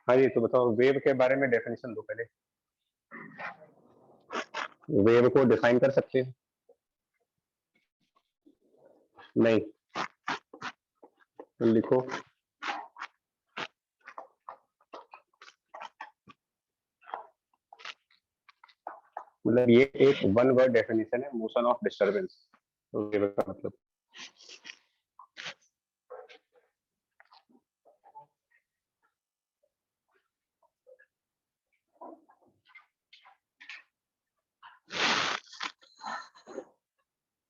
हाँ जी, तो बताओ वेव के बारे में डेफिनेशन दो पहले। वेव को डिफाइन कर सकते हो? नहीं, तो लिखो। मतलब ये एक वन वर्ड डेफिनेशन है, मोशन ऑफ डिस्टरबेंस। तो वेव का मतलब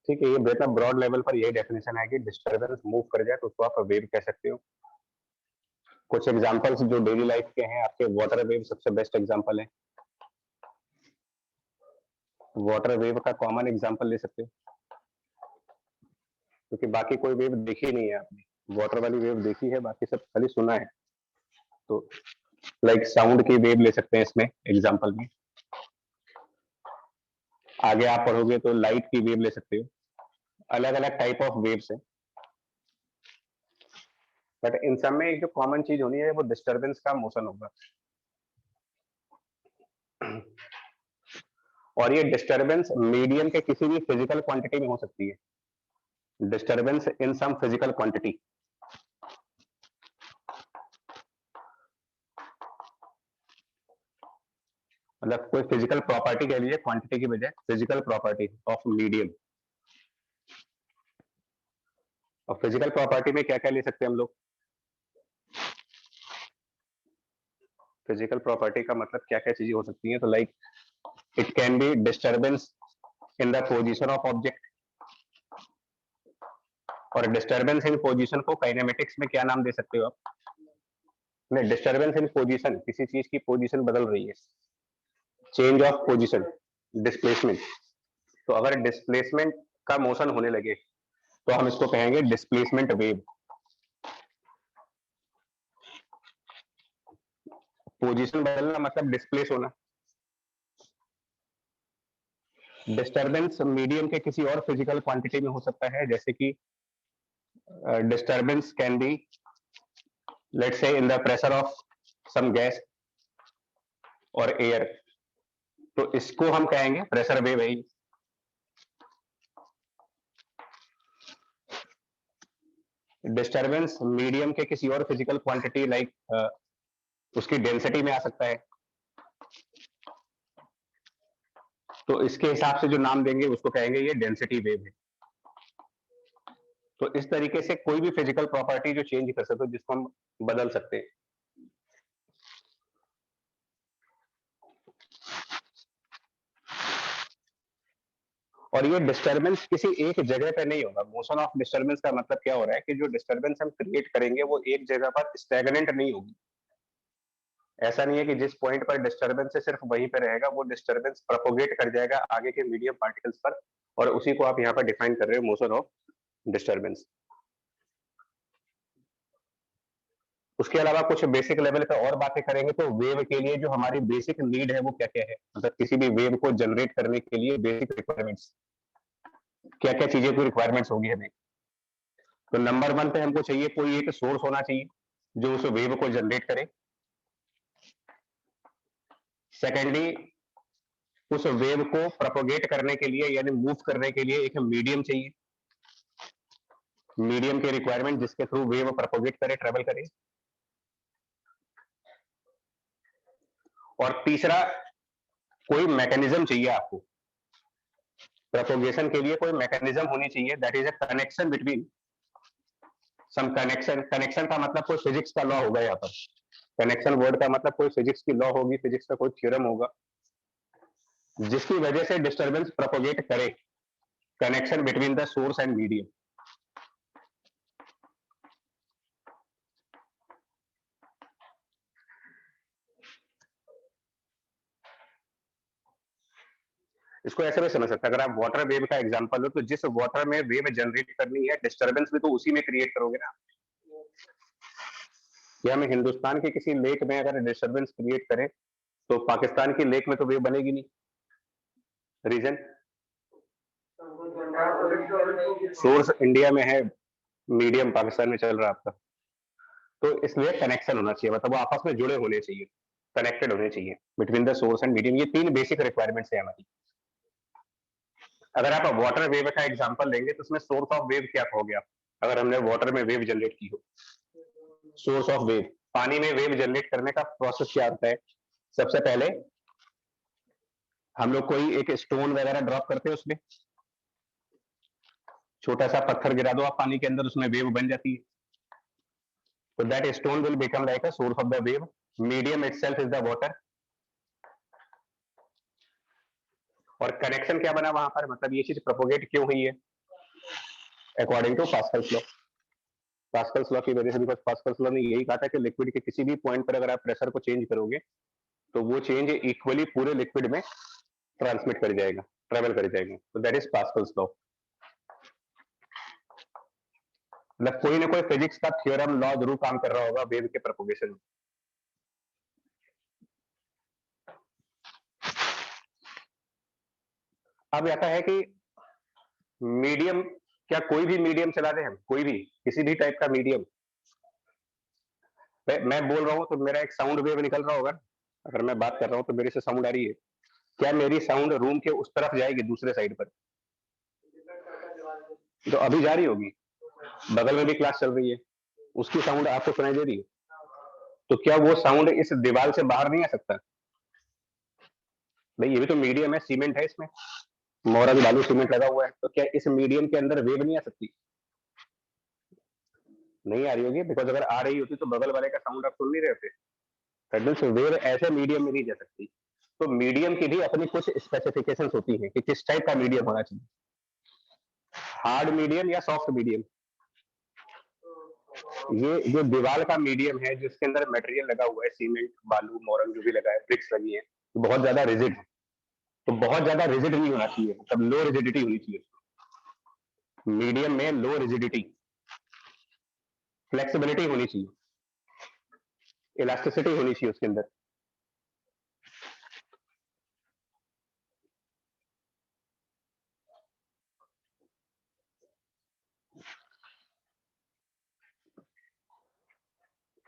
ठीक है, ये बेहतर ब्रॉड लेवल पर यही डेफिनेशन है कि डिस्टरबेंस मूव कर जाए तो उसको आप वेव कह सकते हो। कुछ एग्जांपल्स जो डेली लाइफ के हैं आपके, वाटर वेव सबसे बेस्ट एग्जांपल है। वाटर वेव का कॉमन एग्जांपल ले सकते हो, क्योंकि बाकी कोई वेव देखी नहीं है आपने। वाटर वाली वेव देखी है, बाकी सब खाली सुना है। तो लाइक साउंड की वेव ले सकते हैं इसमें एग्जांपल में। आगे आप पढ़ोगे तो लाइट की वेव ले सकते हो। अलग अलग टाइप ऑफ वेव्स है, बट इन सब में एक जो कॉमन चीज होनी है वो डिस्टरबेंस का मोशन होगा। और ये डिस्टरबेंस मीडियम के किसी भी फिजिकल क्वांटिटी में हो सकती है। डिस्टरबेंस इन सम फिजिकल क्वांटिटी, मतलब कोई फिजिकल प्रॉपर्टी कह लीजिए, क्वांटिटी की बजाय फिजिकल प्रॉपर्टी ऑफ मीडियम। और फिजिकल प्रॉपर्टी में क्या क्या ले सकते हैं हम लोग? फिजिकल प्रॉपर्टी का मतलब क्या क्या चीजें हो सकती हैं? तो like it can be disturbance in the position of object. और डिस्टरबेंस इन पोजीशन को काइनेमेटिक्स में क्या नाम दे सकते हो आप? नहीं, डिस्टरबेंस इन पोजीशन, किसी चीज की पोजीशन बदल रही है, चेंज ऑफ पोजीशन, डिस्प्लेसमेंट। तो अगर डिस्प्लेसमेंट का मोशन होने लगे तो हम इसको कहेंगे डिस्प्लेसमेंट वेव। पोजीशन बदलना मतलब डिस्प्लेस होना। डिस्टरबेंस मीडियम के किसी और फिजिकल क्वांटिटी में हो सकता है, जैसे कि disturbance can be let's say in the pressure of some gas और एयर। तो इसको हम कहेंगे प्रेशर वेव है। डिस्टरबेंस मीडियम के किसी और फिजिकल क्वांटिटी लाइक उसकी डेंसिटी में आ सकता है, तो इसके हिसाब से जो नाम देंगे उसको कहेंगे ये डेंसिटी वेव है। तो इस तरीके से कोई भी फिजिकल प्रॉपर्टी जो चेंज कर सकते हो, जिसको हम बदल सकते हैं। और ये डिस्टरबेंस किसी एक जगह पे नहीं होगा। मोशन ऑफ डिस्टरबेंस का मतलब क्या हो रहा है कि जो डिस्टरबेंस हम क्रिएट करेंगे वो एक जगह पर स्टैग्नेंट नहीं होगी। ऐसा नहीं है कि जिस पॉइंट पर डिस्टरबेंस है सिर्फ वहीं पर रहेगा, वो डिस्टरबेंस प्रोपोगेट कर जाएगा आगे के मीडियम पार्टिकल्स पर, और उसी को आप यहाँ पर डिफाइन कर रहे हो मोशन ऑफ डिस्टरबेंस। उसके अलावा कुछ बेसिक लेवल पे और बातें करेंगे तो वेव के लिए जो हमारी बेसिक नीड है वो क्या क्या है, मतलब किसी भी वेव को जनरेट करने के लिए बेसिक रिक्वायरमेंट्स क्या क्या चीजें की रिक्वायरमेंट्स होगी हमें। तो नंबर वन पे हमको चाहिए कोई एक सोर्स होना चाहिए जो उस वेव को जनरेट करे। सेकेंडली, उस वेव को प्रोपोगेट करने के लिए यानी मूव करने के लिए एक मीडियम चाहिए। मीडियम की रिक्वायरमेंट जिसके थ्रू वेव प्रोपोगेट करे, ट्रेवल करे। और तीसरा, कोई मैकेनिज्म चाहिए आपको प्रोपोगेशन के लिए, कोई मैकेनिज्म होनी चाहिए, that is a connection between some connection. Connection का मतलब कोई फिजिक्स का लॉ होगा यहाँ पर। कनेक्शन वर्ड का मतलब कोई फिजिक्स की लॉ होगी, फिजिक्स का कोई थ्योरम होगा जिसकी वजह से डिस्टरबेंस प्रोपोगेट करे, connection between the source and medium. इसको ऐसे भी समझ सकते हैं, अगर आप वाटर वेव का एग्जांपल हो तो जिस वाटर में वेव जनरेट करनी है डिस्टरबेंस भी तो उसी में क्रिएट करोगे ना। या हम हिंदुस्तान के किसी लेक में अगर डिस्टरबेंस क्रिएट करें तो पाकिस्तान की लेक में तो वेव बनेगी नहीं। रीजन, सोर्स इंडिया में है, मीडियम पाकिस्तान में चल रहा है आपका। तो इसलिए कनेक्शन होना चाहिए, मतलब वो आपस में जुड़े होने चाहिए, कनेक्टेड होने चाहिए between the source and medium. ये 3 बेसिक रिक्वायरमेंट्स है हमारी। अगर आप वाटर वेव का एग्जांपल लेंगे तो उसमें सोर्स ऑफ वेव क्या कहोगे आप? अगर हमने वाटर में वेव जनरेट की हो, सोर्स ऑफ वेव, पानी में वेव जनरेट करने का प्रोसेस क्या होता है? सबसे पहले हम लोग कोई एक स्टोन वगैरह ड्रॉप करते हैं, उसमें छोटा सा पत्थर गिरा दो आप पानी के अंदर, उसमें वेव बन जाती है। तो that stone will become like a source of the wave, medium itself is the water. और कनेक्शन क्या बना वहां पर, मतलब ये चीज प्रोपोगेट क्यों हुई है? According to Pascal's law. Pascal's law की वजह से, बिकॉज पास्कल्स लॉ ने यही कहा था कि लिक्विड के किसी भी पॉइंट पर अगर आप प्रेशर को चेंज करोगे तो वो चेंज इक्वली पूरे लिक्विड में ट्रांसमिट कर जाएगा, ट्रेवल कर जाएगा। तो दैट इज पास्कल्स लॉ। मतलब कोई ना कोई फिजिक्स का थ्योरम, लॉ जरूर काम कर रहा होगा वेव के प्रोपोगेशन में। अब आता है कि मीडियम, क्या कोई भी मीडियम चला दें हम, कोई भी किसी भी टाइप का मीडियम? मैं बोल रहा हूं तो मेरा एक साउंड वेव निकल रहा होगा, अगर मैं बात कर रहा हूं तो मेरे से साउंड आ रही है, क्या मेरी साउंड रूम के उस तरफ जाएगी दूसरे साइड पर? तो अभी जा रही होगी, बगल में भी क्लास चल रही है, उसकी साउंड आपको सुनाई दे रही है, तो क्या वो साउंड इस दीवार से बाहर नहीं आ सकता? भाई ये भी तो मीडियम है, सीमेंट है इसमें, मोहरा भी बालू सीमेंट लगा हुआ है, तो क्या इस मीडियम के अंदर वेव नहीं आ सकती? नहीं आ रही होगी, बिकॉज अगर आ रही होती तो बगल वाले का साउंड आप सुन नहीं रहे थे। दैट मींस वेव ऐसे मीडियम में नहीं जा सकती। तो मीडियम की भी अपनी कुछ स्पेसिफिकेशंस होती हैं कि किस टाइप का मीडियम होना चाहिए, हार्ड मीडियम या सॉफ्ट मीडियम। ये जो दीवार का मीडियम है जिसके अंदर मटेरियल लगा हुआ है, सीमेंट बालू मोरंग जो भी लगा है, ब्रिक्स लगी है, बहुत ज्यादा रिजिड है। तो बहुत ज्यादा रिजिड नहीं होना चाहिए, मतलब लो रिजिडिटी होनी चाहिए। मीडियम में लो रिजिडिटी, फ्लेक्सिबिलिटी होनी चाहिए, इलास्टिसिटी होनी चाहिए उसके अंदर।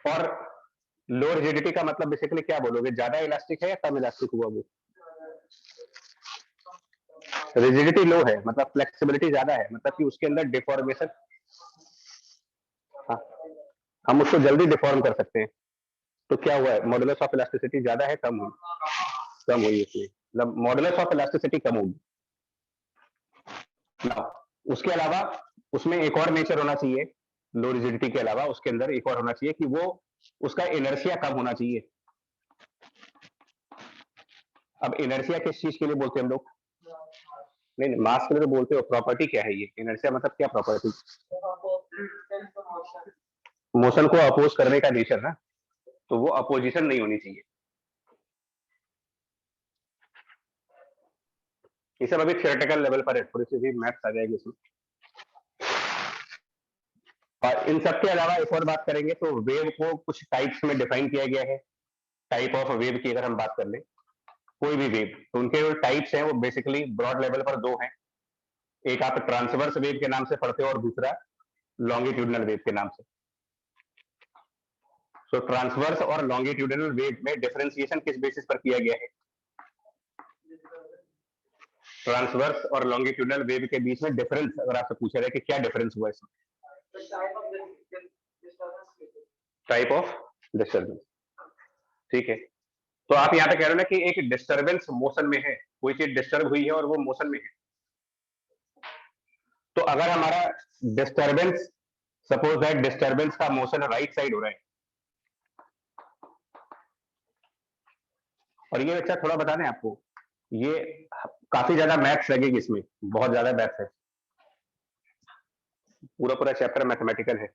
और लो रिजिडिटी का मतलब बेसिकली क्या बोलोगे, ज्यादा इलास्टिक है या कम इलास्टिक हुआ वो? रिजिडिटी लो है मतलब फ्लेक्सिबिलिटी ज्यादा है, मतलब कि उसके अंदर डिफॉर्मेशन, हाँ, हम उसको जल्दी डिफॉर्म कर सकते हैं। तो क्या हुआ है, मॉडुलस ऑफ इलास्टिसिटी ज्यादा है कम हुई? कम हुई इसमें, मतलब मॉडुलस ऑफ इलास्टिसिटी कम होगी ना। उसके अलावा उसमें एक और नेचर होना चाहिए, लो रिजिडिटी के अलावा उसके अंदर एक और होना चाहिए कि वो उसका इनर्शिया कम होना चाहिए। अब इनर्शिया किस चीज के लिए बोलते हैं हम लोग? नहीं मास के लिए तो बोलते हो, प्रॉपर्टी क्या है ये इनर्शिया, मतलब क्या प्रॉपर्टी? मोशन को अपोज करने का नेचर ना, तो वो अपोजिशन नहीं होनी चाहिए। ये सब अभी थियोरेटिकल लेवल पर है, थोड़ी सी भी मैथ्स आ जाएगी इसमें। और इन सब के अलावा एक और बात करेंगे तो वेव को कुछ टाइप्स में डिफाइन किया गया है। टाइप ऑफ वेव की अगर हम बात कर ले, कोई भी वेव, तो उनके जो टाइप्स हैं वो बेसिकली ब्रॉड लेवल पर दो हैं। एक आप ट्रांसवर्स वेव के नाम से पढ़ते हो और दूसरा लॉन्गिट्यूडनल वेव के नाम से। तो ट्रांसवर्स और लॉन्गिट्यूडनल वेव में डिफरेंशिएशन किस बेसिस पर किया गया है? ट्रांसवर्स और लॉन्गिट्यूडनल वेव के बीच में डिफरेंस अगर आपसे पूछा जाए कि क्या डिफरेंस हुआ इसमें? टाइप ऑफ डिस्टर्बेंस, ठीक है। तो आप यहाँ पे कह रहे हो ना कि एक डिस्टर्बेंस मोशन में है, कोई चीज डिस्टर्ब हुई है और वो मोशन में है। तो अगर हमारा डिस्टर्बेंस, सपोज दैट डिस्टर्बेंस का मोशन राइट साइड हो रहा है, और ये बच्चा थोड़ा बता दें आपको, ये काफी ज्यादा मैथ्स लगेगी इसमें, बहुत ज्यादा मैथ्स है, पूरा पूरा चैप्टर मैथमेटिकल है।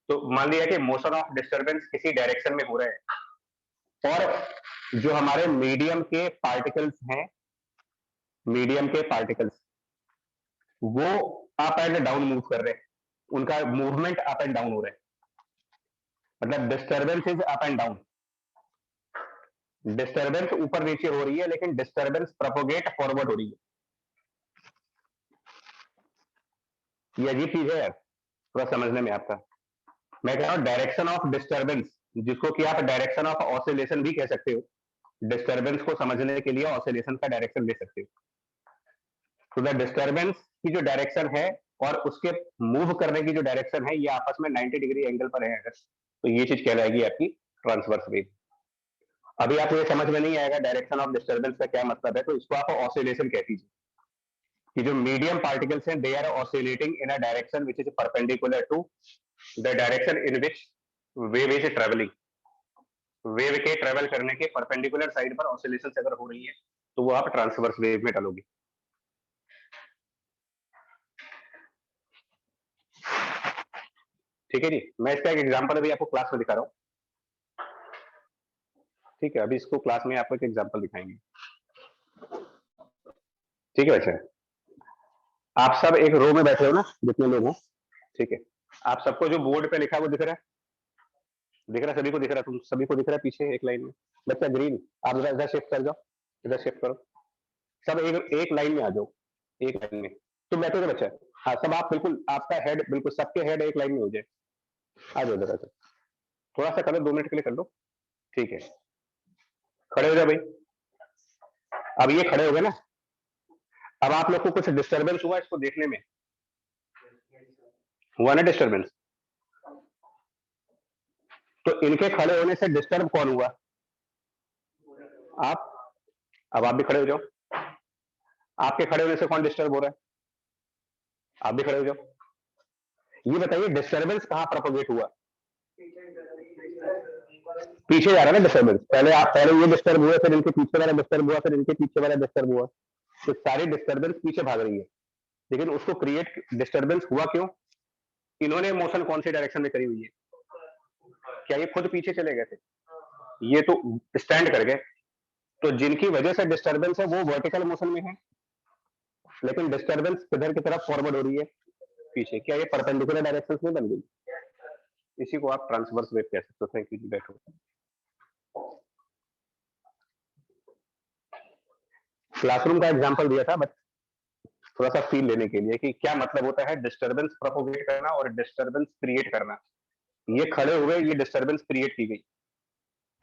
तो मान लिया कि मोशन ऑफ डिस्टर्बेंस किसी डायरेक्शन में हो रहा है और जो हमारे मीडियम के पार्टिकल्स हैं, मीडियम के पार्टिकल्स वो अप एंड डाउन मूव कर रहे हैं, उनका मूवमेंट अप एंड डाउन हो रहा है, मतलब disturbance is up and down. Disturbance ऊपर नीचे हो रही है लेकिन डिस्टर्बेंस प्रोपोगेट फॉरवर्ड हो रही है। ये अजीब चीज है यार, थोड़ा समझने में आपका। मैं कह रहा हूं डायरेक्शन ऑफ डिस्टर्बेंस, जिसको कि आप डायरेक्शन ऑफ ऑसिलेशन भी कह सकते हो। डिस्टर्बेंस को समझने के लिए ऑसिलेशन का डायरेक्शन ले सकते हो। तो द डिस्टर्बेंस की जो डायरेक्शन है और उसके मूव करने की जो डायरेक्शन है, ये आपस में 90 डिग्री एंगल पर है अगर, तो ये चीज कहलाएगी आपकी ट्रांसवर्स वेव। अभी आपको ये समझ में नहीं आएगा डायरेक्शन ऑफ डिस्टर्बेंस का क्या मतलब है, तो इसको आप ऑसिलेशन कह दीजिए कि जो मीडियम पार्टिकल्स हैं, they are oscillating in a direction which is perpendicular to the direction in which wave is travelling. Wave के ट्रेवल करने के परपेंडिकुलर साइड पर ऑसिलेशन अगर हो रही है, तो वो आप ट्रांसवर्स वेव में डालोगे। ठीक है जी, मैं इसका एक एग्जांपल अभी आपको क्लास में दिखा रहा हूँ। ठीक है, अभी इसको क्लास में आपको एक एग्जांपल दिखाएंगे। ठीक है बच्चे, आप सब एक रो में बैठे हो ना, जितने लोग हो। ठीक है, आप सबको जो बोर्ड पे लिखा है वो दिख रहा है? दिख रहा है, सभी को दिख रहा है? तुम सभी को दिख रहा है पीछे एक लाइन में? बच्चा ग्रीन, आप इधर शिफ्ट कर जाओ, इधर शिफ्ट करो। सब एक एक लाइन में आ जाओ, एक लाइन में। तुम बैठो ना बच्चा। हाँ, सब आप बिल्कुल, आपका हेड बिल्कुल, सबके हेड एक लाइन में हो जाए। आ जाओ इधर, आ जाओ। थोड़ा सा कर लो, 2 मिनट के लिए कर लो। ठीक है, खड़े हो जाओ भाई। अब ये खड़े हो गए ना, अब आप लोग को कुछ डिस्टर्बेंस हुआ इसको देखने में? हुआ ना डिस्टर्बेंस? तो इनके खड़े होने से डिस्टर्ब कौन हुआ? आप। अब आप भी खड़े हो जाओ। आपके खड़े होने से कौन डिस्टर्ब हो रहा है? आप भी खड़े हो जाओ। ये बताइए डिस्टर्बेंस कहां प्रोपोगेट हुआ? पीछे जा रहा है ना डिस्टर्बेंस। पहले ये डिस्टर्ब हुआ, फिर इनके पीछे वाला डिस्टर्ब हुआ, फिर इनके पीछे वाला डिस्टर्ब हुआ। तो सारी डिस्टर्बेंस पीछे भाग रही है, लेकिन उसको क्रिएट डिस्टर्बेंस हुआ क्यों? इन्होंने मोशन कौन सी डायरेक्शन में करी हुई है? क्या ये खुद पीछे चले गए थे? ये तो स्टैंड कर गए। तो जिनकी वजह से डिस्टर्बेंस है वो वर्टिकल मोशन में है, लेकिन डिस्टर्बेंस किधर की तरफ फॉरवर्ड हो रही है? पीछे। क्या ये परपेंडिकुलर डायरेक्शन में बन गई? इसी को आप ट्रांसवर्स वेव कह सकते हो। थैंक यू जी, बैठो। क्लासरूम का एग्जांपल दिया था, बट थोड़ा सा फील लेने के लिए कि क्या मतलब होता है डिस्टर्बेंस प्रोपोगेट करना और डिस्टर्बेंस क्रिएट करना। ये खड़े हुए, ये डिस्टर्बेंस क्रिएट की गई।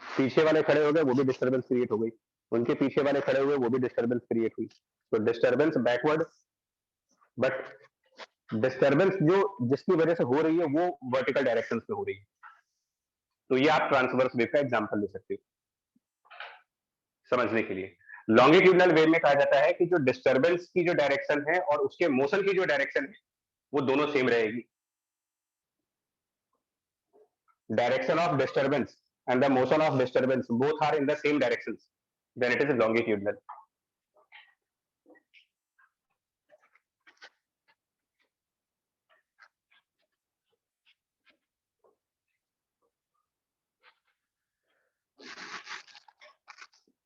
पीछे वाले खड़े हो गए, वो भी डिस्टर्बेंस क्रिएट हो गई। उनके पीछे वाले खड़े हुए, वो भी डिस्टर्बेंस क्रिएट हुई। तो डिस्टर्बेंस बैकवर्ड, बट डिस्टर्बेंस जो जिसकी वजह से हो रही है वो वर्टिकल डायरेक्शन में हो रही है। तो ये आप ट्रांसवर्स वेव का एग्जांपल ले सकते हो समझने के लिए। लॉन्गिट्यूडनल वेव में कहा जाता है कि जो डिस्टर्बेंस की जो डायरेक्शन है और उसके मोशन की जो डायरेक्शन है, वो दोनों सेम रहेगी। Direction of disturbance and the motion of disturbance both are in the same directions, then it is longitudinal.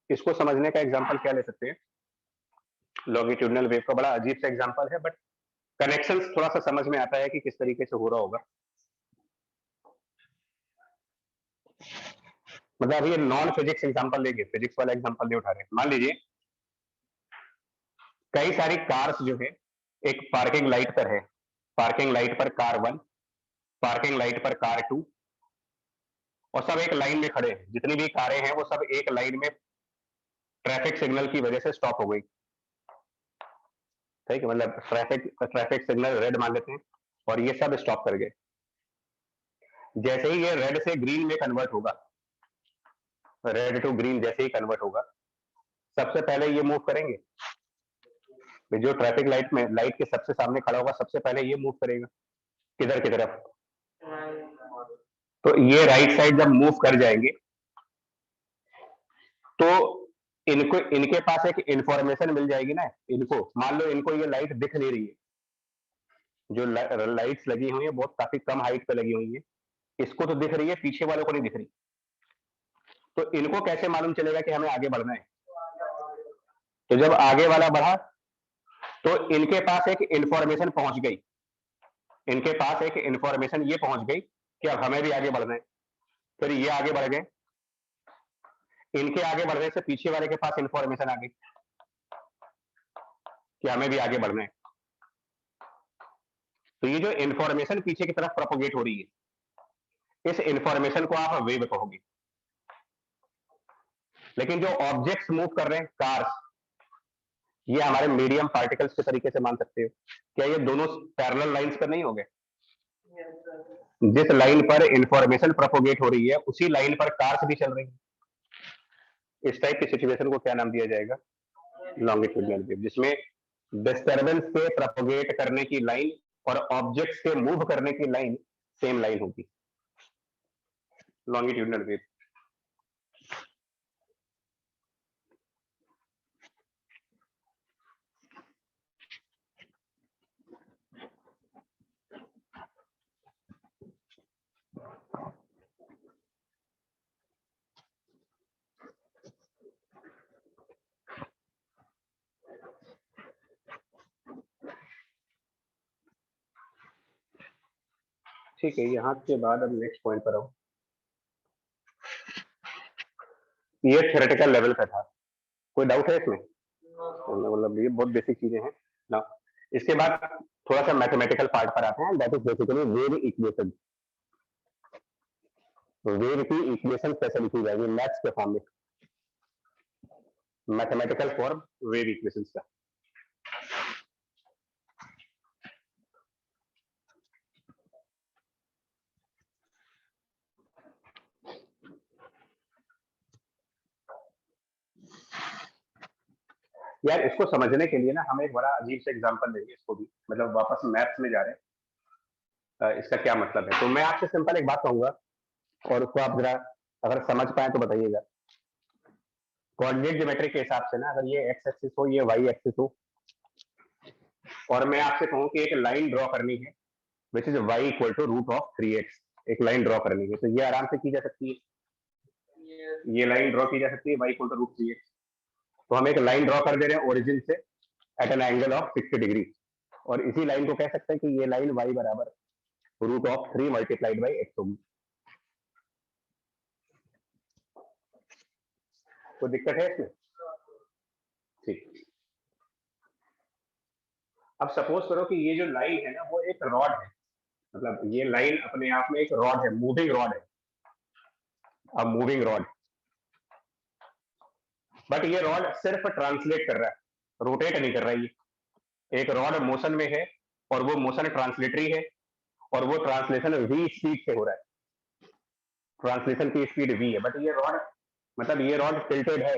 इसको समझने का एग्जांपल क्या ले सकते हैं? लॉन्गिट्यूडनल वेव का बड़ा अजीब सा एग्जांपल है, बट कनेक्शंस थोड़ा सा समझ में आता है कि किस तरीके से हो रहा होगा। मतलब अभी ये नॉन फिजिक्स एग्जांपल लेंगे, फिजिक्स वाला एग्जांपल नहीं उठा रहे। मान लीजिए कई सारी कार्स जो है एक पार्किंग लाइट पर है। पार्किंग लाइट पर कार 1, पार्किंग लाइट पर कार 2, और सब एक लाइन में खड़े हैं। जितनी भी कारें हैं वो सब एक लाइन में ट्रैफिक सिग्नल की वजह से स्टॉप हो गई। ठीक है, मतलब ट्रैफिक सिग्नल रेड मान लेते हैं और ये सब स्टॉप कर गए। जैसे ही ये रेड से ग्रीन में कन्वर्ट होगा, रेड टू ग्रीन जैसे ही कन्वर्ट होगा, सबसे पहले ये मूव करेंगे। जो ट्रैफिक लाइट में, लाइट के सबसे सामने खड़ा होगा, सबसे पहले ये मूव करेगा किधर की तरफ? तो ये राइट साइड जब मूव कर जाएंगे तो इनको, इनके पास एक इंफॉर्मेशन मिल जाएगी ना इनको। मान लो इनको ये लाइट दिख नहीं रही है, जो लाइट्स लगी हुई है बहुत काफी कम हाइट पे लगी हुई है, इसको तो दिख रही है, पीछे वालों को नहीं दिख रही। तो इनको कैसे मालूम चलेगा कि हमें आगे बढ़ना है? तो जब आगे वाला बढ़ा तो इनके पास एक इंफॉर्मेशन पहुंच गई, इनके पास एक इंफॉर्मेशन ये पहुंच गई कि अब हमें भी आगे बढ़ना है। फिर ये आगे बढ़ गए, इनके आगे बढ़ने से पीछे वाले के पास इंफॉर्मेशन आ गई कि हमें भी आगे बढ़ना है। तो ये जो इंफॉर्मेशन पीछे की तरफ प्रोपोगेट हो रही है, इस इंफॉर्मेशन को आप वेव कहोगे। लेकिन जो ऑब्जेक्ट्स मूव कर रहे हैं, कार्स, ये हमारे मीडियम पार्टिकल्स के तरीके से मान सकते हो। क्या ये दोनों पैरेलल लाइंस पर नहीं हो गए? जिस लाइन पर इंफॉर्मेशन प्रोपोगेट हो रही है उसी लाइन पर कार्स भी चल रही है। इस टाइप की सिचुएशन को क्या नाम दिया जाएगा? लॉन्गिट्यूडिनल वेव, जिसमें डिस्टर्बेंस के प्रोपोगेट करने की लाइन और ऑब्जेक्ट्स के मूव करने की लाइन सेम लाइन होगी, लॉन्गिट्यूडिनल वेव। ठीक है, यहाँ के बाद अब नेक्स्ट पॉइंट पर आऊं। ये थ्योरेटिकल लेवल का था, कोई डाउट है इसमें? मतलब ये बहुत बेसिक चीजें हैं ना। इसके बाद थोड़ा सा मैथमेटिकल पार्ट पर आते हैं, that is basically wave equation. Wave की इक्वेशन कैसे लिखी जाएगी मैथ्स के फॉर्म में, मैथमेटिकल फॉर्म वेव इक्वेशन का। यार इसको समझने के लिए ना हम एक बड़ा अजीब से एग्जांपल लेंगे, इसको भी मतलब वापस मैथ्स में जा रहे हैं। इसका क्या मतलब है? तो मैं आपसे सिंपल एक बात कहूंगा और उसको आप जरा अगर समझ पाए तो बताइएगा। कोऑर्डिनेट ज्योमेट्री के हिसाब से ना, अगर ये एक्स एक्सिस हो, ये वाई एक्सिस हो, और मैं आपसे कहूं कि एक लाइन ड्रॉ करनी है which is y equal to root of 3x, एक लाइन ड्रॉ करनी है, तो ये आराम से की जा सकती है। ये लाइन ड्रॉ की जा सकती है Y equal to root 3x। तो हम एक लाइन ड्रॉ कर दे रहे हैं ओरिजिन से at an angle of 60 degree, और इसी लाइन को कह सकते हैं कि ये लाइन y बराबर root of 3 multiplied by x होगी। कोई दिक्कत है इसमें? ठीक। अब सपोज करो कि ये जो लाइन है ना वो एक रॉड है, मतलब ये लाइन अपने आप में एक रॉड है, मूविंग रॉड है। अब मूविंग रॉड, बट ये रॉड सिर्फ ट्रांसलेट कर रहा है, रोटेट नहीं कर रहा है। ये एक रॉड मोशन में है और वो मोशन ट्रांसलेटरी है, और वो ट्रांसलेशन v स्पीड से हो रहा है, ट्रांसलेशन की स्पीड v है, बट ये रॉड मतलब ये रॉड टिल्टेड है,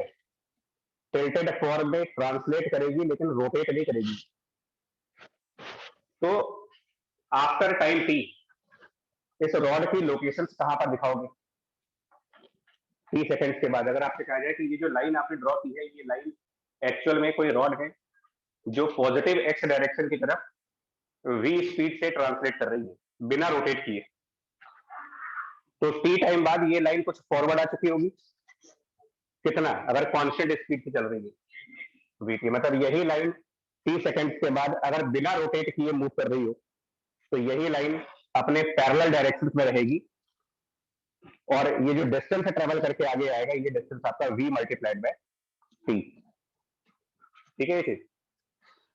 टिल्टेड फॉर्म में ट्रांसलेट करेगी लेकिन रोटेट नहीं करेगी। तो आफ्टर टाइम t इस रॉड की लोकेशन कहां पर दिखाओगे? t सेकंड्स के बाद अगर आपसे कहा जाए कि ये जो लाइन आपने ड्रॉ की है, ये लाइन एक्चुअल में कोई रॉड है जो पॉजिटिव x डायरेक्शन की तरफ v स्पीड से ट्रांसलेट कर रही है बिना रोटेट किए, तो t टाइम बाद ये लाइन कुछ फॉरवर्ड आ चुकी होगी। कितना? अगर कांस्टेंट स्पीड से चल रही है vt, मतलब यही लाइन t सेकंड के बाद अगर बिना रोटेट किए मूव कर रही हो तो यही लाइन अपने पैरेलल डायरेक्शन में रहेगी, और ये जो डिस्टेंस ट्रेवल करके आगे आएगा ये डिस्टेंस आपका v मल्टीप्लाइड बाय t। ठीक है?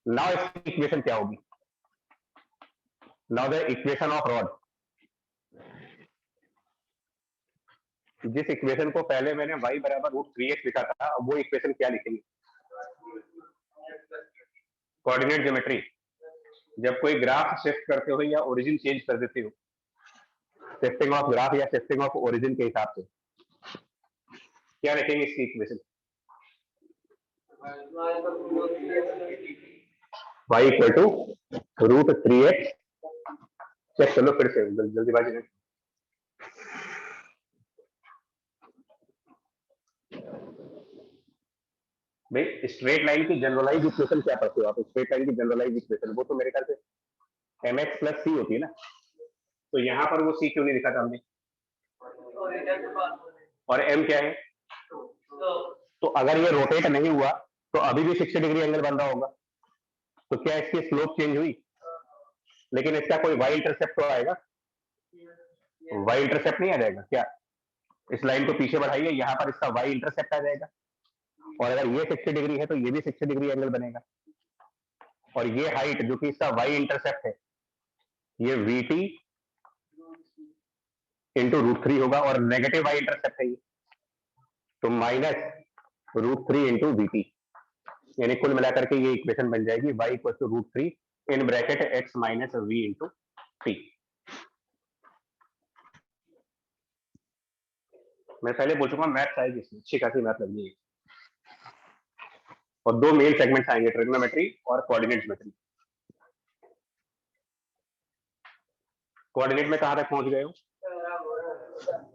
नाउ इसकी इक्वेशन क्या होगी? Now the equation of rod, जिस इक्वेशन को पहले मैंने y बराबर रूट 3x लिखा था, अब वो इक्वेशन क्या लिखेंगे? कोऑर्डिनेट ज्योमेट्री, जब कोई ग्राफ शिफ्ट करते हो या ओरिजिन चेंज कर देते हो, शिफ्टिंग ऑफ ग्राफ या शिफ्टिंग ऑफ ओरिजिन के हिसाब से क्या लिखेंगे इसकी equation? y equal to root 3x, check चलो फिर से जल्दीबाजी में। भाई स्ट्रेट लाइन की जनरलाइज इक्वेशन क्या पढ़ते हो आप? स्ट्रेट लाइन की जनरलाइज इक्वेशन वो तो मेरे ख्याल से mx प्लस सी होती है ना, तो यहाँ पर वो सी क्यों नहीं लिखा था हमने? और m क्या है? तो अगर ये रोटेट नहीं हुआ तो अभी भी 60 डिग्री एंगल बन रहा होगा, तो क्या इसकी स्लोप चेंज हुई? लेकिन इसका कोई y इंटरसेप्ट तो आएगा, y इंटरसेप्ट नहीं आ जाएगा क्या? इस लाइन को पीछे बढ़ाइए, यहाँ पर इसका y इंटरसेप्ट आ जाएगा, और अगर ये 60 डिग्री है तो ये भी 60 डिग्री एंगल बनेगा, और ये हाइट जो कि इसका y इंटरसेप्ट है ये vt इंटू √3 होगा और नेगेटिव वाई इंटरसेप्ट है ये, तो -√3 इंटू वीटी, यानी कुल मिलाकर के ये इक्वेशन बन जाएगी y equal to √3 in bracket x minus v into t. मैं पहले बोल चुका मैथ्स आएगी इसमें, अच्छी खासी मैथ लगनी है, और 2 मेन सेगमेंट्स आएंगे, ट्रिग्नोमेट्री और कोऑर्डिनेट ज्योमेट्री। कोऑर्डिनेट में कहां तक पहुंच गए हो?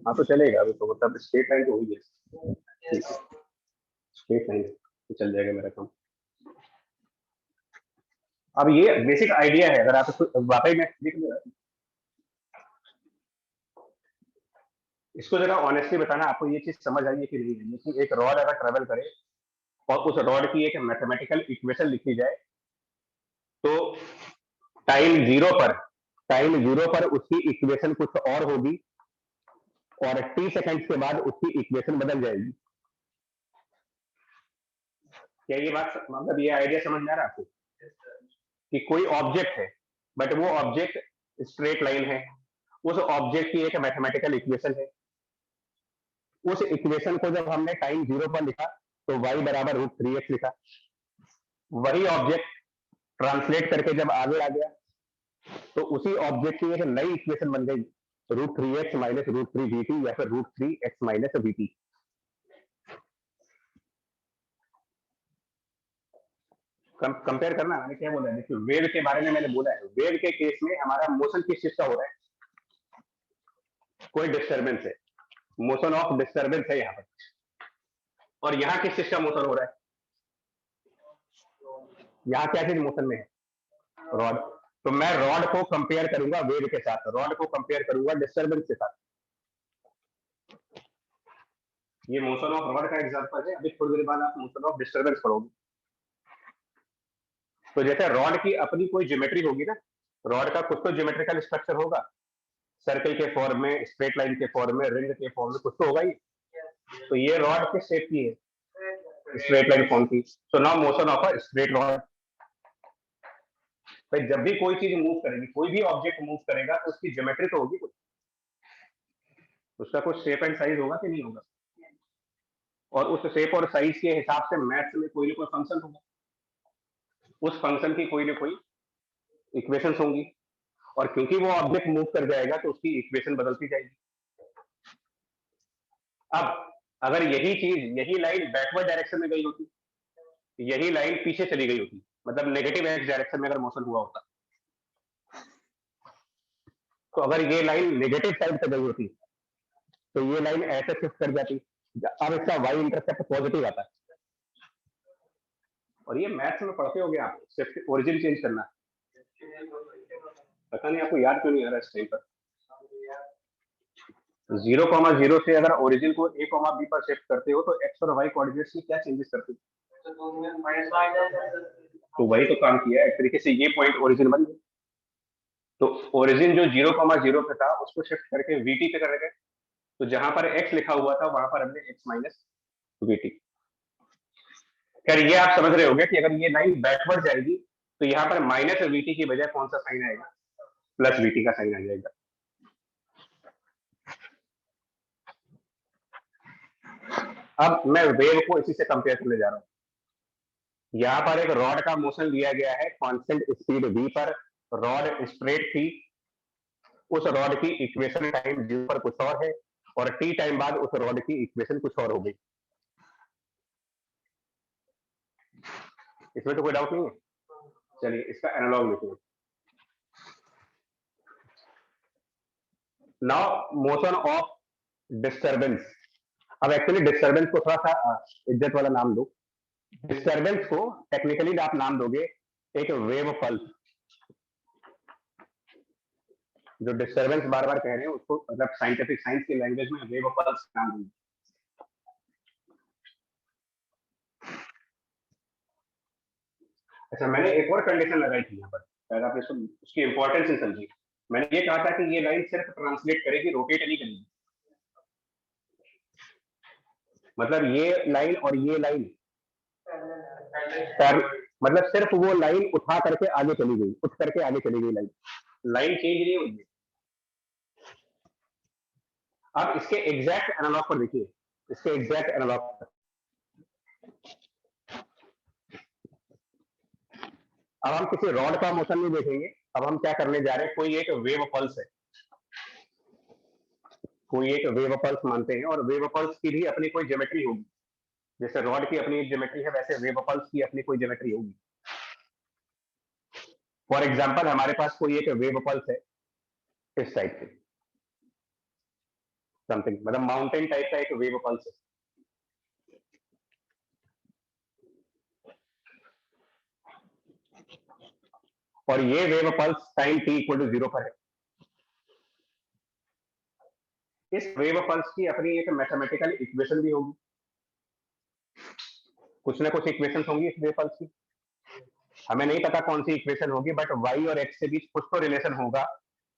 हाँ तो चलेगा अभी, तो मतलब स्ट्रेट लाइन तो हो ही है, स्ट्रेट लाइन तो चल जाएगा मेरा काम। अब ये बेसिक आइडिया है, अगर आप वाकई में इसको जरा ऑनेस्टली बताना, आपको ये चीज समझ आई है कि नहीं है, लेकिन एक रॉड अगर ट्रेवल करे और उस रॉड की एक मैथमेटिकल इक्वेशन लिखी जाए, तो टाइम जीरो पर उसकी इक्वेशन कुछ और होगी और t सेकंड के बाद उसकी इक्वेशन बदल जाएगी। क्या ये बात, मतलब ये आइडिया समझ में आ रहा है आपको कि कोई ऑब्जेक्ट है बट वो ऑब्जेक्ट स्ट्रेट लाइन है, उस ऑब्जेक्ट की एक मैथमेटिकल इक्वेशन है, उस इक्वेशन को जब हमने टाइम 0 पर लिखा तो y बराबर √3x लिखा, वही ऑब्जेक्ट ट्रांसलेट करके जब आगे आ गया तो उसी ऑब्जेक्ट की एक नई इक्वेशन बन गई √3x माइनस √3vt या फिर √3x माइनस vt। कंपेयर करना, मैंने क्या बोला है, देखिए वेव के बारे में मैंने बोला है, वेव के केस में हमारा मोशन किस चीज का हो रहा है, कोई डिस्टर्बेंस है, मोशन ऑफ डिस्टर्बेंस है यहाँ पर, और यहाँ किस चीज का मोशन हो रहा है, यहाँ क्या चीज मोशन में है, रॉड। तो मैं रॉड को कंपेयर करूंगा वेव के साथ, रॉड को कंपेयर करूंगा डिस्टर्बेंस के साथ। ये मोशन ऑफ रॉड का एग्जांपल है, अभी थोड़ी देर बाद आप मोशन ऑफ डिस्टर्बेंस पढ़ोगे। तो जैसे रॉड की अपनी कोई ज्योमेट्री होगी ना, रॉड का कुछ तो ज्योमेट्रिकल स्ट्रक्चर होगा, सर्कल के फॉर्म में, स्ट्रेट लाइन के फॉर्म में, रिंग के फॉर्म में, कुछ तो होगा ही। तो ये रॉड किस शेप की है, स्ट्रेट लाइन फॉर्म की। So now motion of a straight rod. भाई जब भी कोई चीज मूव करेगी, कोई भी ऑब्जेक्ट मूव करेगा तो उसकी ज्योमेट्री तो होगी कुछ, उसका कुछ शेप एंड साइज होगा कि नहीं होगा, और उस शेप और साइज के हिसाब से मैथ्स में कोई ना कोई फंक्शन होगा, उस फंक्शन की कोई ना कोई इक्वेशन होंगी, और क्योंकि वो ऑब्जेक्ट मूव कर जाएगा तो उसकी इक्वेशन बदलती जाएगी। अब अगर यही चीज, यही लाइन बैकवर्ड डायरेक्शन में गई होती, यही लाइन पीछे चली गई होती, मतलब नेगेटिव एक्स डायरेक्शन में अगर मोशन हुआ होता, तो अगर ये लाइन नेगेटिव साइड पे गई होती तो ये लाइन ऐसे शिफ्ट कर जाती, अब इसका वाई इंटरसेप्ट पॉजिटिव आता है। और ये मैथ्स में पढ़ते होगे आप, सिर्फ ओरिजिन चेंज करना, पता नहीं आपको याद क्यों नहीं आ रहा इस टाइम पर। 0,0 से अगर ओरिजिन को a, b पर शिफ्ट करते हो तो x और y कोऑर्डिनेट्स में क्या चेंजेस करते हो, तो वही तो काम किया है एक तरीके से, ये पॉइंट ओरिजिन बन गया। तो ओरिजिन जो 0,0 पे था उसको शिफ्ट करके vt पे कर गए, तो जहां पर x लिखा हुआ था वहां पर हमने x माइनस vt। खैर ये आप समझ रहे होंगे कि अगर ये लाइन बैकवर्ड जाएगी तो यहाँ पर माइनस vt की बजाय कौन सा साइन आएगा, प्लस vt का साइन आ जाएगा। अब मैं वेव को इसी से कंपेयर करने जा रहा हूं। यहाँ पर एक रॉड का मोशन लिया गया है कांस्टेंट स्पीड v पर, रॉड स्ट्रेट थी, उस रॉड की इक्वेशन टाइम 0 पर कुछ और है और t टाइम बाद उस रॉड की इक्वेशन कुछ और हो गई। इसमें तो कोई डाउट नहीं है। चलिए इसका एनालॉग लिखिए। Now motion of disturbance. अब एक्चुअली डिस्टर्बेंस को थोड़ा सा इज्जत वाला नाम दो, डिस्टर्बेंस को टेक्निकली आप नाम दोगे एक वेव पल्स। जो डिस्टर्बेंस बार बार कह रहे हैं उसको मतलब साइंटिफिक साइंस की लैंग्वेज में वेव पल्स नाम देंगे। अच्छा, मैंने एक और कंडीशन लगाई थी यहाँ पर, अगर आप इसको उसकी इंपॉर्टेंस नहीं समझी। मैंने ये कहा था कि ये लाइन सिर्फ ट्रांसलेट करेगी, रोटेट नहीं करेगी। मतलब ये लाइन और ये लाइन मतलब सिर्फ वो लाइन उठा करके आगे चली गई, उठ करके आगे चली गई, लाइन चेंज नहीं हुई। अब इसके एग्जैक्ट एनालॉग पर देखिए, इसके एग्जैक्ट एनालॉग पर अब हम किसी रॉड का मोशन नहीं देखेंगे। अब हम क्या करने जा रहे हैं, कोई एक वेव पल्स है, कोई एक वेव पल्स मानते हैं, और वेव पल्स की भी अपनी कोई ज्योमेट्री होगी। जैसे रॉड की अपनी एक ज्योमेट्री है, वैसे वेव पल्स की अपनी कोई ज्योमेट्री होगी। फॉर एग्जाम्पल हमारे पास कोई एक वेव पल्स है इस टाइप के, समथिंग मतलब माउंटेन टाइप का एक वेव पल्स है। और ये wave pulse time t equal to 0 पर है। इस वेव पल्स की अपनी एक मैथमेटिकल इक्वेशन भी होगी, कुछ ना कुछ इक्वेशन होंगी इस वेव पल्स की। हमें नहीं पता कौन सी इक्वेशन होगी, बट y और x के बीच कुछ तो रिलेशन होगा।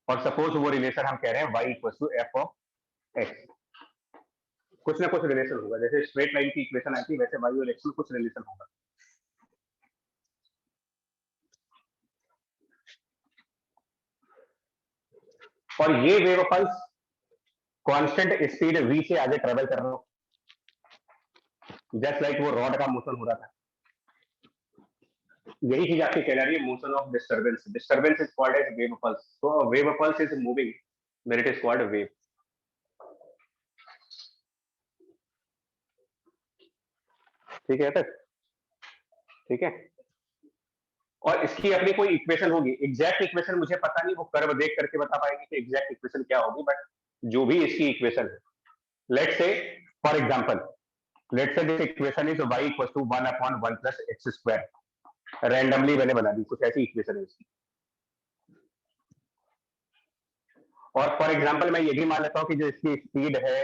और सपोज वो रिलेशन हम कह रहे हैं y equal to f of x, कुछ ना कुछ रिलेशन होगा। जैसे स्ट्रेट लाइन की इक्वेशन आती है, वैसे y और x में कुछ रिलेशन होगा। और ये wave pulse constant speed v से आगे ट्रेवल कर रहा हो, जस्ट लाइक वो रॉड का मोशन हो रहा था। यही चीज आपकी कह रही है motion of disturbance. Disturbance is called as wave pulse. So wave pulse is moving when it is called wave. ठीक है तक, ठीक है। और इसकी अपनी कोई इक्वेशन होगी, एग्जैक्ट इक्वेशन मुझे पता नहीं, वो कर्व देख करके बता पाएंगे कि एग्जैक्ट इक्वेशन क्या होगी, बट जो भी इसकी इक्वेशन है, let's say for example, let's say this equation is y equal to 1/1 plus x square. Randomly मैंने बना दी, कुछ ऐसी इक्वेशन है इसकी। और फॉर एग्जांपल मैं ये भी मान लेता हूँ कि जो इसकी स्पीड है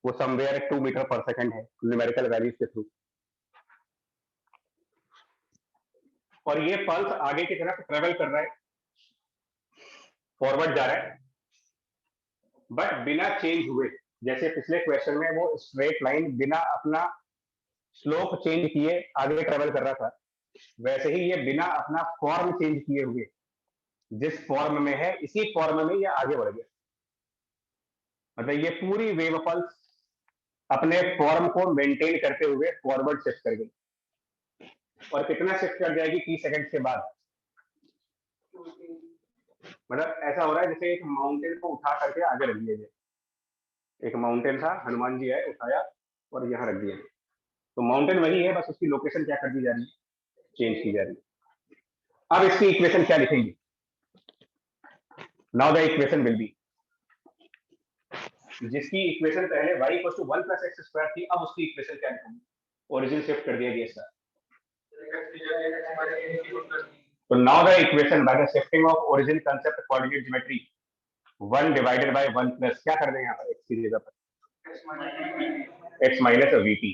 वो समवेयर 2 मीटर पर सेकंड है न्यूमेरिकल वैल्यूज के थ्रू। और ये पल्स आगे की तरफ ट्रेवल कर रहा है, फॉरवर्ड जा रहा है, बट बिना चेंज हुए। जैसे पिछले क्वेश्चन में वो स्ट्रेट लाइन बिना अपना स्लोप चेंज किए आगे ट्रेवल कर रहा था, वैसे ही ये बिना अपना फॉर्म चेंज किए हुए जिस फॉर्म में है इसी फॉर्म में ये आगे बढ़ गया। मतलब ये पूरी वेव पल्स अपने फॉर्म को मेंटेन करते हुए फॉरवर्ड शिफ्ट कर गई। और कितना शिफ्ट कर जाएगी 30 सेकंड के बाद? मतलब ऐसा हो रहा है जैसे एक माउंटेन को उठा करके आगे रख दिया जाए। एक माउंटेन था, हनुमान जी आए, उठाया और यहाँ रख दिया। तो माउंटेन वही है, बस उसकी लोकेशन क्या कर दी जा रही है, चेंज की जा रही है। अब इसकी इक्वेशन क्या लिखेंगे? Now the equation will be, जिसकी इक्वेशन पहले y equal to 1 plus x square थी, अब उसकी इक्वेशन क्या लिखेंगे? ओरिजिन शिफ्ट कर दिया गया इसका। तो now the equation by the shifting of origin concept coordinate geometry 1 divided by 1 plus क्या कर देंगे यहाँ पर x की जगह पर x माइनस vt।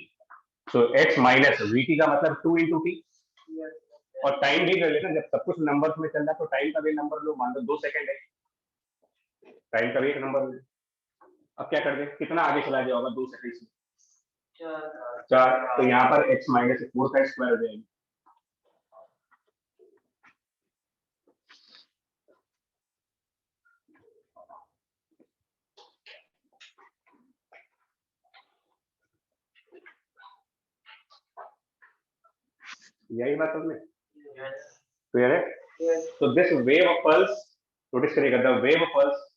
सो x माइनस vt का मतलब 2 इंटू टी। और टाइम भी कर लेना, जब सब कुछ नंबर्स में चल रहा है तो टाइम का भी नंबर लो, मान लो 2 सेकंड है, टाइम का भी एक नंबर लो। अब क्या कर दे, कितना आगे चला गया होगा 2 सेकंड से? 4। तो यहाँ पर x माइनस 4 का स्क्वायर हो जाएगा। यही बात हमने क्लियर है? तो दिस वेव पल्स, नोटिस करिएगा, the wave pulse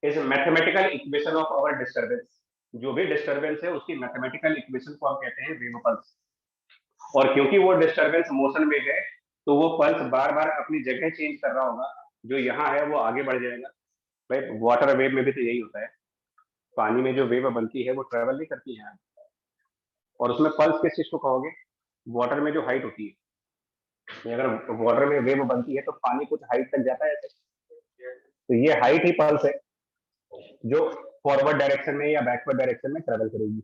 is mathematical equation of our disturbance. जो भी डिस्टर्बेंस है उसकी मैथमेटिकल इक्वेशन को हम कहते हैं वेव पल्स। और क्योंकि वो डिस्टर्बेंस मोशन में है, तो वो पल्स बार बार अपनी जगह चेंज कर रहा होगा। जो यहाँ है वो आगे बढ़ जाएगा। भाई वाटर वेव में भी तो यही होता है, पानी में जो वेव बनती है वो ट्रेवल नहीं करती है, और उसमें पल्स किस चीज को कहोगे? वाटर में जो हाइट होती है, अगर वाटर में वेव बनती है तो पानी कुछ हाइट तक जाता है ऐसे, तो ये हाइट ही पल्स है जो फॉरवर्ड डायरेक्शन में या बैकवर्ड डायरेक्शन में ट्रेवल करेगी।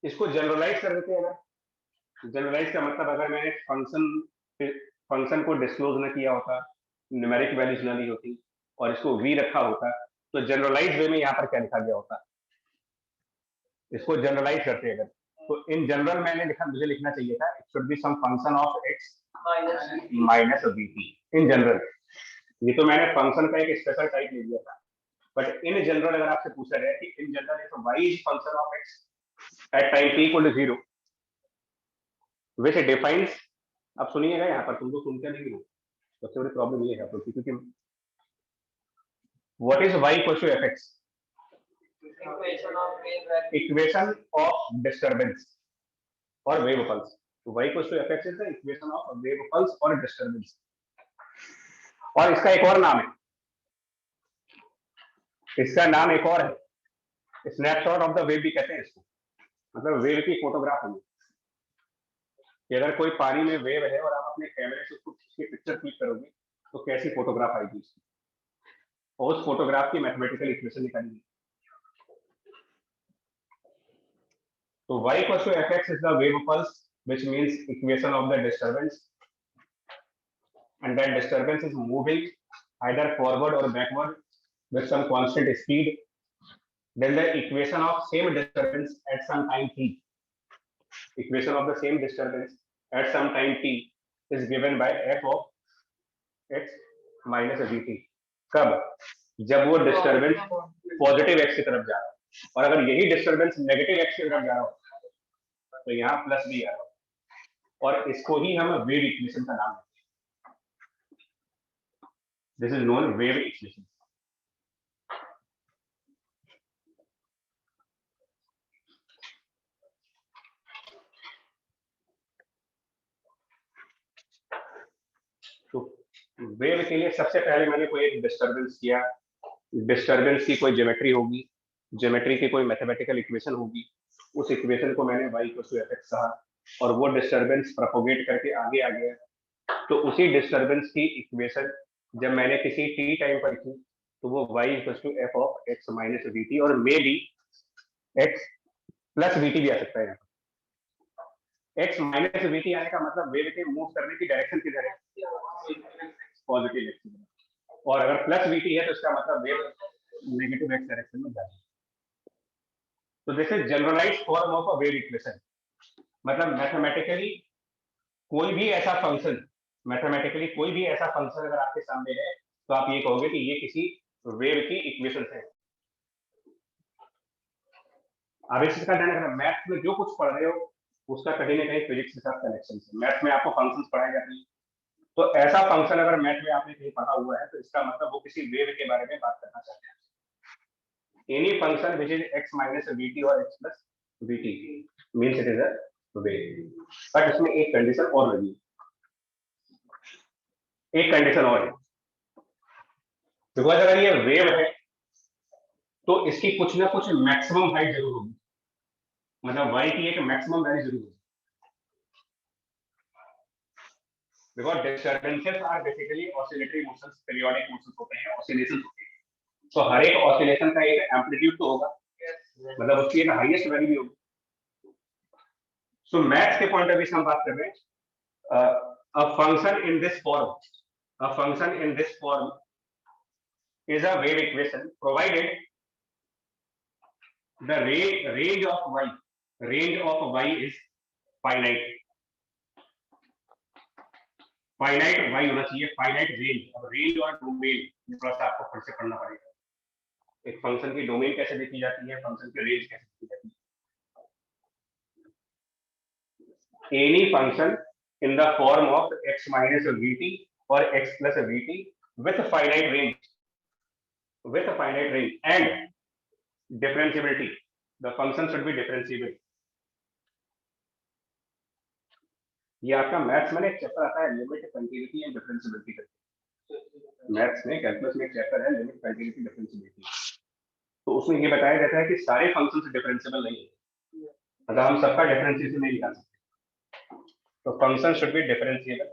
इसको जनरलाइज कर देते हैं। अगर जनरलाइज का मतलब, अगर मैंने फंक्शन को डिस्क्लोज न किया होता, न्यूमेरिक वैल्यूज न ली होती और इसको v रखा होता, तो जनरलाइज वे में यहाँ पर क्या लिखा गया होता? इसको जनरलाइज करते हैं अगर, तो इन जनरल मैंने लिखा, मुझे लिखना चाहिए था it should be some function of x minus vt in general. ये तो मैंने फंक्शन का एक स्पेशल टाइप ले लिया था, बट इन जनरल अगर आपसे पूछा जाए कि in general if y is function of x at time t equal to 0 which defines, अब सुनिएगा यहाँ पर, तुम लोग सुनते नहीं हो, सबसे बड़ी प्रॉब्लम ये है क्योंकि what is y equal to fx, equation of disturbance और wave pulse. y equal to fx is the equation of wave pulse और डिस्टर्बेंस। और इसका एक और नाम है, इसका नाम एक और है, स्नैपशॉट ऑफ द वेव भी कहते हैं इसको, मतलब वेव की फोटोग्राफ होगी कि अगर कोई पानी में वेव है और आप अपने कैमरे से उसकी पिक्चर क्लिक करोगे तो कैसी फोटोग्राफ आएगी उसकी, और उस फोटोग्राफ की मैथमेटिकल इक्वेशन निकालेंगे। तो y equals to fx is the wave pulse, which means equation of the disturbance, and that disturbance is moving either forward or backward with some constant speed. Then the equation of same disturbance at some time t, equation of the same disturbance at some time t is given by f of x minus vt। कब? जब वो disturbance positive x की तरफ जा रहा है, और अगर यही डिस्टर्बेंस नेगेटिव एक्स की तरफ जा रहा हो तो यहाँ प्लस भी आ रहा हो, और इसको ही हम वेव इक्वेशन का नाम देते हैं। This is known wave equation. तो वेव के लिए सबसे पहले मैंने कोई एक डिस्टर्बेंस किया, डिस्टर्बेंस की कोई ज्योमेट्री होगी, ज्योमेट्री की कोई मैथमेटिकल इक्वेशन होगी, उस इक्वेशन को मैंने y इक्वल टू fx कहा, और वो डिस्टर्बेंस प्रोपोगेट करके आगे आ गया, तो उसी डिस्टर्बेंस की इक्वेशन जब मैंने किसी t टाइम पर की तो वो y equal to f of x minus vt, और may be x plus vt भी आ सकता है। x माइनस vt आने का मतलब वेव के मूव करने की डायरेक्शन किधर है, पॉजिटिव एक्स, और अगर प्लस vt है तो इसका मतलब वेव नेगेटिव एक्स डायरेक्शन में जा रही है। तो this is generalized form of a wave equation, मतलब मैथमेटिकली कोई भी ऐसा फंक्शन, मैथमेटिकली कोई भी ऐसा फंक्शन अगर आपके सामने है तो आप ये कहोगे कि ये किसी वेव की इक्वेशन है। अब इसका ध्यान रखना, मैथ में जो कुछ पढ़ रहे हो उसका कहीं ना कहीं फिजिक्स के साथ कनेक्शन है। मैथ में आपको फंक्शंस पढ़ाए जाते हैं, तो ऐसा फंक्शन अगर मैथ में आपने कहीं पढ़ा हुआ है तो इसका मतलब वो किसी वेव के बारे में बात करना चाहते हैं। Any function which is x minus vt और x plus vt means it is a wave. But इसमें एक कंडीशन और लगी, एक कंडीशन और है, बिकॉज अगर ये वेव है तो इसकी कुछ ना कुछ मैक्सिमम हाइट जरूर होगी, मतलब y की एक मैक्सिमम वैल्यू जरूर होगी, because disturbances are basically oscillatory motions, periodic motions होते हैं, ऑसिलेशंस होते हैं, तो हर एक ऑसिलेशन का एक एम्पलीट्यूड तो होगा, मतलब उसकी एक हाईएस्ट वैल्यू भी होगी। सो मैथ्स के पॉइंट ऑफ व्यू से हम बात कर रहे हैं, a function in this form, a function in this form is a wave equation provided the range of y is finite, finite y होना चाहिए, finite range। अब रेंज और डोमेन थोड़ा सा आपको फिर से पढ़ना पड़ेगा, एक फंक्शन की डोमेन कैसे देखी जाती है, फंक्शन की रेंज कैसे देखी जाती है। Any function in the form of x minus vt or x plus vt with a finite range, and differentiability, the function should be differentiable। ये आपका मैथ्स में एक चैप्टर आता है, लिमिट, कंटिन्यूटी एंड डिफरेंशिएबिलिटी करके। मैथ्स में calculus में एक चैप्टर है लिमिट, कंटिन्यूटी, डिफरेंशिएबिलिटी, तो उसमें ये बताया जाता है कि सारे फंक्शंस डिफरेंशिएबल नहीं है, अगर हम सबका डिफरेंशिएशन नहीं निकाल सकते, तो function should be differentiable,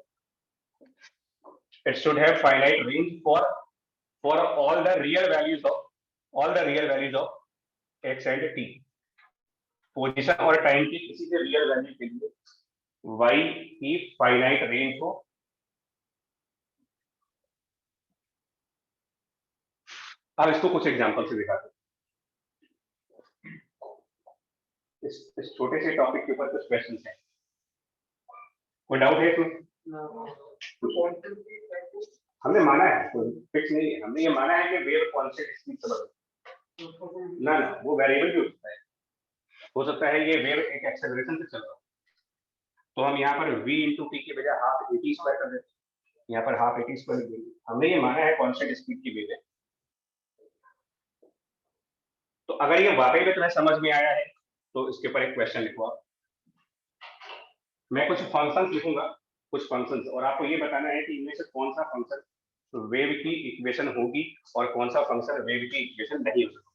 it should have finite range for all the real values of x and t, position और टाइम की किसी से रियल वैल्यू के लिए y की फाइनाइट रेंज हो। अब इसको कुछ एग्जांपल से दिखाते हैं, इस छोटे से टॉपिक के ऊपर कुछ क्वेश्चंस हैं, कोई डाउट है इसमें? हमने माना है, कोई फिक्स नहीं है, हमने ये माना है कि वेव कांस्टेंट स्पीड से बढ़ती ना, वो वेरिएबल भी हो सकता है ये वेव एक एक्सेलरेशन से चल रहा हो, तो हम यहाँ पर v इंटू टी के बजाय हाफ ए टी स्क्वायर कर देते हैं, यहाँ पर हाफ ए टी स्क्वायर लिख देंगे। हमने ये माना है कांस्टेंट स्पीड की वेव है। तो अगर ये वाकई में तुम्हें समझ में आया है तो इसके ऊपर एक क्वेश्चन लिखो आप। मैं कुछ फंक्शंस लिखूंगा, कुछ फंक्शंस, और आपको ये बताना है कि इनमें से कौन सा फंक्शन वेव की इक्वेशन होगी और कौन सा फंक्शन वेव की इक्वेशन नहीं हो सकता।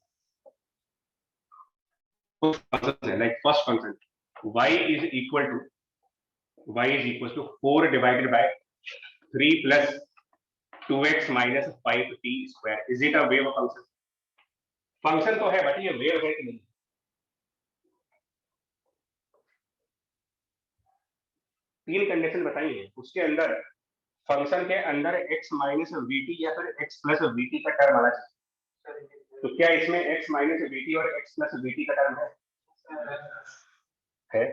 कुछ फंक्शंस है, like first function y is equal to 4 divided by 3 plus 2x minus 5t square. Is it a wave function? Function तो है बट ये वेव है कि नहीं? तीन कंडीशन बताई है, उसके अंदर फंक्शन के अंदर x माइनस वीटी या फिर x प्लस वीटी का टर्म आना चाहिए। तो क्या इसमें x माइनस वीटी और x प्लस वीटी का टर्म है?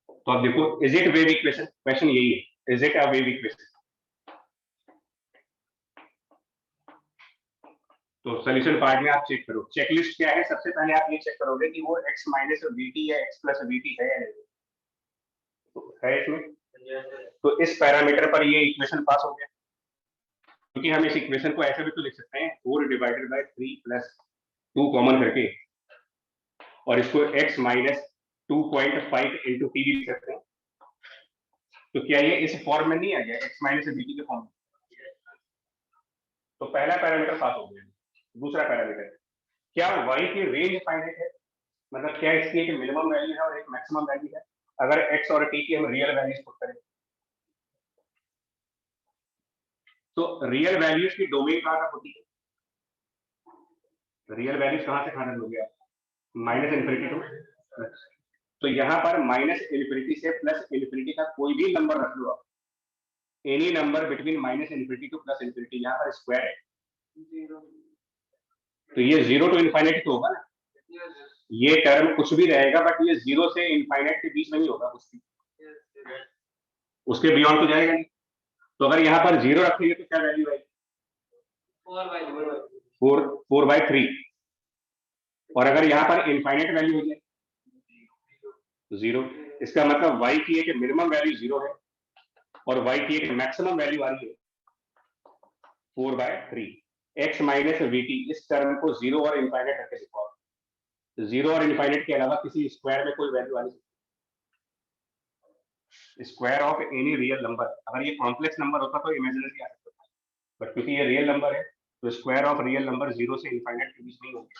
तो आप देखो, is it wave equation? Question यही है, is it a wave equation? तो सॉल्यूशन पार्ट में आप चेक करो, चेकलिस्ट क्या है, सबसे पहले आप ये चेक करोगे कि वो x माइनस वीटी या x प्लस वीटी है या नहीं। तो है इसमें, तो इस पैरामीटर पर ये इक्वेशन पास हो गया, क्योंकि हम इस इक्वेशन को ऐसे भी तो लिख सकते हैं 4 डिवाइडेड बाय 3 प्लस 2 कॉमन करके, और इसको x माइनस 2.5 इंटू टी भी लिख सकते हैं। तो क्या ये इस फॉर्म में नहीं आ गया, x माइनस वीटी के फॉर्म में? तो पहला पैरामीटर पास हो गया। दूसरा पैरामीटर, क्या y की रेंज फाइनाइट है? मतलब क्या इसकी एक मिनिमम वैल्यू है और एक मैक्सिमम वैल्यू है अगर x और t की हम रियल वैल्यूज पुट करें? तो रियल वैल्यूज की डोमेन कहां तक होती है? रियल वैल्यूज कहां से कहां तक हो गया? माइनस इन्फिनिटी टू, तो यहाँ पर माइनस इन्फिनिटी से प्लस इन्फिनिटी का कोई भी नंबर रख लो आप, any number between minus infinity two plus infinity, यहाँ पर स्क्वायर है, तो ये 0 टू इनफाइनाइट तो होगा ना। ये टर्म कुछ भी रहेगा बट ये 0 से इनफाइनाइट के बीच में नहीं होगा, कुछ भी उसके बियॉन्ड तो जाएगा नहीं। तो अगर यहाँ पर 0 रखेंगे तो क्या वैल्यू आएगी? 4/3। और अगर यहाँ पर इनफाइनाइट वैल्यू हो जाए 0, इसका मतलब y की एक मिनिमम वैल्यू 0 है और y की एक मैक्सिमम वैल्यू आ रही है 4/3। x माइनस वीटी, इस टर्म को 0 और इनफाइनाइट रख के लिखो। 0 और इनफाइनाइट के अलावा किसी स्क्वायर में कोई वैल्यू आ नहीं सकती। Square of any real number, अगर ये कॉम्प्लेक्स नंबर होता तो इमेजिनरी आ सकता था, बट क्योंकि ये रियल नंबर है तो स्क्वायर ऑफ रियल नंबर 0 से इनफाइनाइट के बीच नहीं होंगे,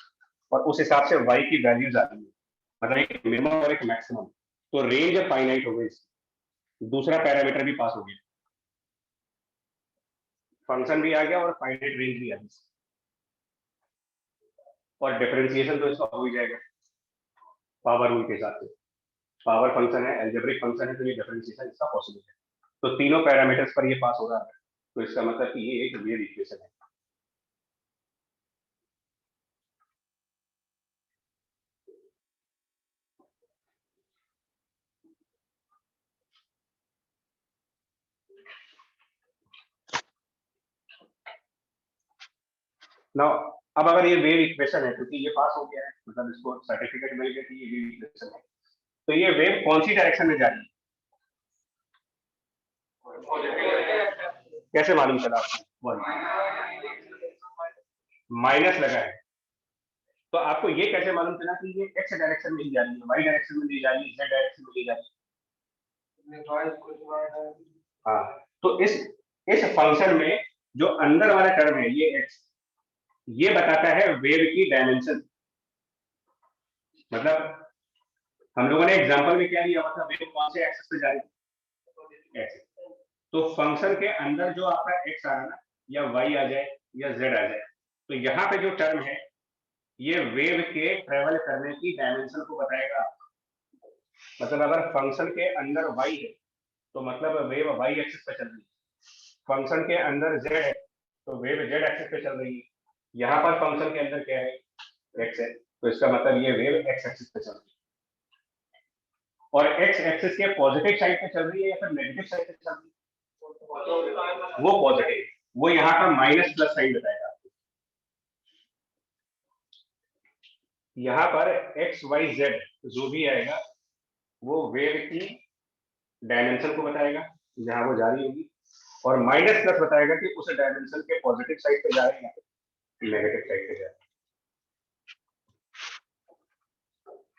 और उस हिसाब से y की वैल्यूज आ रही है, मतलब एक मिनिमम और एक मैक्सिमम, तो रेंज फाइनाइट हो गई। दूसरा पैरामीटर भी पास हो गया, फंक्शन भी आ गया और फाइनाइट रेंज भी आ गई, और डिफरेंशिएशन तो इसका हो ही जाएगा पावर रूल के हिसाब से। पावर फंक्शन है, अलजेब्रिक फंक्शन है, तो ये डिफरेंशिएशन इसका पॉसिबल है। तो तीनों पैरामीटर्स पर ये पास हो रहा है, तो इसका मतलब कि ये एक वेव इक्वेशन है। नाउ अब अगर ये वेव इक्वेशन है, क्योंकि ये पास हो गया है, मतलब इसको सर्टिफिकेट मिल गया कि ये वेव इक्वेशन है, तो ये वेव कौन सी डायरेक्शन में जा रही है? कैसे मालूम चला आपको? माइनस लगा है, तो आपको ये कैसे मालूम चला कि ये एक्स डायरेक्शन में ही जा रही है, वाई डायरेक्शन में नहीं जा रही है, जेड डायरेक्शन में नहीं जा रही है? हाँ, तो इस फंक्शन में जो अंदर वाला टर्म है ये एक्स, ये बताता है वेव की डायमेंशन। मतलब हम लोगों ने एग्जांपल में क्या लिया हुआ था, वेव कौन से एक्सिस पे जा रही है? एक्स। तो फंक्शन के अंदर जो आपका एक्स आ रहा है ना, या वाई आ जाए या जेड आ जाए, तो यहाँ पे जो टर्म है ये वेव के ट्रेवल करने की डायमेंशन को बताएगा। मतलब अगर फंक्शन के अंदर y है तो मतलब वेव y एक्सिस पे चल रही है, फंक्शन के अंदर z है तो वेव z एक्सिस पे चल रही है, यहाँ पर फंक्शन के अंदर क्या है, x है, तो इसका मतलब ये वेव x एक्सिस पे चल रही है। और x एक्सिस के पॉजिटिव साइड पे चल रही है या फिर नेगेटिव साइड पे चल रही है? वो पॉजिटिव, वो यहाँ का माइनस प्लस साइन बताएगा आपको। यहाँ पर एक्स वाई जेड जो भी आएगा वो वेव की डायमेंशन को बताएगा जहां वो जा रही होगी, और माइनस प्लस बताएगा कि उस डायमेंशन के पॉजिटिव साइड पे जा रहे हैं या नेगेटिव साइड पे जा रहे हैं।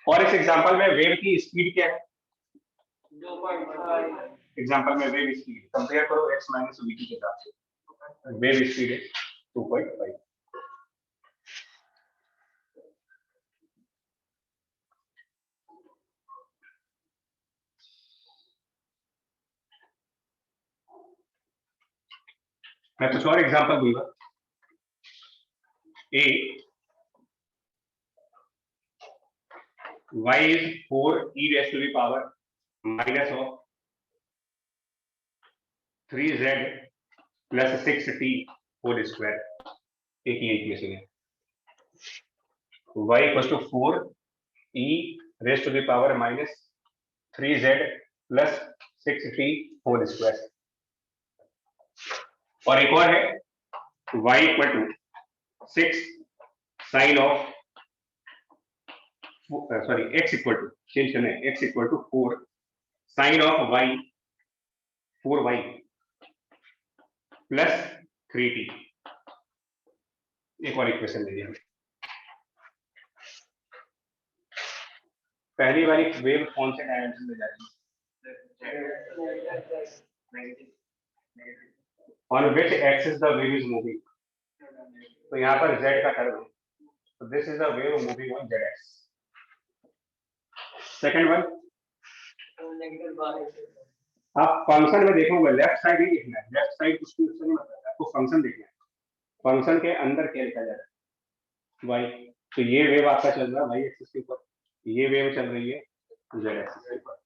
और इस एग्जांपल में वेव की स्पीड क्या है? 2.5। एग्जांपल में वेव स्पीड कंपेयर करो x माइनस वी के साथ से, वेव स्पीड है 2.5। मैं कुछ और एग्जांपल दूंगा। a y is 4 e raised to the power minus of 3z plus 6t whole square। एक ही इक्वेशन है। y equals to 4 e raised to the power minus 3z plus 6t whole square। और एक और है y equal to 6 sin of x equal to change करना है, x equal to 4 sin of y 4y plus 3t। एक और equation ले लिया। पहली वाली वेव कौन से डायमेंशन में जा रही है? On which axis the wave is moving. तो यहाँ पर z का टर्म है, तो this is the wave moving on z axis. Second one, आप फंक्शन में देखोगे लेफ्ट साइड ही लिखना है, लेफ्ट साइड कुछ नहीं मतलब, आपको फंक्शन देखना है, फंक्शन के अंदर क्या लिखा जा रहा है y। तो ये वेव आपका चल रहा है y एक्सिस के ऊपर, ये वेव चल रही है z एक्सिस के ऊपर।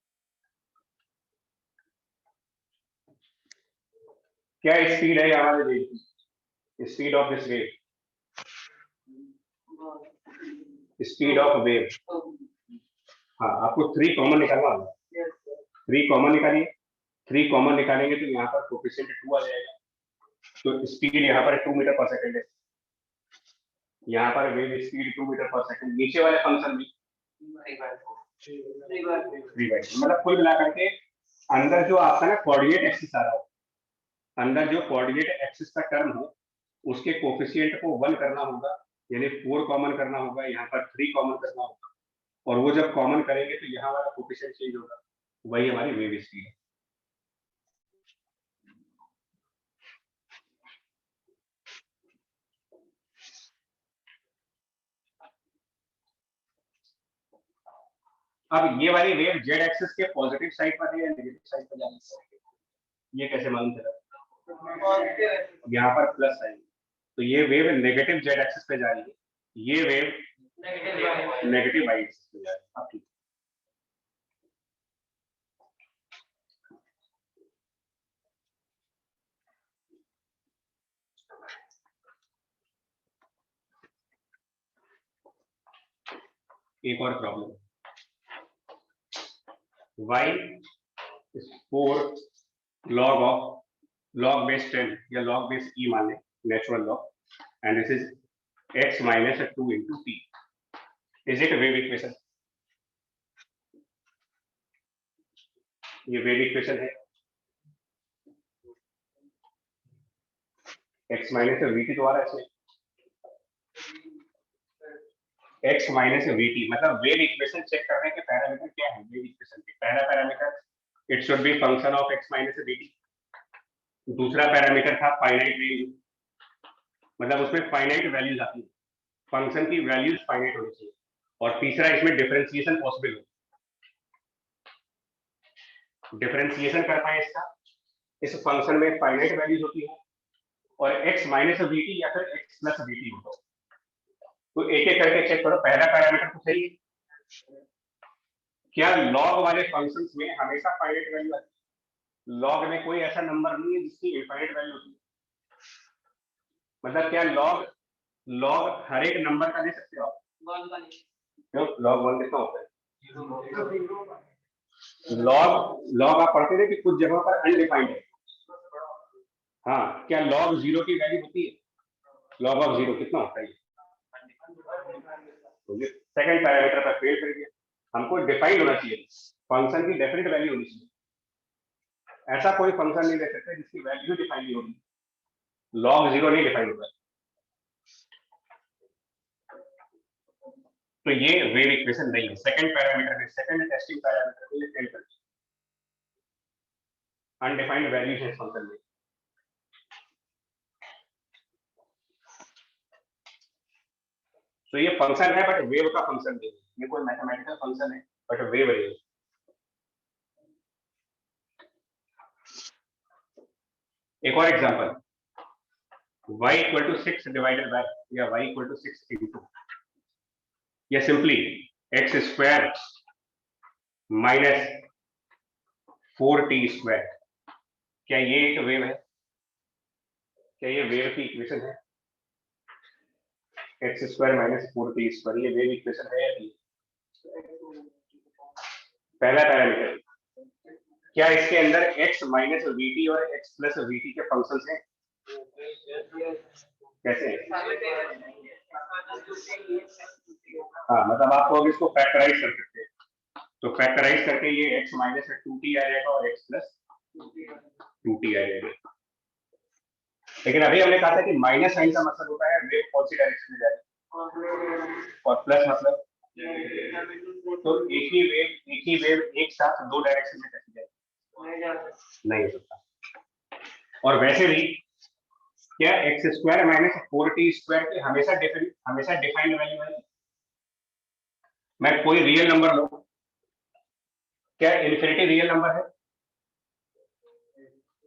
क्या स्पीड है हमारे वेव की? Speed of this wave, speed of wave. हाँ, आपको 3 कॉमन निकालना होगा। 3 कॉमन निकालिए, 3 कॉमन निकालेंगे तो यहाँ पर कोएफिशिएंट 2 आ जाएगा। तो स्पीड यहाँ पर 2 मीटर पर सेकंड है, यहाँ पर वेव स्पीड 2 मीटर पर सेकंड। नीचे वाले फंक्शन भी 3/2, मतलब कुल मिलाकर के अंदर जो आपका ना कोऑर्डिनेट एक्सिस आ रहा हो, अंदर जो कोऑर्डिनेट एक्सिस का टर्म हो उसके कोएफिशिएंट को 1 करना होगा, यानी 4 कॉमन करना होगा, यहाँ पर 3 कॉमन करना होगा, और वो जब कॉमन करेंगे तो यहाँ वाला कोएफिशिएंट चेंज होगा, वही हमारी वेव स्पीड है। अब ये वाली वेव जेड एक्सिस के पॉजिटिव साइड पर है या नेगेटिव साइड पर जानी है, ये कैसे मालूम चला? यहाँ पर प्लस साइन, तो ये वेव नेगेटिव जेड एक्सिस पे जा रही है, ये वेव नेगेटिव वाई एक्सिस पे जा रही है। एक और problem, y is 4 log base 10 या log base e मान लें, natural log, and this is x minus 2 into t। Is it wave equation? ये वेव इक्वेशन है। x माइनस vt तो आ रहा है इसमें, x माइनस vt मतलब वेव इक्वेशन चेक करने के पैरामीटर क्या है वेव इक्वेशन के? पहला parameter it should B function of x minus vt, दूसरा पैरामीटर था फाइनाइट रेंज, मतलब उसमें फाइनाइट वैल्यूज आती है, फंक्शन की वैल्यूज फाइनाइट होनी चाहिए, और तीसरा इसमें डिफरेंशिएशन पॉसिबल हो, डिफरेंशिएशन कर पाए इसका, इस फंक्शन में फाइनाइट वैल्यूज होती है और x माइनस vt या फिर x प्लस vt होता है। तो एक एक करके चेक करो, पहला पैरामीटर तो सही है, क्या लॉग वाले फंक्शंस में हमेशा फाइनाइट वैल्यू आती है? लॉग में कोई ऐसा नंबर नहीं है जिसकी इनफाइनाइट वैल्यू होती है, मतलब क्या लॉग हर एक नंबर का ले सकते हो आप? क्यों? लॉग 1 कितना होता है? लॉग आप पढ़ते थे कि कुछ जगहों पर अनडिफाइंड है, हाँ, क्या log 0 की वैल्यू होती है? log ऑफ 0 कितना होता है? तो ये सेकंड पैरामीटर पर फेल कर गया। हमको डिफाइंड होना चाहिए, फंक्शन की डेफिनेट वैल्यू होनी चाहिए। ऐसा कोई फंक्शन नहीं ले सकते जिसकी वैल्यू डिफाइन नहीं होगी। log 0 नहीं डिफाइन होता। तो ये वेव इक्वेशन नहीं है। सेकंड पैरामीटर में, सेकंड टेस्टिंग पैरामीटर को ये फेल कर दिया। अनडिफाइंड वैल्यू है फंक्शन में। तो ये फंक्शन है बट वेव का फंक्शन नहीं है। ये कोई मैथमेटिकल फंक्शन है बट वेव नहीं है। एक और example, y equal to 6 divided by, या y इक्वल टू 6 इनटू, या simply x square minus 4t square. क्या ये एक वेव है? क्या ये वेव की इक्वेशन है? x square minus 4t square, ये वेव इक्वेशन है या नहीं? पहला पैरामीटर, क्या इसके अंदर x माइनस वीटी और x प्लस वीटी के फंक्शंस हैं? कैसे? हाँ, मतलब आप लोग इसको फैक्टराइज कर सकते हैं। तो फैक्टराइज करके ये x माइनस 2t आ जाएगा और x प्लस 2t आ जाएगा। लेकिन अभी हमने कहा था कि माइनस साइन का मतलब होता है वेव कौन सी डायरेक्शन में जाएगी, और प्लस मतलब, तो एक ही वेव एक साथ दो डायरेक्शन में कैसे जाएगी? नहीं हो सकता। और वैसे भी क्या x square minus 4t square की हमेशा डिफाइंड वैल्यू है? मैं कोई रियल नंबर लूं, क्या इन्फिनिटी रियल नंबर है?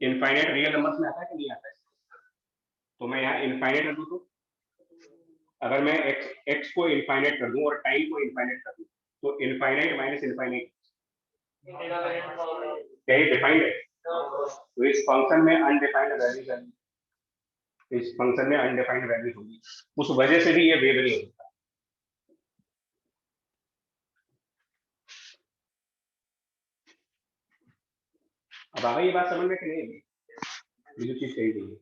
इनफाइनाइट रियल नंबर्स में आता है कि नहीं आता है? तो मैं यहाँ इनफाइनाइट रख दूं, तो अगर मैं x को इनफाइनाइट कर दूं और टाइम को इनफाइनाइट कर दूं, तो इनफाइनाइट माइनस इनफाइनाइट क्या ये डिफाइंड है? तो इस फंक्शन में अनडिफाइंड वैल्यू है, इस फंक्शन में अनडिफाइंड वैल्यू होगी, उस वजह से भी ये वेव नहीं होता। अब आ गई ये बात समझ में कि नहीं? ये जो चीज कही गई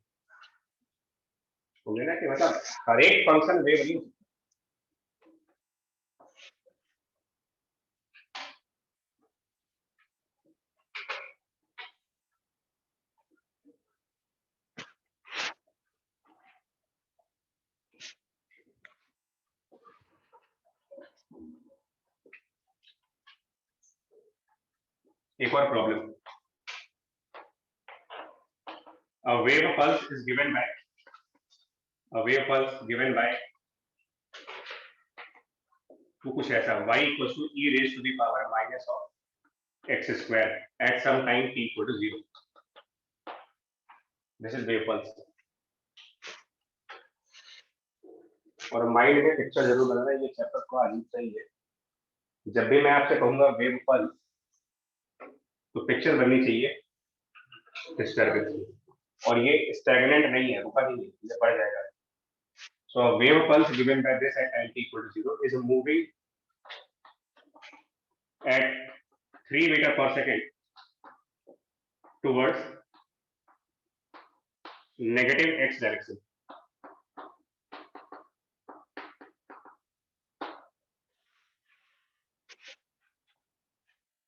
है ना कि मतलब हर एक फंक्शन वेव नहीं होता। एक और problem, a wave pulse is given by तो कुछ ऐसा y equals to e raised to the power minus of x square at some time t equal to 0. This is wave pulse. और mind में picture जरूर बनाना, ये chapter को आनी चाहिए। जब भी मैं आपसे कहूंगा वेव पल्स, तो पिक्चर बननी चाहिए डिस्टर्बेंस की, और ये स्टैग्नेंट नहीं है, रुका नहीं है, ये बढ़ जाएगा। So a wave pulse given by this at time t equal to 0 is moving at 3 meter per second towards negative x direction.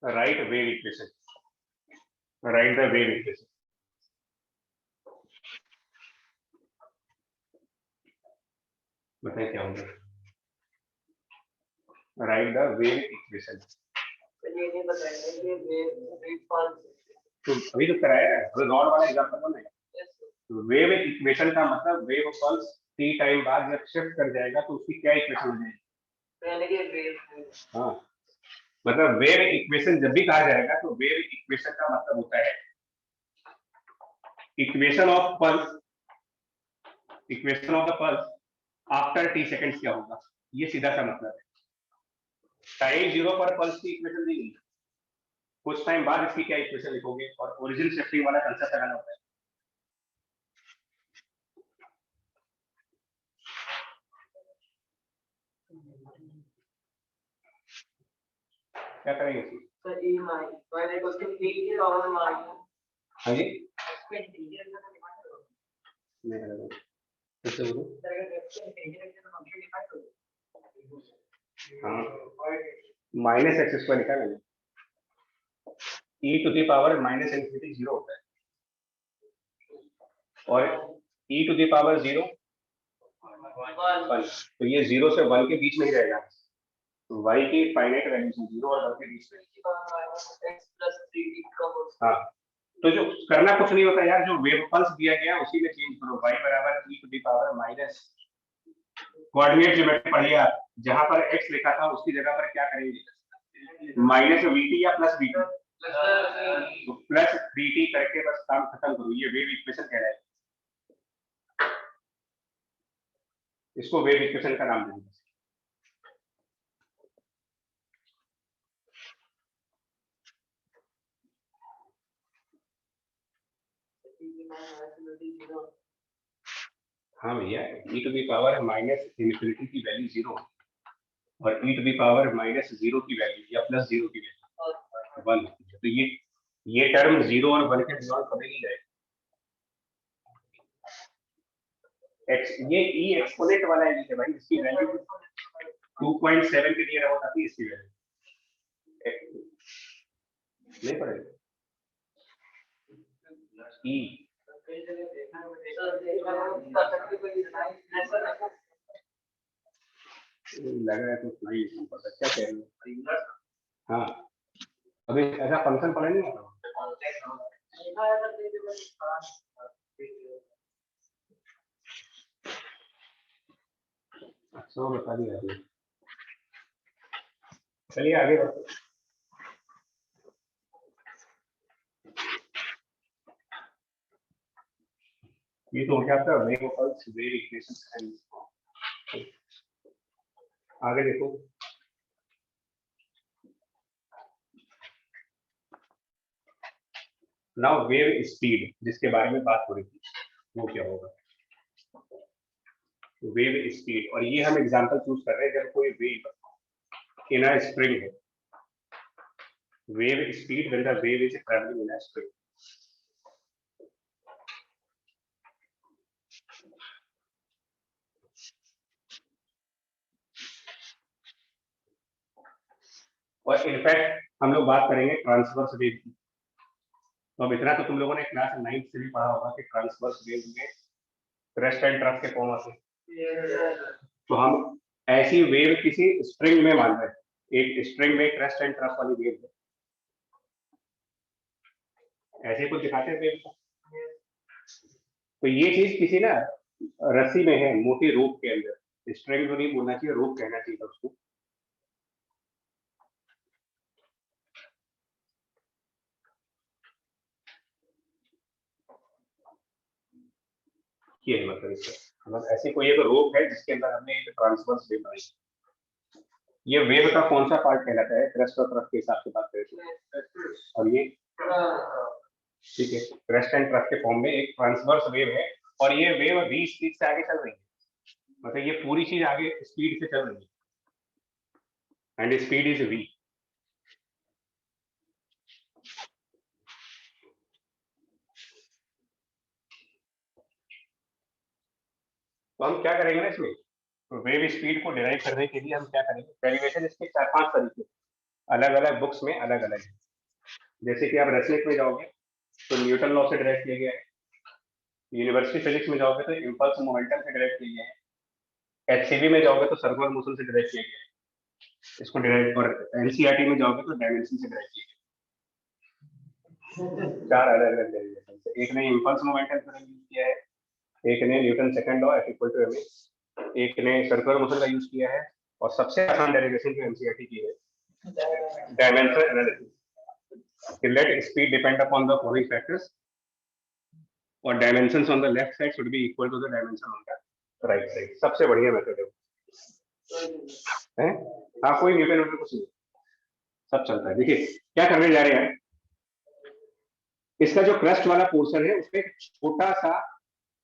Write wave equation. Write the wave equation. बताइए क्या होगा? Write the wave equation. ये नहीं बताएंगे कि wave pulse, तो अभी तो कराया है, अभी रॉड वाला एग्जांपल तो नहीं। वेव इक्वेशन का मतलब वेव पल्स t टाइम बाद जब शिफ्ट कर जाएगा तो उसकी क्या इक्वेशन हो जाएगी? हाँ, मतलब वेव इक्वेशन जब भी कहा जाएगा तो वेव इक्वेशन का मतलब होता है equation of the pulse after t seconds क्या होगा, ये सीधा सा मतलब है। टाइम 0 पर पल्स की इक्वेशन दी गई, कुछ टाइम बाद इसकी क्या इक्वेशन लिखोगे, और ओरिजिन शिफ्टिंग वाला कंसेप्ट लगाना होता है। क्या करेंगे हाँ जी, हाँ माइनस एक्स स्क्वायर लिखा है मैंने, e to the power minus infinity 0 होता है और e टू द पावर 0 1, तो ये 0 से 1 के बीच में ही रहेगा। तो y की फाइनाइट वैल्यू 0 और 1 के बीच में। हाँ तो जो करना कुछ नहीं होता यार, जो वेव पल्स दिया गया उसी में चेंज करो, y बराबर e to the power minus, coordinate geometry पढ़िए आप, जहां पर x लिखा था उसकी जगह पर क्या करेंगे, माइनस vt या प्लस vt, तो प्लस 3t करके बस काम खत्म करो, ये वेव इक्वेशन कह रहा है, इसको वेव इक्वेशन का नाम देंगे। हाँ भैया, e to the power minus infinity की वैल्यू 0 और e to the power minus 0 की वैल्यू या प्लस 0 की वैल्यू 1 होती है, तो ये टर्म 0 और 1 के बियॉन्ड कभी नहीं जाएगा। ये e एक्सपोनेंट वाला है भाई, इसकी वैल्यू 2.7 के नियर अबाउट आती है, इसकी वैल्यू नहीं पड़ेगा e लग रहा है तो नहीं पता क्या कह रहे हो। हाँ अभी ऐसा फंक्शन पढ़ा नहीं आता, अच्छा बता दिया आपने। चलिए आगे बढ़ते, ये तो हो गया आपका वेव पल्स वेव इक्वेशन। आगे देखो, नाउ वेव स्पीड जिसके बारे में बात हो रही थी वो क्या होगा, वेव स्पीड, और ये हम एग्जांपल चूज कर रहे हैं जब कोई वेव इन अ स्प्रिंग है, wave speed when the wave is travelling in a spring. और इनफैक्ट हम लोग बात करेंगे ट्रांसवर्स वेव की, तो अब इतना तो तुम लोगों ने क्लास 9 से भी पढ़ा होगा कि ट्रांसवर्स वेव में क्रेस्ट एंड ट्रफ के फॉर्म आते हैं, तो हम ऐसी वेव किसी स्ट्रिंग में मान रहे हैं, एक स्ट्रिंग में क्रेस्ट एंड ट्रफ वाली वेव है, ऐसे कुछ दिखाते हैं वेव को, तो ये चीज किसी ना रस्सी में है, मोटी रोप के अंदर, स्ट्रिंग तो नहीं बोलना चाहिए, रोप कहना चाहिए उसको। ये है मतलब इसका मतलब ऐसी कोई एक रोप है जिसके अंदर हमने एक ट्रांसवर्स वेव बनाई, ये वेव का कौन सा पार्ट कहलाता है, क्रेस्ट और ट्रफ के हिसाब से बात करें, और ये ठीक है क्रेस्ट एंड ट्रफ के फॉर्म में एक ट्रांसवर्स वेव है, और ये वेव v स्पीड से आगे चल रही है, मतलब ये पूरी चीज आगे स्पीड से चल रही है, एंड स्पीड इज v। तो हम क्या करेंगे ना इसमें, तो वेव स्पीड को डिराइव करने के लिए हम क्या करेंगे, डेरिवेशन इसके 4-5 तरीके अलग अलग बुक्स में अलग अलग है, जैसे कि आप रेसलेट में जाओगे तो न्यूटन लॉ से डिराइव किया गया है, यूनिवर्सिटी फिजिक्स में जाओगे तो इम्पल्स मोमेंटम से डिराइव किया गया है, एचसीवी में जाओगे तो सर्कुलर मोशन से डिराइव किया गया है, इसको डिराइव, और एनसीईआरटी में जाओगे तो डायमेंशन से डिराइव किया गया, 4 अलग अलग डेरिवेशन से, एक ने इम्पल्स मोमेंटम का यूज किया है, एक ने Newton second law F equal to m, एक ने सर्कुलर मोशन का यूज किया है, और सबसे आसान डेरिवेशन जो एनसीईआरटी की है dimension analysis, let speed depend upon the following factors और dimensions on the left side should be equal to the dimension on the right side। सबसे बढ़िया मेथड है, हाँ कोई न्यूटन वूटन कुछ नहीं, सब चलता है। देखिए क्या करने जा रहे हैं, इसका जो क्रस्ट वाला पोर्शन है उसमें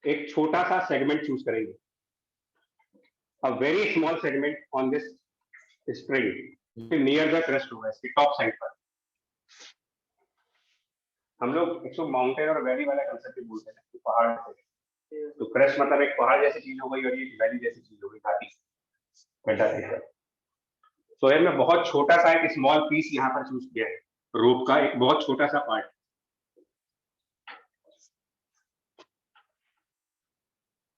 एक छोटा सा सेगमेंट चूज करेंगे, a very small segment on this string near the crust होगा, इसके टॉप साइड पर। हम लोग इसको माउंटेन और वैली वाला कंसेप्ट भी बोलते हैं, पहाड़ से तो क्रस्ट मतलब एक पहाड़ जैसी चीज हो गई और ये वैली जैसी चीज हो गई, घाटी, गड्ढा टाइप का। तो यार मैं बहुत छोटा सा एक स्मॉल पीस यहाँ पर चूज किया है, रोप का एक बहुत छोटा सा पार्ट,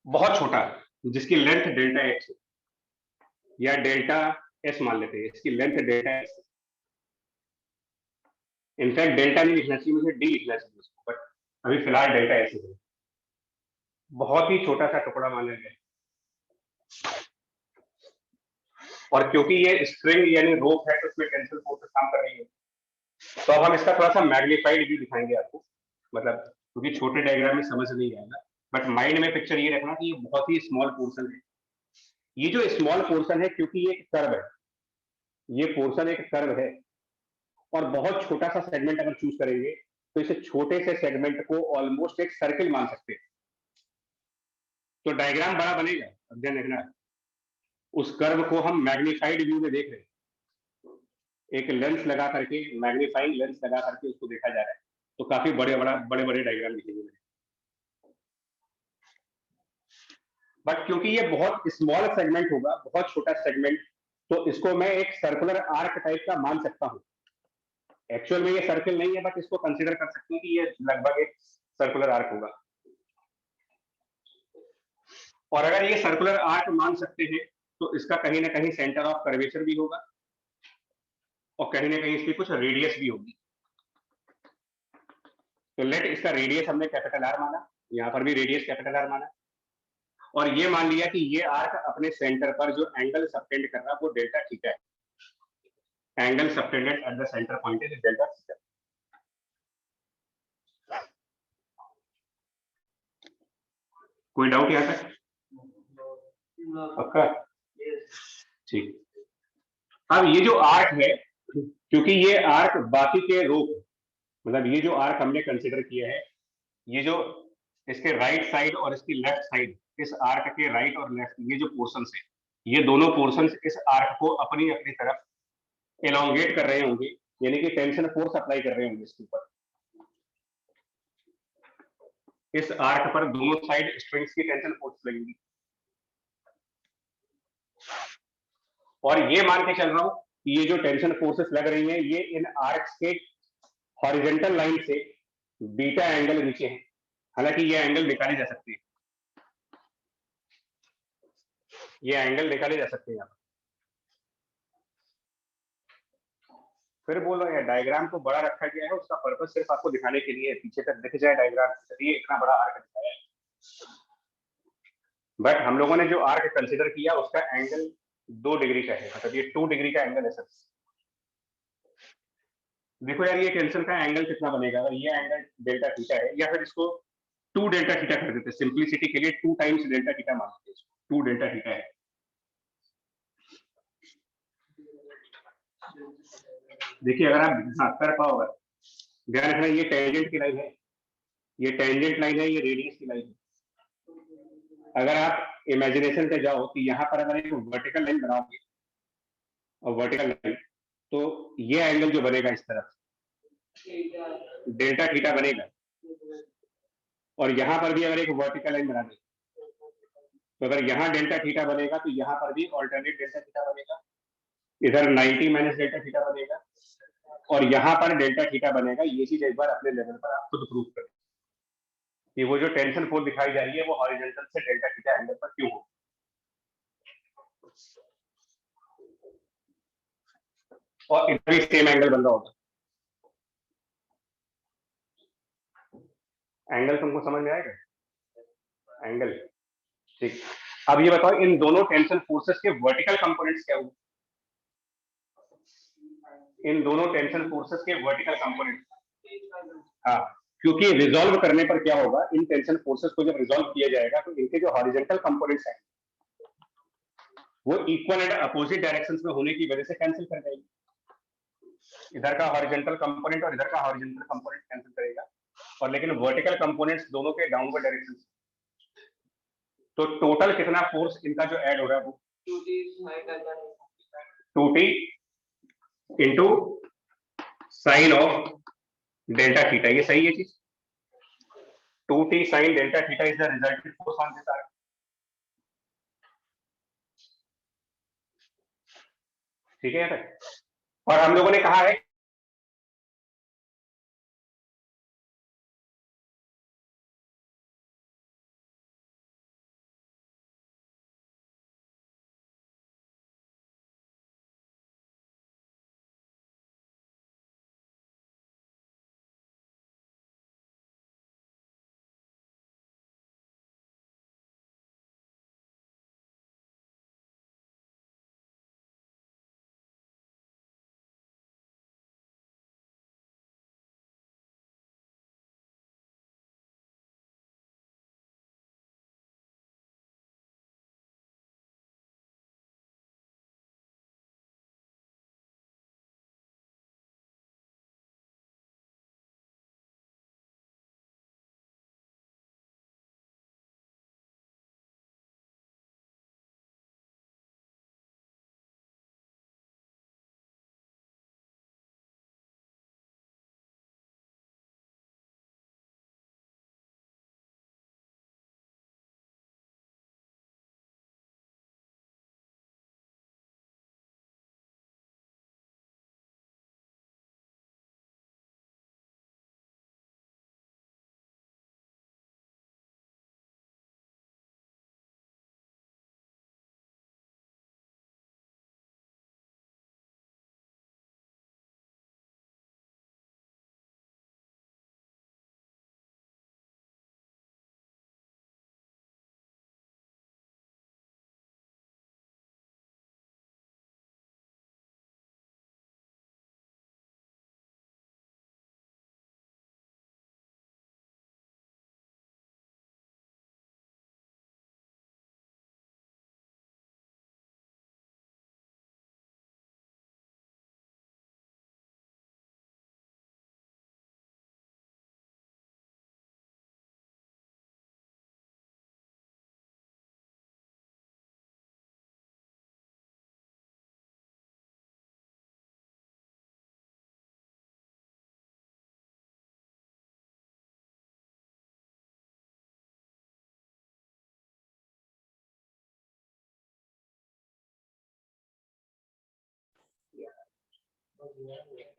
बहुत छोटा, जिसकी लेंथ डेल्टा एक्स या डेल्टा एस मान लेते हैं, इसकी length delta x. In fact delta नहीं लिखना चाहिए, मुझे डी लिखना चाहिए उसको, बट अभी फिलहाल डेल्टा एस है। बहुत ही छोटा सा टुकड़ा माना गया, और क्योंकि ये स्ट्रिंग यानी रोप है तो उसमें टेंसिल फोर्सेस काम कर रही है। तो अब हम इसका थोड़ा सा मैग्नीफाइड व्यू दिखाएंगे आपको, मतलब क्योंकि छोटे डायग्राम में समझ नहीं आएगा, बट माइंड में पिक्चर ये रखना कि ये बहुत ही स्मॉल पोर्शन है। ये जो स्मॉल पोर्शन है, क्योंकि ये एक कर्व है, ये पोर्शन एक कर्व है, और बहुत छोटा सा सेगमेंट अगर चूज करेंगे तो इसे छोटे से सेगमेंट को ऑलमोस्ट एक सर्किल मान सकते हैं। तो डायग्राम बड़ा बनेगा, अब ध्यान रखना, उस कर्व को हम मैग्नीफाइड व्यू में देख रहे हैं, एक लेंस लगा करके, मैग्नीफाइंग लेंस लगा करके उसको देखा जा रहा है, तो काफी बड़े बड़े डायग्राम दिखेंगे। बट क्योंकि ये बहुत स्मॉल सेगमेंट होगा, बहुत छोटा सेगमेंट, तो इसको मैं एक सर्कुलर आर्क टाइप का मान सकता हूं। एक्चुअल में ये सर्किल नहीं है, बट इसको कंसीडर कर सकते हैं कि ये लगभग एक सर्कुलर आर्क होगा। और अगर ये सर्कुलर आर्क मान सकते हैं तो इसका कहीं ना कहीं सेंटर ऑफ कर्वेचर भी होगा, और कहीं ना कहीं इसकी कुछ रेडियस भी होगी। तो लेट इसका रेडियस हमने कैपिटल आर माना, यहाँ पर भी रेडियस कैपिटल आर माना, और ये मान लिया कि ये आर्क अपने सेंटर पर जो एंगल सबटेंड कर रहा है वो डेल्टा थीटा है। Angle subtended at the centre point is delta theta. कोई डाउट यहाँ तक? पक्का? ठीक। अब ये जो आर्क है, क्योंकि ये आर्क बाकी के रोप, मतलब ये जो आर्क हमने कंसिडर किया है, ये जो इसके राइट साइड और इसकी लेफ्ट साइड, इस आर्क के राइट और लेफ्ट ये जो पोर्शंस है, ये दोनों पोर्शंस इस आर्क को अपनी अपनी तरफ एलोंगेट कर रहे होंगे, यानी कि टेंशन फोर्स अप्लाई कर रहे होंगे इसके ऊपर। इस आर्क पर दोनों साइड स्ट्रिंग्स की टेंशन फोर्स लगेगी, और ये मान के चल रहा हूं कि ये जो टेंशन फोर्सेस लग रही हैं ये इन आर्क्स के हॉरिजॉन्टल लाइन से बीटा एंगल नीचे है। हालांकि ये एंगल निकाले जा सकते हैं, ये एंगल निकाले जा सकते हैं यहाँ। फिर बोलो यार डायग्राम को बड़ा रखा गया है, उसका पर्पस सिर्फ आपको दिखाने के लिए, पीछे तक दिख जाए डायग्राम, ये इतना बड़ा आर्क दिखाया है। बट हम लोगों ने जो आर्क कंसिडर किया उसका एंगल 2 डिग्री का है, मतलब ये 2 डिग्री का एंगल है सर। देखो यार ये टेंशन का एंगल कितना बनेगा अगर ये एंगल डेल्टा थीटा है, या फिर इसको 2 डेल्टा थीटा कर देते, सिंप्लिसिटी के लिए 2 टाइम्स डेल्टा थीटा मान लेते हैं, 2 डेल्टा थीटा है। देखिए अगर आप कर पाओगे, ध्यान रखना ये टेंजेंट की लाइन है, ये टेंजेंट लाइन है, ये रेडियस की लाइन है। अगर आप इमेजिनेशन पे जाओ कि यहाँ पर अगर एक वर्टिकल लाइन बनाओगे, और वर्टिकल लाइन, तो ये एंगल जो बनेगा इस तरफ डेल्टा थीटा बनेगा, और यहाँ पर भी अगर एक वर्टिकल लाइन बना दे, तो अगर यहाँ डेल्टा थीटा बनेगा तो यहाँ पर भी ऑल्टरनेट डेल्टा थीटा बनेगा, इधर 90 माइनस डेल्टा थीटा बनेगा, और यहाँ पर डेल्टा थीटा बनेगा। ये चीज एक बार अपने लेवल पर आप खुद प्रूव करें कि वो जो टेंशन फोर्स दिखाई जा रही है वो हॉरिजॉन्टल से डेल्टा थीटा एंगल पर क्यों हो। और इधर भी सेम एंगल बन रहा होगा। एंगल तुमको समझ में आएगा? एंगल ठीक। अब ये बताओ इन दोनों टेंशन फोर्सेस के वर्टिकल कंपोनेंट्स क्या हुए? इन दोनों टेंशन फोर्सेस के वर्टिकल कंपोनेंट, हाँ, क्योंकि रिजॉल्व करने पर क्या होगा, इन टेंशन फोर्सेस को जब रिजॉल्व किया जाएगा तो इनके जो हॉरिजॉन्टल कंपोनेंट्स हैं वो इक्वल एंड अपोजिट डायरेक्शंस में होने की वजह से कैंसिल कर जाएगी। इधर का हॉरिजॉन्टल कंपोनेंट और इधर का हॉरिजॉन्टल कंपोनेंट कैंसिल करेगा, और लेकिन वर्टिकल कंपोनेंट्स दोनों के डाउनवर्ड डायरेक्शन। तो टोटल कितना फोर्स इनका जो ऐड हो रहा है वो 2t into sine of delta theta. ये सही है चीज? 2t sin delta theta is the resultant force on this arc. ठीक है यहाँ तक? और हम लोगों ने कहा है प्रॉब्लम है।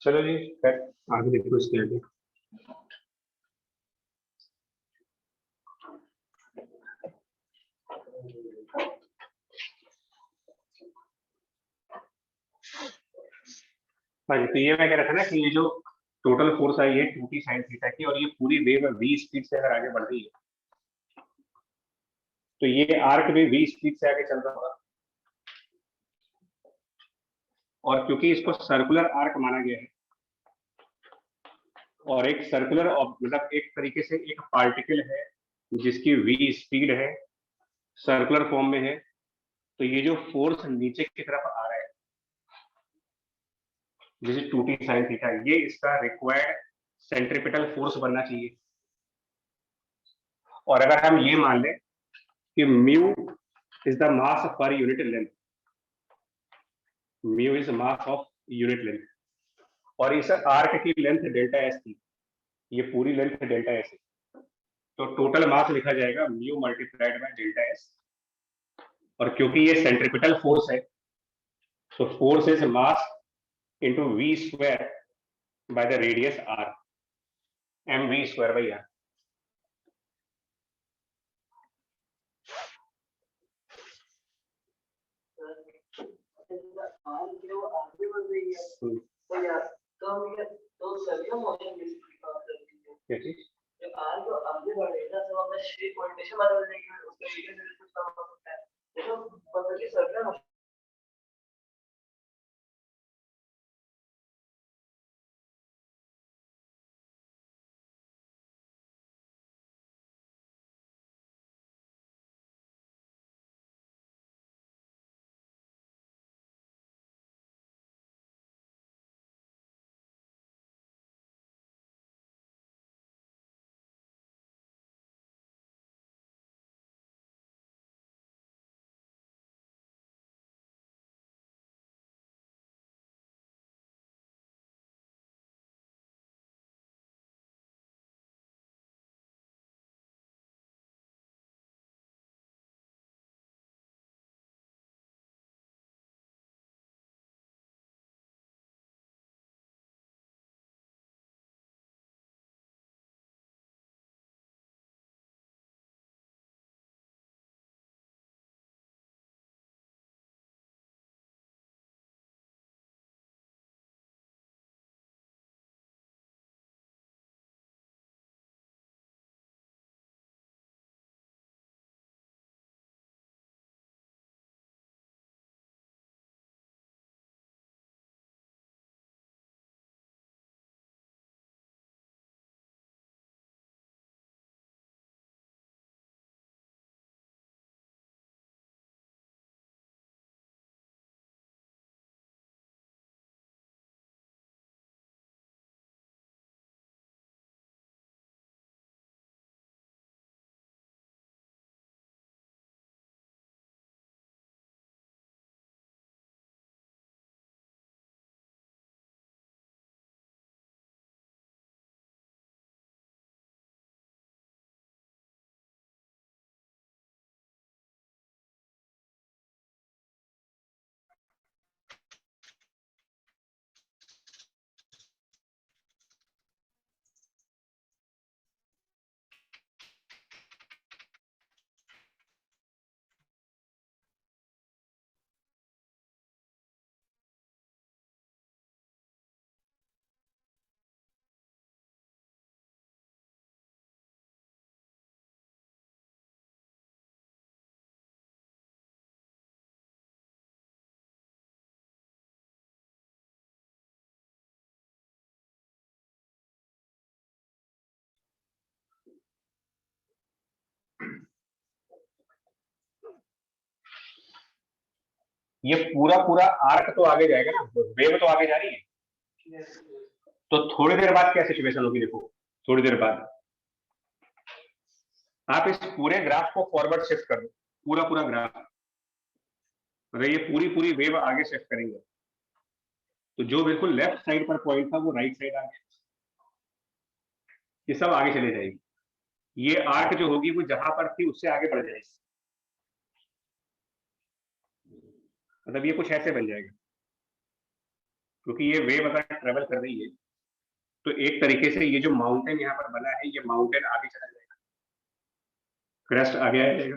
चलो जी, फिर आगे देखो इसके आगे। हाँ जी, तो ये मैं कह रहा था ना कि ये जो टोटल फोर्स आई है 2t sin थीटा की, और ये पूरी वेव v स्पीड से अगर आगे बढ़ रही है तो ये आर्क भी v स्पीड से आगे चल रहा होगा, और क्योंकि इसको सर्कुलर आर्क माना गया है और एक सर्कुलर मतलब एक तरीके से एक पार्टिकल है जिसकी v स्पीड है, सर्कुलर फॉर्म में है, तो ये जो फोर्स नीचे की तरफ आ रहा है जैसे 2t sin थीटा, ये इसका रिक्वायर्ड सेंट्रीपिटल फोर्स बनना चाहिए। और अगर हम ये मान लें कि mu is the mass per unit length, mu is mass of unit length, और इस आर्क की लेंथ डेल्टा एस थी, ये पूरी लेंथ डेल्टा एस है, तो टोटल मास लिखा जाएगा mu multiplied by delta S. और क्योंकि ये सेंट्रीपिटल फोर्स है तो force is mass into v square by the radius r, mv square by r। तो सभी मोशन बेसिकली काम करती है। क्या चीज? जो आर्क आगे बढ़ेगा तो अपना शेप ओरिएंटेशन बदल देगी, उसका रेडियस भी कुछ कम हो सकता है। देखो मतलब कि सर्कुलर मोशन ये पूरा पूरा आर्क तो आगे जाएगा ना, वेव तो आगे जा रही है। तो थोड़ी देर बाद क्या सिचुएशन होगी, देखो थोड़ी देर बाद आप इस पूरे ग्राफ को फॉरवर्ड शिफ्ट कर दो, पूरा पूरा ग्राफ, अगर ये पूरी पूरी वेव आगे शिफ्ट करेंगे तो जो बिल्कुल लेफ्ट साइड पर पॉइंट था वो राइट साइड आ गया, ये सब आगे चले जाएगी। ये आर्क जो होगी वो जहां पर थी उससे आगे बढ़ जाएगी, मतलब ये कुछ ऐसे बन जाएगा, क्योंकि ये वेव अगर ट्रेवल कर रही है तो एक तरीके से ये जो माउंटेन यहाँ पर बना है, ये माउंटेन आगे चला जाएगा, क्रेस्ट आगे आ जाएगा।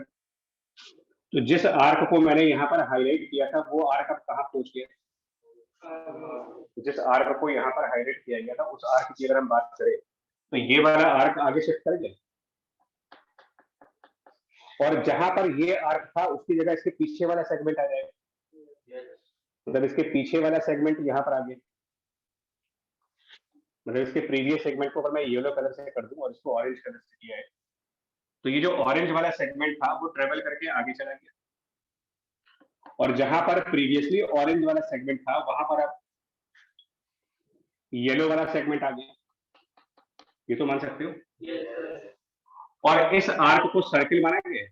तो जिस आर्क को मैंने यहाँ पर हाईलाइट किया था वो आर्क अब कहाँ पहुंच गया, जिस आर्क को यहाँ पर हाईलाइट किया गया था उस आर्क की अगर हम बात करें तो ये वाला आर्क आगे शिफ्ट कर गया, और जहां पर ये आर्क था उसकी जगह इसके पीछे वाला सेगमेंट आ जाएगा, मतलब इसके पीछे वाला सेगमेंट यहाँ पर आ गया, मतलब इसके प्रीवियस सेगमेंट को अगर मैं येलो कलर से कर दूं और इसको ऑरेंज कलर से किया है तो ये जो ऑरेंज वाला सेगमेंट था वो ट्रेवल करके आगे चला गया, और जहां पर प्रीवियसली ऑरेंज वाला सेगमेंट था वहां पर अब येलो वाला सेगमेंट आ गया, ये तो मान सकते हो। और इस आर्क को सर्किल माना गया,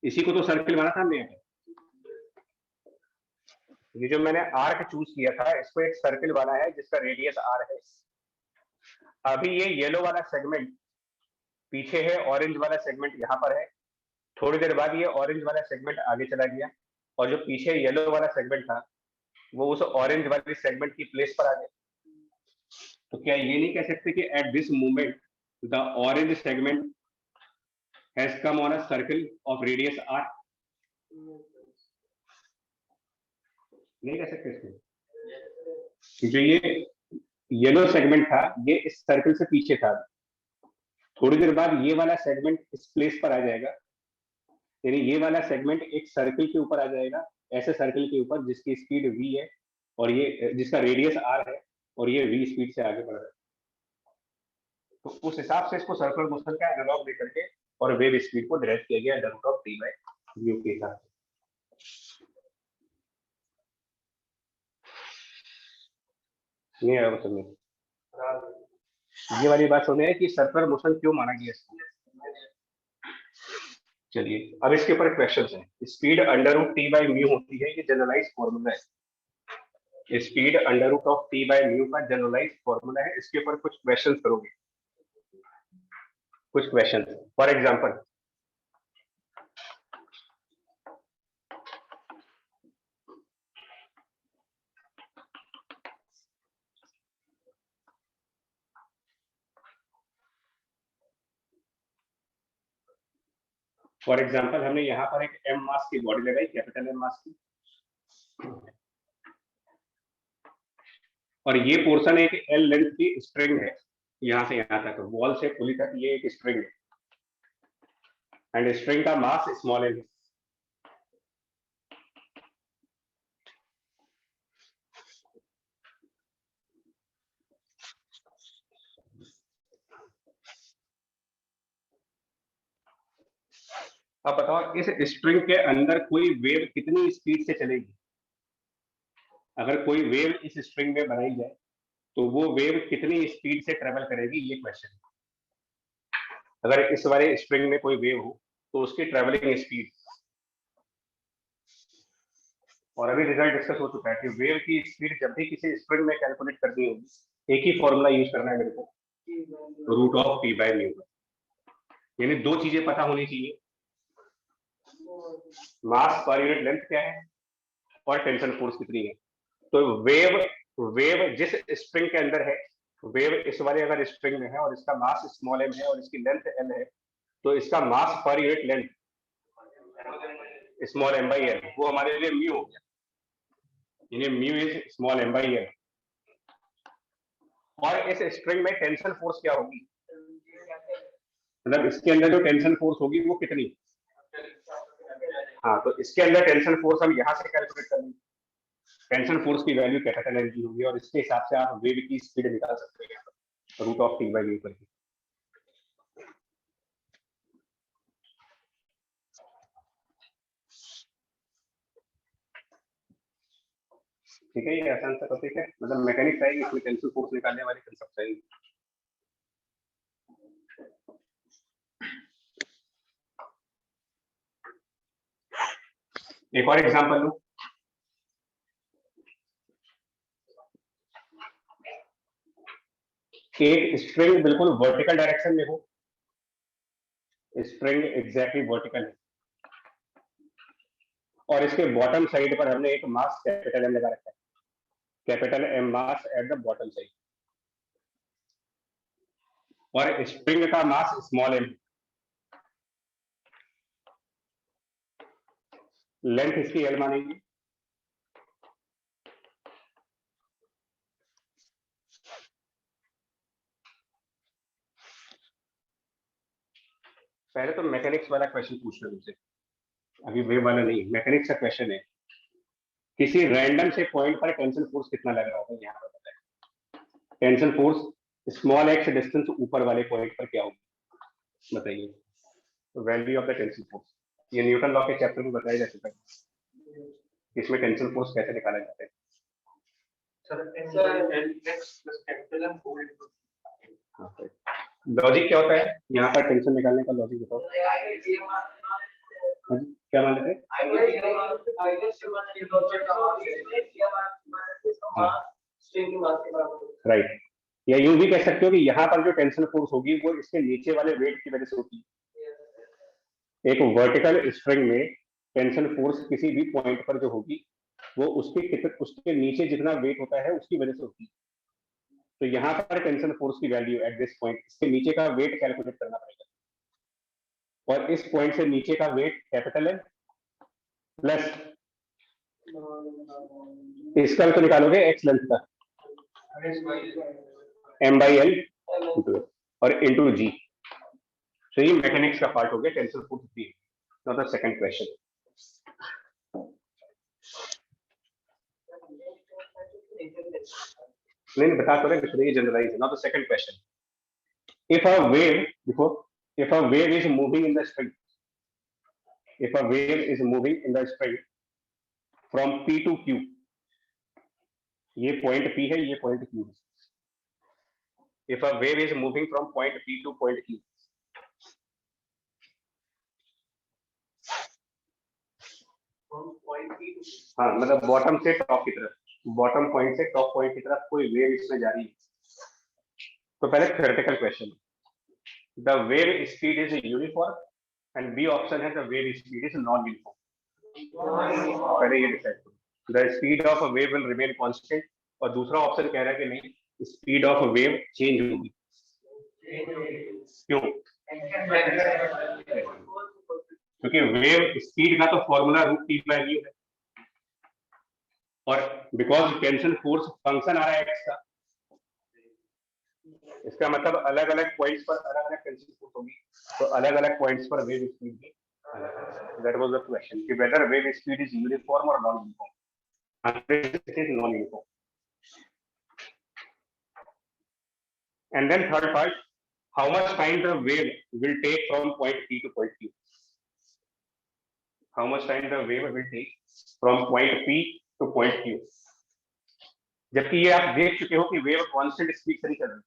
इसी को तो सर्किल माना था हमने। ये जो मैंने आर्क चूज किया था इसको एक सर्किल बना है जिसका रेडियस आर है। अभी ये येलो वाला सेगमेंट पीछे है, ऑरेंज वाला सेगमेंट यहाँ पर है, थोड़ी देर बाद ये ऑरेंज वाला सेगमेंट आगे चला गया और जो पीछे येलो वाला सेगमेंट था वो उस ऑरेंज वाले सेगमेंट की प्लेस पर आ गया। तो क्या ये नहीं कह सकते कि at this moment the orange segment has come on a circle of radius r, नहीं कह सकते इसको। जो ये येलो सेगमेंट था ये इस सर्कल से पीछे था, थोड़ी देर बाद ये वाला सेगमेंट इस प्लेस पर आ जाएगा, यानी ये वाला सेगमेंट एक सर्कल के ऊपर आ जाएगा, ऐसे सर्कल के ऊपर जिसकी स्पीड v है और ये जिसका रेडियस r है और ये v स्पीड से आगे बढ़ रहा है। तो उस हिसाब से इसको सर्कुलर मोशन का एनालॉग लेकर के और वेव स्पीड को डिराइव किया गया under root of t by mu के हिसाब से। नहीं आया समझ में? ये वाली बात सुने है कि सर्कुलर मोशन क्यों माना गया इसको। चलिए अब इसके ऊपर क्वेश्चन है। Speed under root T by mu होती है, ये जनरलाइज फॉर्मूला है। Speed under root of T by mu का जनरलाइज फॉर्मूला है। इसके ऊपर कुछ क्वेश्चन करोगे, कुछ क्वेश्चन। फॉर एग्जाम्पल हमने यहाँ पर एक m मास की बॉडी लगाई, कैपिटल M मास की, और ये पोर्शन एक L लेंथ की स्ट्रिंग है, यहाँ से यहाँ तक वॉल से पुली तक ये एक स्ट्रिंग है, एंड स्ट्रिंग का मास स्मॉल m है। अब बताओ इस स्ट्रिंग के अंदर कोई वेव कितनी स्पीड से चलेगी। अगर कोई वेव इस स्ट्रिंग में बनाई जाए तो वो वेव कितनी स्पीड से ट्रेवल करेगी, ये क्वेश्चन। अगर इस वाले स्ट्रिंग में कोई वेव हो तो उसकी ट्रेवलिंग स्पीड, और अभी रिजल्ट डिस्कस हो चुका है कि वेव की स्पीड जब भी किसी स्ट्रिंग में कैलकुलेट करनी होगी एक ही फॉर्मूला यूज करना है मेरे को, root of T by mu. यानी दो चीजें पता होनी चाहिए, मास पर यूनिट लेंथ क्या है और टेंशन फोर्स कितनी है। तो वेव जिस स्ट्रिंग के अंदर है, वेव इस वाले अगर स्ट्रिंग में है और इसका मास स्मॉल m है और इसकी लेंथ l है, तो इसका mass per unit length small m by l, वो हमारे लिए म्यू हो गया, यानी mu is small m by l। और इस स्ट्रिंग में टेंशन फोर्स क्या होगी, मतलब इसके अंदर जो टेंशन फोर्स होगी वो कितनी। हाँ, तो इसके अंदर टेंशन फोर्स हम यहाँ से कैलकुलेट कर लेंगे। टेंशन फोर्स की वैल्यू कैपिटल एल जी होगी और इसके हिसाब से आप वेव की स्पीड निकाल सकते हैं root of T by mu करके। ठीक है, ये आसान सा टॉपिक है, मतलब मैकेनिक्स आएगी इसमें टेंशन फोर्स निकालने वाले कंसेप्ट आएंगे। एक और एग्जांपल लूं, एक स्ट्रिंग बिल्कुल वर्टिकल डायरेक्शन में हो, स्ट्रिंग एग्जैक्टली वर्टिकल है और इसके बॉटम साइड पर हमने एक मास कैपिटल एम लगा रखा है, capital M mass at the bottom side, और स्प्रिंग का मास स्मॉल एम, लेंथ इसकी एल मानेंगे, पहले तो मैकेनिक्स वाला क्वेश्चन पूछ रहे मुझसे, अभी वेव वाला नहीं, मैकेनिक्स का क्वेश्चन है। किसी रैंडम से पॉइंट पर टेंशन फोर्स कितना लग रहा होगा, यहाँ पर बताएं। Tension force small x distance ऊपर वाले पॉइंट पर क्या होगी बताइए, value of the tension force. ये न्यूटन लॉ के चैप्टर में बताया जा चुका है, इसमें टेंशन फोर्स कैसे निकाला जाता है। लॉजिक क्या होता है यहाँ पर टेंशन निकालने का, लॉजिक बताओ क्या मान लेते हैं। राइट, या यूं भी कह सकते हो कि यहाँ पर जो टेंशन फोर्स होगी वो इसके नीचे वाले वेट की वजह से होगी। एक वर्टिकल स्ट्रिंग में टेंशन फोर्स किसी भी पॉइंट पर जो होगी वो उसके नीचे जितना वेट होता है उसकी वजह से होगी। तो यहाँ पर टेंशन फोर्स की वैल्यू एट दिस पॉइंट, इसके नीचे का वेट कैलकुलेट करना पड़ेगा, और इस पॉइंट से नीचे का वेट कैपिटल है प्लस इसका तो निकालोगे एक्स लेंथ का, m/l और into g. So ये मैकेनिक्स का पार्ट हो गया tensor force 3. Now the second question. नहीं बता तो रहे ये जनरलाइज है. Now the second question. If a wave is moving in the string, if a wave is moving in the string from P to Q, ये point P है, ये point Q है. If a wave is moving from point P to point Q, हाँ मतलब bottom से top की तरफ, bottom point से टॉप पॉइंट की तरफ कोई वेव इसमें जा रही है. तो पहले theoretical question. The wave speed is uniform and B option है the wave speed is non uniform. पहले ये डिसाइड करो. The speed of a wave will remain constant, और दूसरा ऑप्शन कह रहा है कि नहीं, speed of a wave change होगी. क्यों? क्योंकि वेव स्पीड का तो फॉर्मूला √T/u है, और बिकॉज टेंशन फोर्स फंक्शन आ रहा है x का, इसका मतलब अलग अलग पॉइंट्स पर अलग अलग टेंशन फोर्स होगी. तो अलग अलग पॉइंट्स पर वेव स्पीड भी. दैट वाज द क्वेश्चन कि whether wave speed is uniform और non uniform. It is non uniform. And then third part, how much time the wave will take from point P to point Q? How much time the wave will take from point P to point Q? जबकि ये आप देख चुके हो कि wave constant speed से नहीं चल रही.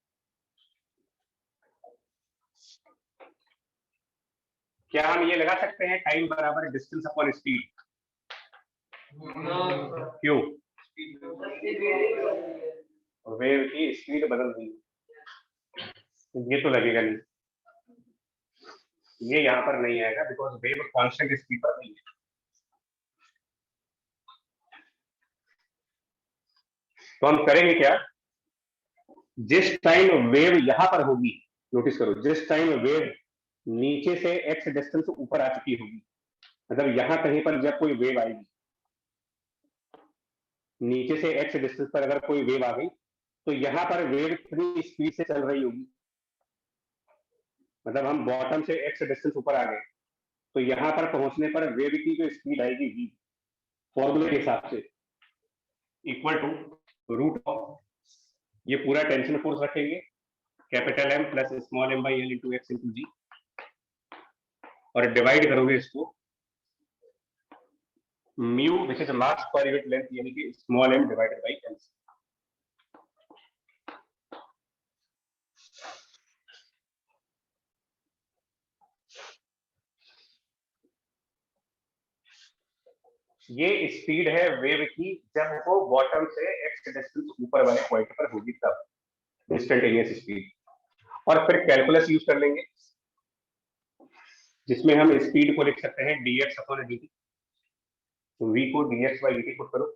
क्या हम ये लगा सकते हैं टाइम बराबर डिस्टेंस अपॉन स्पीड? क्यों? वेव की स्पीड बदल रही है. ये तो लगेगा नहीं, ये यहाँ पर नहीं आएगा बिकॉज वेव कांस्टेंट स्पीड पर नहीं है. तो हम करेंगे क्या, जिस टाइम वेव यहां पर होगी, नोटिस करो, जिस टाइम वेव नीचे से x डिस्टेंस ऊपर आ चुकी होगी, मतलब यहां कहीं पर जब कोई वेव आएगी, नीचे से x डिस्टेंस पर अगर कोई वेव आ गई, तो यहां पर वेव कितनी स्पीड से चल रही होगी. मतलब हम बॉटम से x डिस्टेंस ऊपर आ गए, तो यहां पर पहुंचने पर वेव की जो स्पीड आएगी v, फॉर्मूले के हिसाब से इक्वल टू √, ये पूरा टेंशन फोर्स रखेंगे, capital M plus small m/l into x into g, और डिवाइड करोगे इसको mu which is mass per unit length, यानी कि small m divided by l. ये स्पीड है वेव की जब वो बॉटम से x डिस्टेंस ऊपर वाले पॉइंट पर होगी, तब इंस्टेंटेनियस स्पीड. और फिर कैलकुलस यूज कर लेंगे, जिसमें हम स्पीड को लिख सकते हैं dx/dt. तो v को dx/dt पुट करो,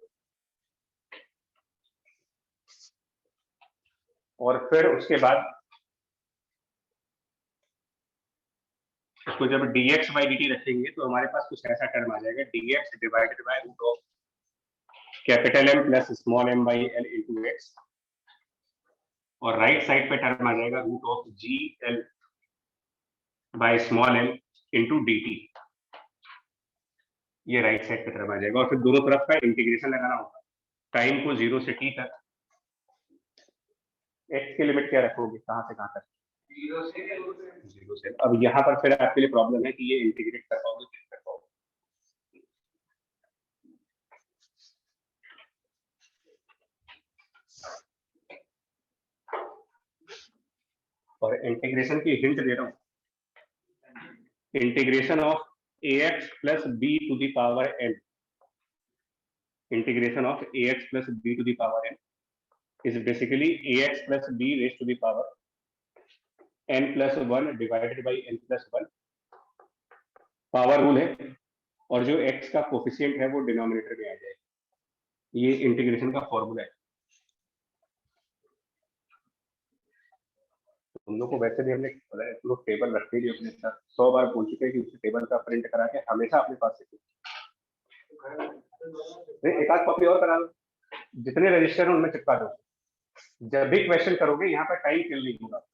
और फिर उसके बाद उसको जब dx/dt रखेंगे तो हमारे पास कुछ ऐसा टर्म आ जाएगा, dx divided by root of capital M plus small m/l into x, और राइट साइड पे टर्म आ जाएगा root of gl by small m into dt. ये राइट साइड पे टर्म आ जाएगा, और फिर दोनों तरफ का इंटीग्रेशन लगाना होगा. टाइम को 0 से t तक. x की लिमिट क्या रखोगे, कहां से कहां तक? 0 से. अब यहाँ पर फिर आपके लिए प्रॉब्लम है कि ये इंटीग्रेट कर पाओगे कि नहीं कर पाओगे. और इंटीग्रेशन की हिंट दे रहा हूं, integration of ax plus b to the power n, integration of ax plus b to the power n is basically ax plus b raised to the power n plus 1 divided by n plus 1. Power rule है, और जो x का coefficient है वो denominator में आ जाएगा. ये integration का फॉर्मूला है. तुम लोग को वैसे भी हमने लोग टेबल रखते ही अपने साथ 100 बार पूछ चुके हैं कि उस टेबल का प्रिंट करा के हमेशा अपने पास रखिए. एक आध कॉपी और करा लो, जितने रजिस्टर हैं उनमें चिपका दो. जब भी क्वेश्चन करोगे यहाँ पर टाइम किल नहीं होगा,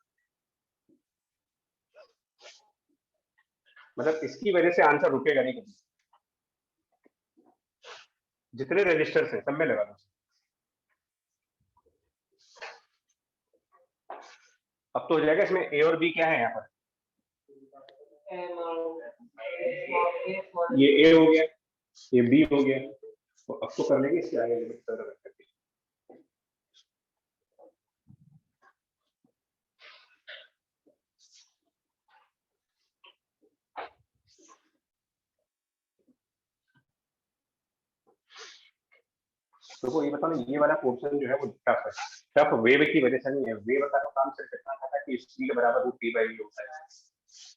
मतलब इसकी वजह से आंसर रुकेगा नहीं कभी। जितने रजिस्टर्स हैं सब में लगा दो। अब तो हो जाएगा। इसमें ए और बी क्या है यहाँ पर? ये ए हो गया, ये बी हो गया, तो अब तो कर लेंगे इसके आगे लिमिट करके। तो ये बताओ, ये वाला पोर्शन जो है वो टफ है। टफ वेव की वजह से नहीं है, वेव का तो काम सिर्फ इतना था कि स्पीड बराबर रूट टी बाई वी होता है।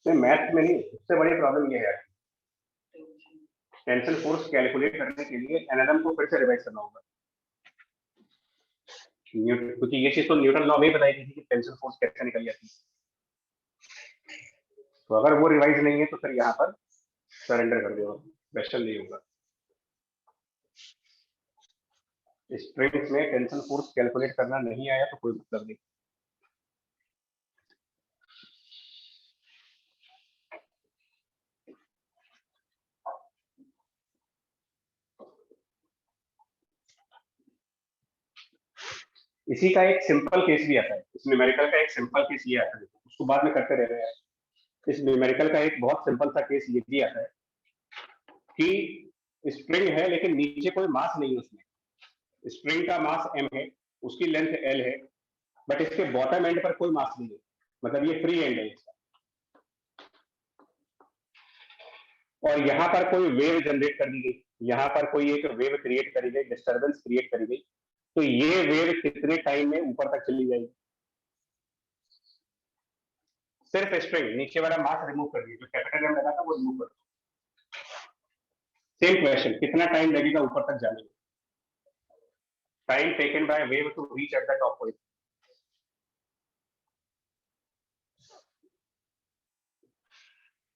तो मैथ में नहीं, सबसे बड़ी प्रॉब्लम ये है टेंशन फोर्स कैलकुलेट करने के लिए एनएलएम को फिर से रिवाइज करना होगा, क्योंकि ये चीज तो न्यूटन लॉ में बताई थी कि टेंशन फोर्स कैसे निकल जाती है। तो अगर वो रिवाइज नहीं है तो फिर यहाँ पर सरेंडर कर दो, क्वेश्चन नहीं होगा। स्ट्रिंग्स में टेंशन फोर्स कैलकुलेट करना नहीं आया तो कोई मतलब नहीं। इसी का एक सिंपल केस भी आता है, इस न्यूमेरिकल का एक सिंपल केस ये आता है, उसको बाद में करते रह रहे हैं। इस न्यूमेरिकल का एक बहुत सिंपल सा केस ये भी आता है कि स्प्रिंग है लेकिन नीचे कोई मास नहीं है उसमें। स्प्रिंग का मास m है, उसकी लेंथ l है, बट इसके बॉटम एंड पर कोई मास नहीं है, मतलब ये फ्री एंड है इसका। और यहाँ पर कोई वेव जनरेट कर दी गई, यहाँ पर कोई एक वेव क्रिएट करी गई, डिस्टर्बेंस क्रिएट करी गई, तो ये वेव कितने टाइम में ऊपर तक चली जाएगी? सिर्फ स्ट्रिंग, नीचे वाला मास रिमूव कर दिया, जो कैपिटल एम लगा था वो रिमूव कर दिया। सेम क्वेश्चन, कितना टाइम लगेगा ऊपर तक जाने में? Time taken by wave to reach at the top point.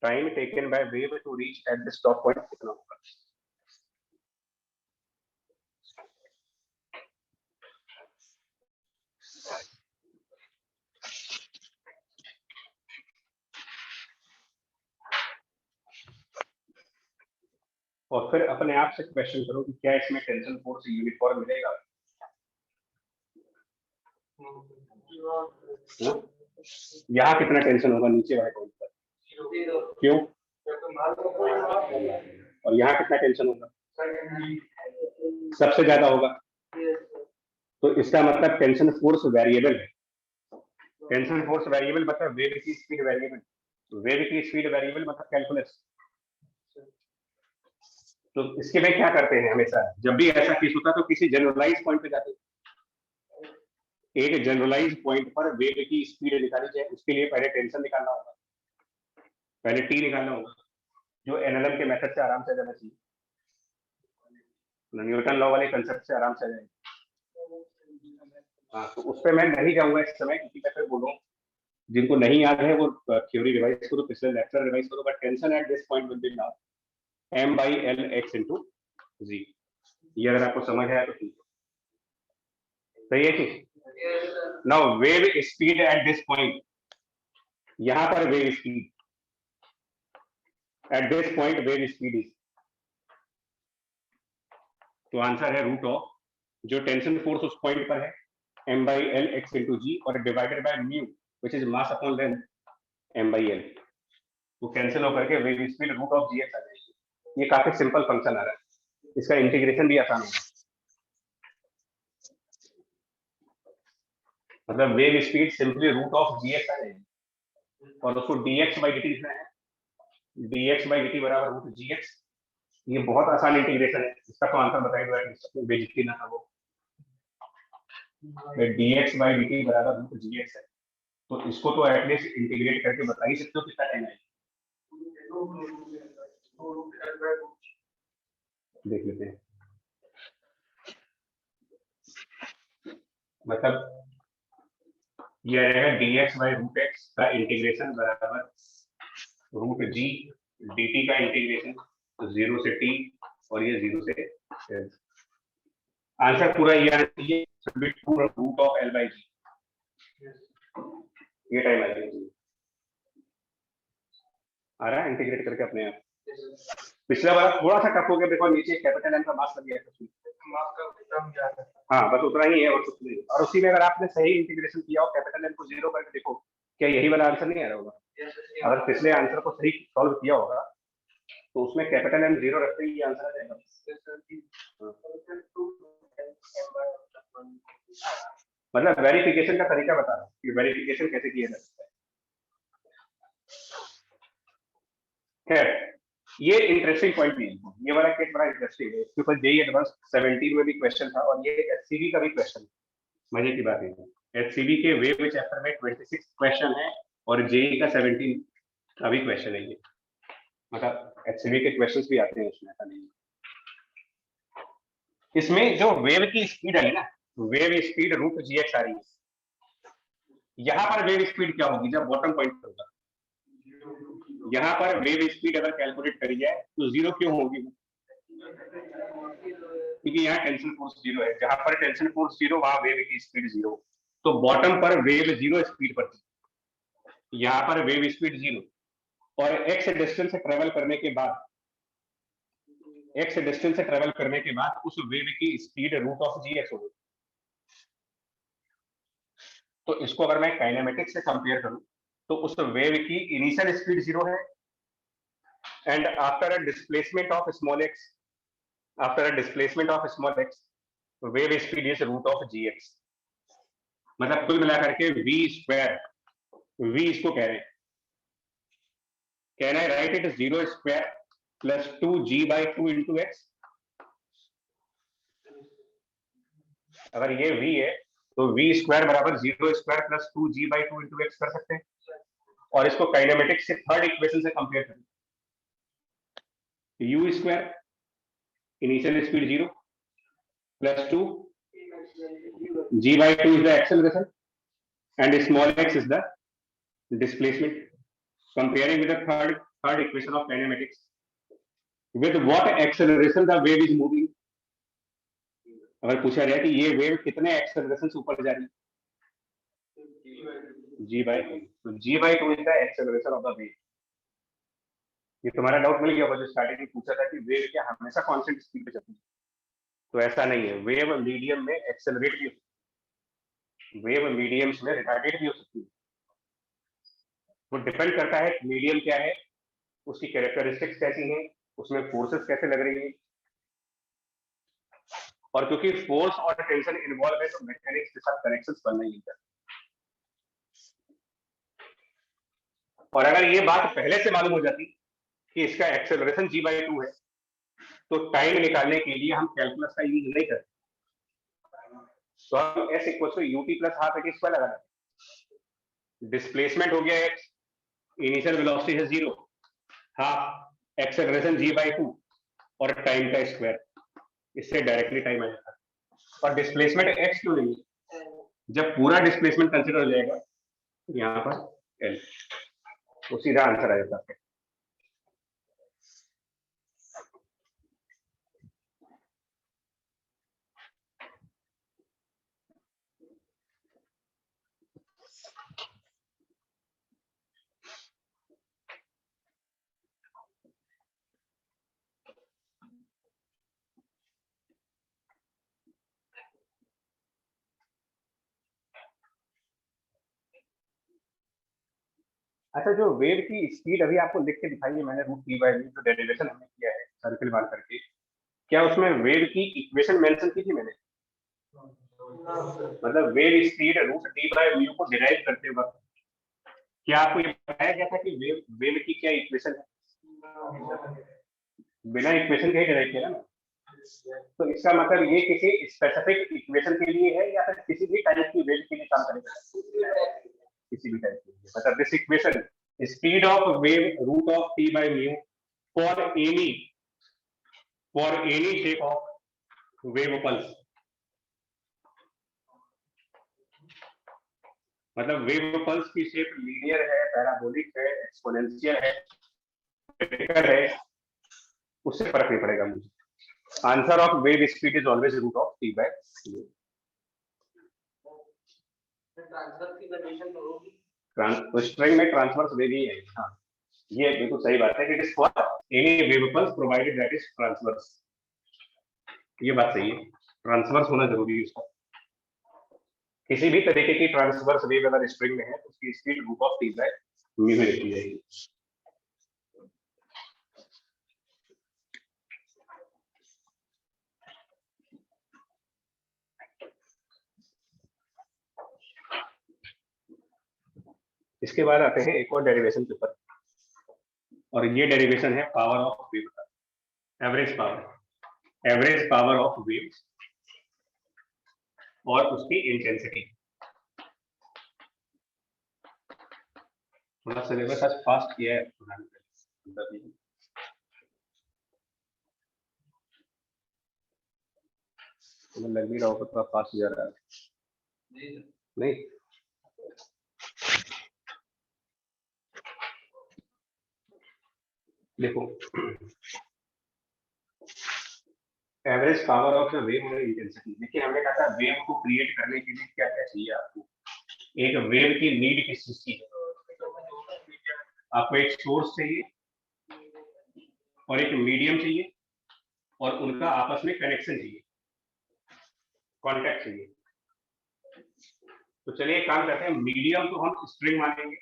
Time taken by wave to reach at this top point कितना होगा? और फिर अपने आप से क्वेश्चन करो कि क्या इसमें टेंशन फोर्स यूनिफॉर्म मिलेगा? यहाँ कितना टेंशन होगा नीचे वाले पॉइंट पर? क्यों? और यहाँ कितना टेंशन होगा? सबसे ज्यादा होगा। तो इसका मतलब टेंशन फोर्स वेरिएबल है। टेंशन फोर्स वेरिएबल मतलब वेव की स्पीड वेरिएबल, वेव की स्पीड वेरिएबल मतलब कैलकुलस। तो इसके में क्या करते हैं हमेशा, जब भी ऐसा केस होता है तो किसी जनरलाइज पॉइंट पे जाते हैं। एक जनरलाइज पॉइंट पर वेव की स्पीड निकाली जाए, उसके लिए पहले टेंशन निकालना होगा, पहले टी निकालना होगा, जो एनएलएम के मेथड से आराम से जाना चाहिए, न्यूटन लॉ वाले कंसेप्ट से आराम से जाएगा। हाँ, तो उस पर मैं नहीं जाऊंगा इस समय, क्योंकि मैं फिर बोलूँ जिनको नहीं याद है वो थ्योरी रिवाइज करो, पिछले लेक्चर रिवाइज करो, but tension eight this point will be now m by l x into z। ये अगर आपको समझ आया तो ठीक है, सही है कि? Now wave speed at this point, यहां पर wave speed at this point, wave speed is, तो आंसर है रूट ऑफ जो टेंशन फोर्स उस पॉइंट पर है m by l x into g और divided by mu which is mass upon length m by l, तो cancel होकर के wave speed root of gx आ जाएगी। ये काफी सिंपल फंक्शन आ रहा है, इसका इंटीग्रेशन भी आसान होगा। मतलब wave speed simply root of gx आ जाएगी और उसको dx by dt लिखना है, dx by dt बराबर रूट gx। ये बहुत आसान इंटीग्रेशन है, इसका तो आंसर बताई दो एटलीस्ट, बेइज्जती ना हो। dx by dt बराबर रूट gx है, तो इसको तो एटलीस्ट इंटीग्रेट करके बता ही सकते हो कितना टाइम है। देख लेते हैं, मतलब ये आएगा dx by रूट x का इंटीग्रेशन बराबर रूट g dt का इंटीग्रेशन 0 से t और ये 0 से l। आंसर पूरा ये आना चाहिए, रूट ऑफ एल बाई जी, ये टाइम आ जाना चाहिए। आ रहा है इंटीग्रेट करके अपने आप। पिछला वाला थोड़ा सा टफ हो गया, देखो नीचे कैपिटल एम का मार्क्स लग गया, हाँ बस उतना ही है और कुछ नहीं। और उसी में अगर आपने सही इंटीग्रेशन किया हो, कैपिटल एम को 0 करके देखो, क्या यही वाला आंसर नहीं आ रहा होगा? अगर पिछले आंसर को सही सॉल्व किया होगा तो उसमें कैपिटल एम 0 रखते ही आंसर आ जाएगा। मतलब वेरिफिकेशन का तरीका बता रहा हूँ कि वेरिफिकेशन कैसे किया जा सकता है। खैर ये इंटरेस्टिंग पॉइंट नहीं है, ये वाला केस बड़ा इंटरेस्टिंग है, इसके ऊपर जेई एडवांस 17 में भी क्वेश्चन था और ये एचसीबी का भी क्वेश्चन। मजे की बात है, एचसीबी के वेव चैप्टर में 26 क्वेश्चन है और जेई का 17 का भी क्वेश्चन है। ये मतलब एचसीबी के क्वेश्चंस भी आते हैं उसमें, ऐसा नहीं। इसमें जो वेव की स्पीड है ना, वेव स्पीड रूट जीएक्स आ रही है। यहाँ पर वेव स्पीड क्या होगी जब बॉटम पॉइंट पर होगा? यहाँ पर वेव स्पीड अगर कैलकुलेट करी जाए तो 0 क्यों होगी? क्योंकि यहाँ टेंशन फोर्स 0 है, जहां पर टेंशन फोर्स 0 वहां वेव की स्पीड 0, तो बॉटम पर वेव 0 स्पीड पर थी, यहाँ पर वेव स्पीड 0 और एक्स डिस्टेंस से ट्रेवल करने के बाद, एक्स डिस्टेंस से ट्रेवल करने के बाद उस वेव की speed root of g x होगी। तो इसको अगर मैं काइनेमेटिक्स से कंपेयर करूं तो उस वेव की इनिशियल स्पीड 0 है and after a displacement of small x, after a displacement of small x wave speed is root of g x. मतलब कुल मिलाकर के वी स्क्वायर, वी इसको कह रहे हैं, can I right it 0 square plus 2g/2 into x. अगर ये v है तो v स्क्वायर बराबर 0 square plus 2g/2 into x कर सकते हैं और इसको काइनेमेटिक्स से थर्ड इक्वेशन से कंपेयर करें, u square initial speed 0 plus 2 g/2 is the acceleration and small x is the displacement. Comparing with the third equation of kinematics, with what acceleration the wave is moving. अगर पूछा जाए कि ये wave कितने acceleration से ऊपर जा रही है, g/2, तो g/2 is the acceleration of the wave. ये तुम्हारा डाउट मिल गया होगा जो स्टार्टिंग में पूछा था कि वेव क्या हमेशा कांस्टेंट स्पीड पे चलती है? तो ऐसा नहीं है, वेव मीडियम में एक्सेलरेट भी हो सकती है, वेव मीडियम्स में रिटार्डेड भी हो सकती है। वो डिपेंड करता है मीडियम क्या है, उसकी कैरेक्टरिस्टिक्स कैसी हैं, उसमें फोर्सेस कैसे लग रही हैं, और क्योंकि फोर्स और टेंशन इन्वॉल्व है तो मैकेनिक्स के साथ कनेक्शंस बनना ही है। और अगर ये बात पहले से मालूम हो जाती कि इसका एक्सेलरेशन g/2 है तो टाइम निकालने के लिए हम कैलकुलस का यूज नहीं करते, तो हम s = ut + ½ at² लगा देते। डिस्प्लेसमेंट हो गया x, इनिशियल वेलोसिटी है 0, हाफ एक्सेलरेशन g/2 और टाइम का स्क्वायर, इससे डायरेक्टली टाइम आ जाता है। और डिस्प्लेसमेंट x क्यों नहीं? जब पूरा डिस्प्लेसमेंट कंसिडर हो जाएगा यहाँ पर l, तो सीधा आंसर आ जाता है। अच्छा, जो वेव की स्पीड अभी आपको लिख के दिखाई है मैंने, √T/v जो डेरिवेशन हमने किया है सर्किल मान करके, क्या उसमें वेव की इक्वेशन मेंशन की थी मैंने? मतलब वेव स्पीड √T/v को डिराइव करते वक्त क्या आपको ये बताया गया था कि वेव की क्या इक्वेशन है? बिना इक्वेशन के ही डिराइव किया ना। तो इसका मतलब ये किसी स्पेसिफिक इक्वेशन के लिए है या फिर किसी भी टाइप की वेव के लिए काम करेगा? किसी भी टाइप के लिए। मतलब this equation, speed of wave √T/v for any shape of wave pulse, मतलब वेव पल्स की शेप लीनियर है, पैराबोलिक है, एक्सपोनेंशियल है, वर्टिकल है, उससे फर्क नहीं पड़ेगा मुझे। Answer of wave speed is always root of T by transfer की कंडीशन तो होगी, तो स्ट्रिंग में ट्रांसवर्स वेव ही है। हाँ, ये बिल्कुल सही बात है कि it is for any wave pulse provided that is transverse. ये बात सही है, ट्रांसवर्स होना जरूरी है उसका। किसी भी तरीके की ट्रांसवर्स वेव अगर स्ट्रिंग में है तो उसकी speed root of T by mu में लिखी जाएगी। इसके बाद आते हैं एक और डेरिवेशन के ऊपर, और ये डेरिवेशन है पावर ऑफ वेव का, एवरेज पावर ऑफ वेव्स और उसकी इंटेंसिटी। थोड़ा सिलेबस आज फास्ट किया है, लग भी रहा होगा थोड़ा फास्ट जा रहा है। नहीं, देखो average power of the wave और इंटेंसिटी। देखिए हमने कहा था वेव को क्रिएट करने के लिए क्या क्या चाहिए आपको। एक वेव की नीड किस चीज की है, आपको एक सोर्स चाहिए और एक मीडियम चाहिए और उनका आपस में कनेक्शन चाहिए, कॉन्टैक्ट चाहिए। तो चलिए एक काम करते हैं, मीडियम तो हम स्ट्रिंग मानेंगे,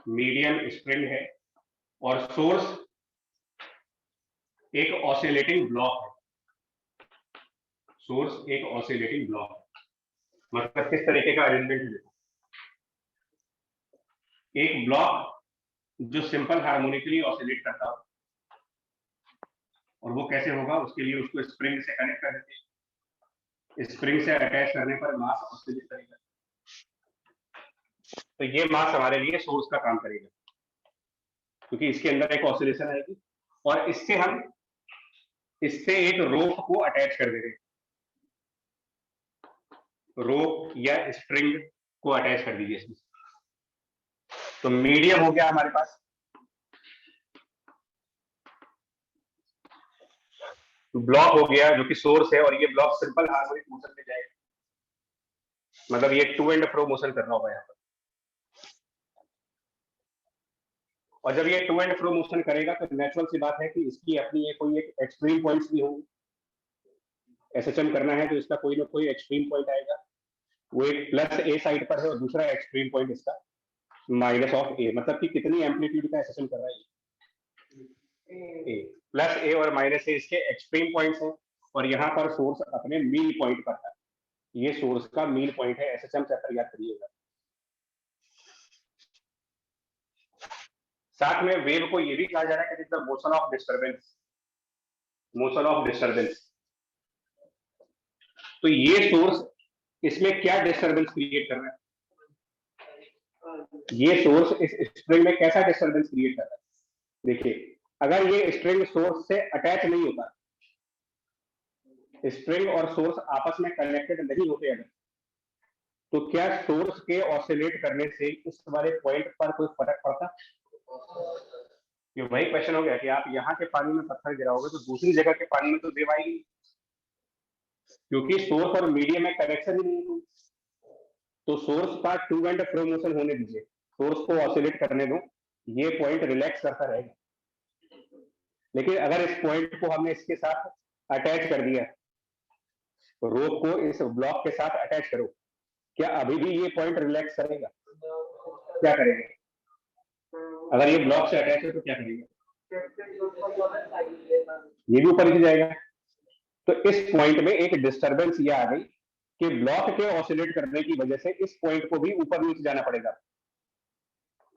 मीडियम स्ट्रिंग है और सोर्स एक ऑसिलेटिंग ब्लॉक है। सोर्स एक ऑसिलेटिंग ब्लॉक है, मतलब किस तरीके का अरेंजमेंट है। देखो, एक ब्लॉक जो सिंपल हार्मोनिकली ऑसिलेट करता हो, और वो कैसे होगा, उसके लिए उसको स्प्रिंग से कनेक्ट कर देते हैं। स्प्रिंग से अटैच करने पर मास ऑसिलेट करेगा, तो ये मास हमारे लिए सोर्स का काम करेगा क्योंकि इसके अंदर एक ऑसिलेशन आएगी, और इससे एक रोप को अटैच कर देंगे, रोप या स्प्रिंग को अटैच कर दीजिए इसमें। तो मीडियम हो गया हमारे पास, ब्लॉक हो गया जो कि सोर्स है, और ये ब्लॉक सिंपल हार्मोनिक मोशन में जाएगा, मतलब ये टू एंड फ्रो मोशन कर रहा होगा यहाँ पर। और जब ये टू एंड फ्रो मोशन करेगा तो नेचुरल सी बात है कि इसकी अपनी कोई एक एक्सट्रीम पॉइंट्स भी होंगे। एसएचएम करना है तो इसका कोई ना कोई एक्सट्रीम पॉइंट आएगा, वो एक प्लस ए साइड पर है और दूसरा एक्सट्रीम पॉइंट इसका माइनस ऑफ ए, मतलब कि कितनी एम्पलीट्यूड का एसएचएम कर रहा है। ए प्लस ए और माइनस ए इसके एक्सट्रीम पॉइंट्स हैं, और यहाँ पर सोर्स अपने मीन पॉइंट पर है। ये सोर्स का मीन पॉइंट है, एसएचएम चैप्टर याद करिएगा। साथ में वेव को ये भी कहा जा रहा है कि the motion of disturbance, motion of disturbance. तो ये सोर्स इसमें क्या डिस्टर्बेंस क्रिएट कर रहा है, ये सोर्स इस स्ट्रिंग में कैसा डिस्टर्बेंस क्रिएट कर रहा है। देखिए अगर ये स्ट्रिंग सोर्स से अटैच नहीं होता, स्ट्रिंग और सोर्स आपस में कनेक्टेड नहीं होते अगर, तो क्या सोर्स के ऑसिलेट करने से इस वाले पॉइंट पर कोई फर्क पड़ता। ये वही क्वेश्चन हो गया कि आप यहाँ के पानी में पत्थर गिराओगे तो दूसरी जगह के पानी में तो वेव आएगी, क्योंकि सोर्स और मीडियम में कनेक्शन ही नहीं है। तो सोर्स का टू एंड फ्रो मोशन होने दीजिए, सोर्स को ऑसिलेट करने दो, ये पॉइंट रिलैक्स करता रहेगा। लेकिन अगर इस पॉइंट को हमने इसके साथ अटैच कर दिया, तो रोप को इस ब्लॉक के साथ अटैच करो, क्या अभी भी ये पॉइंट रिलैक्स करेगा? क्या करेगा? अगर ये ब्लॉक से अटैच है तो क्या करेगा? ये भी ऊपर नीचे जाएगा। तो इस पॉइंट में एक डिस्टर्बेंस ये आ गई कि ब्लॉक के ऑसिलेट करने की वजह से इस पॉइंट को भी ऊपर नीचे जाना पड़ेगा,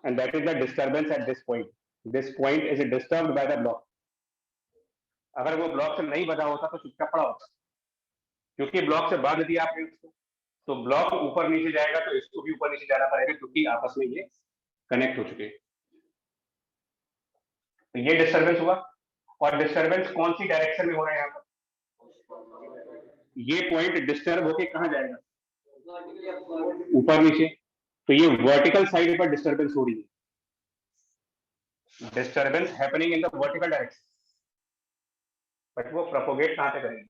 and that is the disturbance eight this point. This point is disturbed by the block. अगर वो ब्लॉक से नहीं बजा होता तो चुपचाप पड़ा होता, क्योंकि ब्लॉक से बांध दिया आपने उसको, तो ब्लॉक ऊपर नीचे जाएगा तो इसको भी ऊपर नीचे जाना पड़ेगा, क्योंकि आपस में ये कनेक्ट हो चुके हैं। तो ये डिस्टर्बेंस हुआ, और डिस्टर्बेंस कौन सी डायरेक्शन में हो रहा है यहाँ पर? ये पॉइंट डिस्टर्ब होके कहाँ जाएगा? ऊपर नीचे। तो ये वर्टिकल साइड पर डिस्टर्बेंस हो रही है, disturbance happening in the vertical direction. But वो प्रोपोगेट कहाँ पे करेंगी,